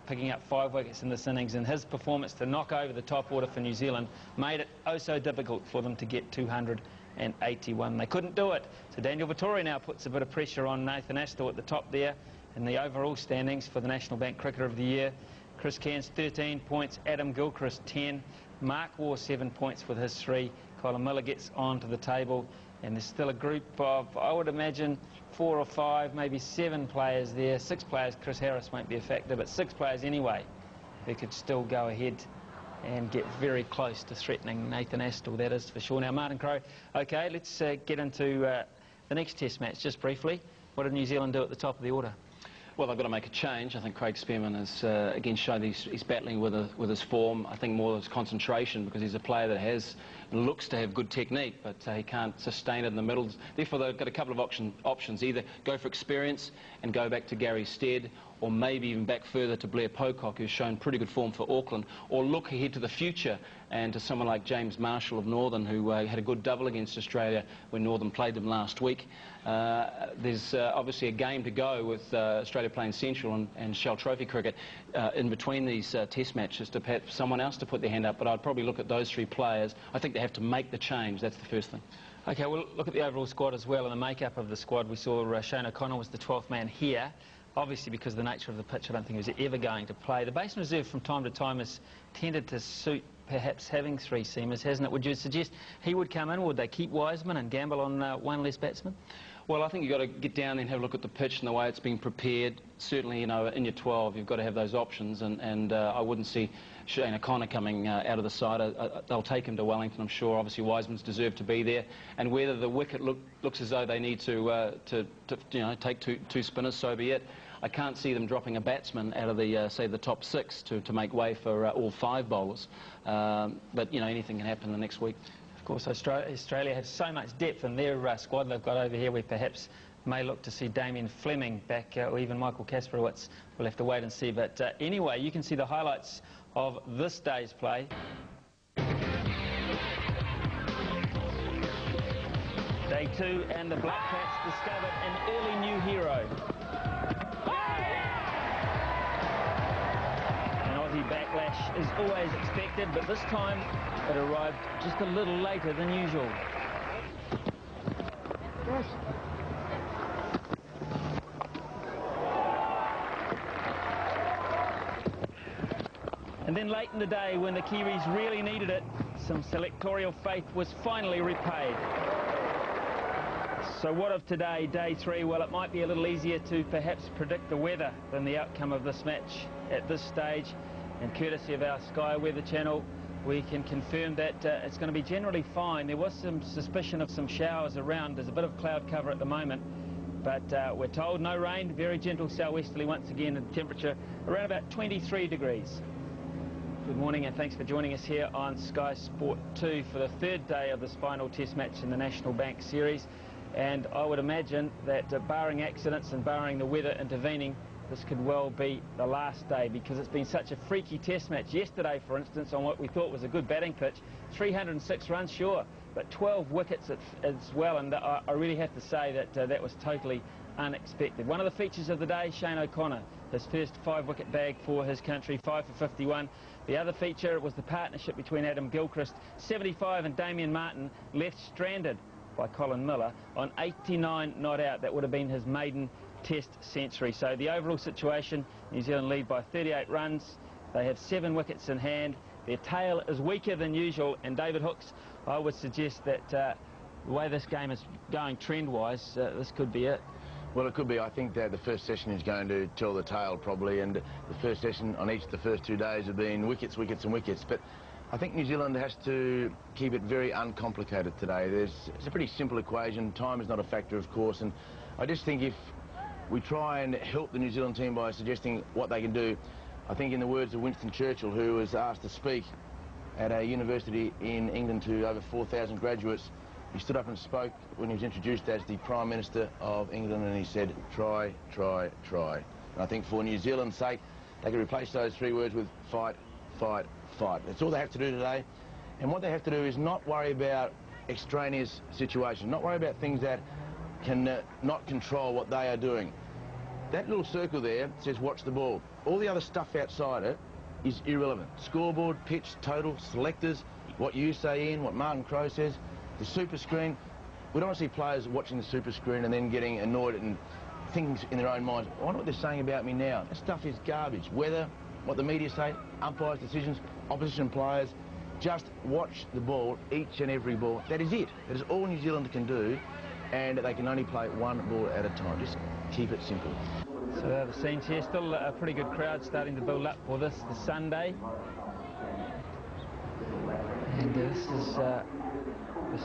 picking up 5 wickets in this innings, and his performance to knock over the top order for New Zealand made it oh so difficult for them to get 281. They couldn't do it, so Daniel Vettori now puts a bit of pressure on Nathan Astor at the top there in the overall standings for the National Bank Cricketer of the Year. Chris Cairns 13 points, Adam Gilchrist 10, Mark Waugh 7 points with his 3. Colin Miller gets onto the table, and there's still a group of, I would imagine, 4 or 5, maybe 7 players there. 6 players, Chris Harris won't be a factor, but 6 players anyway who could still go ahead and get very close to threatening Nathan Astle, that is for sure. Now, Martin Crowe, OK, let's get into the next Test match just briefly. What did New Zealand do at the top of the order? Well, they've got to make a change. I think Craig Spearman has again shown he's battling with his form. I think more of his concentration, because he's a player that looks to have good technique, but he can't sustain it in the middle. Therefore, they've got a couple of options. Either go for experience and go back to Gary Stead, or maybe even back further to Blair Pocock, who's shown pretty good form for Auckland, or look ahead to the future and to someone like James Marshall of Northern, who had a good double against Australia when Northern played them last week. There's obviously a game to go with Australia playing Central and Shell Trophy cricket in between these Test matches to perhaps someone else to put their hand up, but I'd probably look at those three players. I think they have to make the change. That's the first thing. OK, well, look at the overall squad as well, and the makeup of the squad. We saw Shane O'Connor was the 12th man here. Obviously, because of the nature of the pitch, I don't think he was ever going to play. The basin reserve from time to time has tended to suit perhaps having three seamers, hasn't it? Would you suggest he would come in? Would they keep Wiseman and gamble on one less batsman? Well, I think you've got to get down and have a look at the pitch and the way it's being prepared. Certainly, you know, in your 12, you've got to have those options, and I wouldn't see Shane O'Connor coming out of the side. They'll take him to Wellington, I'm sure. Obviously, Wiseman's deserved to be there, and whether the wicket looks as though they need to you know, take two spinners, so be it. I can't see them dropping a batsman out of the, say, the top 6 to make way for all 5 bowlers. But, you know, anything can happen the next week. Of course, Australia has so much depth in their squad they've got over here. We perhaps may look to see Damien Fleming back, or even Michael Kasperowicz. We'll have to wait and see. But anyway, you can see the highlights of this day's play. Day 2, and the Black Caps discovered an early new hero. Backlash is always expected, but this time it arrived just a little later than usual. Yes. And then late in the day, when the Kiwis really needed it, some selectorial faith was finally repaid. So what of today, day 3? Well, it might be a little easier to perhaps predict the weather than the outcome of this match at this stage. And courtesy of our Sky Weather Channel, we can confirm that it's going to be generally fine. There was some suspicion of some showers around. There's a bit of cloud cover at the moment, but we're told no rain. Very gentle southwesterly once again, and temperature around about 23 degrees. Good morning, and thanks for joining us here on Sky Sport 2 for the 3rd day of this final Test match in the National Bank Series. And I would imagine that barring accidents and barring the weather intervening, this could well be the last day, because it's been such a freaky Test match. Yesterday, for instance, on what we thought was a good batting pitch, 306 runs, sure, but 12 wickets as well, and I really have to say that that was totally unexpected. One of the features of the day, Shane O'Connor, his first 5-wicket bag for his country, 5 for 51. The other feature was the partnership between Adam Gilchrist, 75, and Damien Martin, left stranded by Colin Miller on 89 not out. That would have been his maiden Test century. So the overall situation, New Zealand lead by 38 runs. They have 7 wickets in hand. Their tail is weaker than usual, and David Hooks, I would suggest that the way this game is going trend-wise, this could be it. Well, it could be. I think that the first session is going to tell the tale probably, and the first session on each of the first 2 days have been wickets, wickets and wickets. But I think New Zealand has to keep it very uncomplicated today. It's a pretty simple equation. Time is not a factor, of course, and I just think if we try and help the New Zealand team by suggesting what they can do, I think in the words of Winston Churchill, who was asked to speak at a university in England to over 4,000 graduates, he stood up and spoke when he was introduced as the Prime Minister of England, and he said, try, try, try. And I think for New Zealand's sake, they can replace those 3 words with fight, fight, fight. That's all they have to do today. And what they have to do is not worry about extraneous situations, not worry about things that can not control what they are doing. That little circle there says watch the ball. All the other stuff outside it is irrelevant. Scoreboard, pitch, total, selectors, what you say in, what Martin Crowe says, the super screen. We don't want to see players watching the super screen and then getting annoyed and thinking in their own minds, I wonder what they're saying about me now. That stuff is garbage. Weather, what the media say, umpires' decisions, opposition players, just watch the ball, each and every ball. That is it. That is all New Zealand can do, and they can only play 1 ball at a time. Just keep it simple. So the scenes here, still a pretty good crowd starting to build up for this, the Sunday. And this is the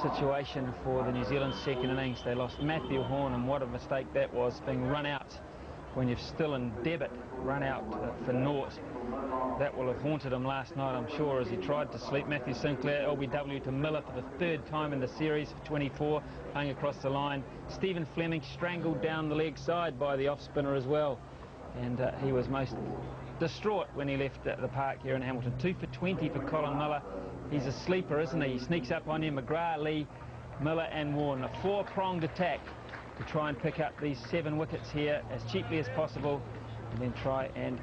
situation for the New Zealand second innings. They lost Matthew Horn, and what a mistake that was, being run out when you're still in debit, run out for naught. That will have haunted him last night, I'm sure, as he tried to sleep. Matthew Sinclair, LBW to Miller for the third time in the series, for 24, playing across the line. Stephen Fleming strangled down the leg side by the off-spinner as well. And he was most distraught when he left the park here in Hamilton. 2 for 20 for Colin Miller. He's a sleeper, isn't he? He sneaks up on him, McGrath, Lee, Miller and Warren. A four-pronged attack to try and pick up these 7 wickets here as cheaply as possible, and then try and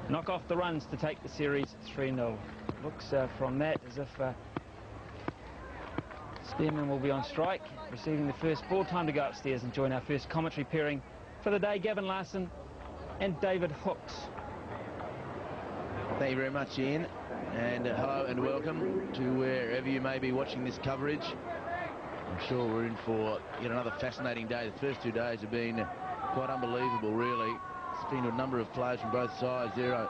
knock off the runs to take the series 3-0. Looks from that as if Spearman will be on strike, receiving the first ball. Time to go upstairs and join our first commentary pairing for the day, Gavin Larson and David Hooks. Thank you very much, Ian, and hello and welcome to wherever you may be watching this coverage. I'm sure we're in for yet another fascinating day. The first 2 days have been quite unbelievable, really. It's been a number of players from both sides. They're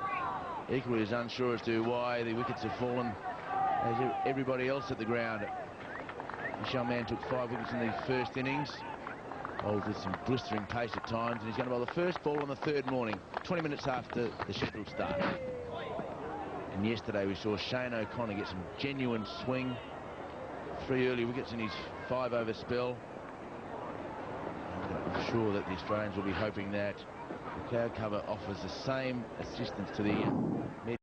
equally as unsure as to why the wickets have fallen as everybody else at the ground. Michelle Mann took 5 wickets in the first innings, bowled with some blistering pace at times, and he's going to bowl the first ball on the 3rd morning, 20 minutes after the scheduled start. And yesterday we saw Shane O'Connor get some genuine swing. 3 early wickets in his 5-over spell. And I'm sure that the Australians will be hoping that the cloud cover offers the same assistance to the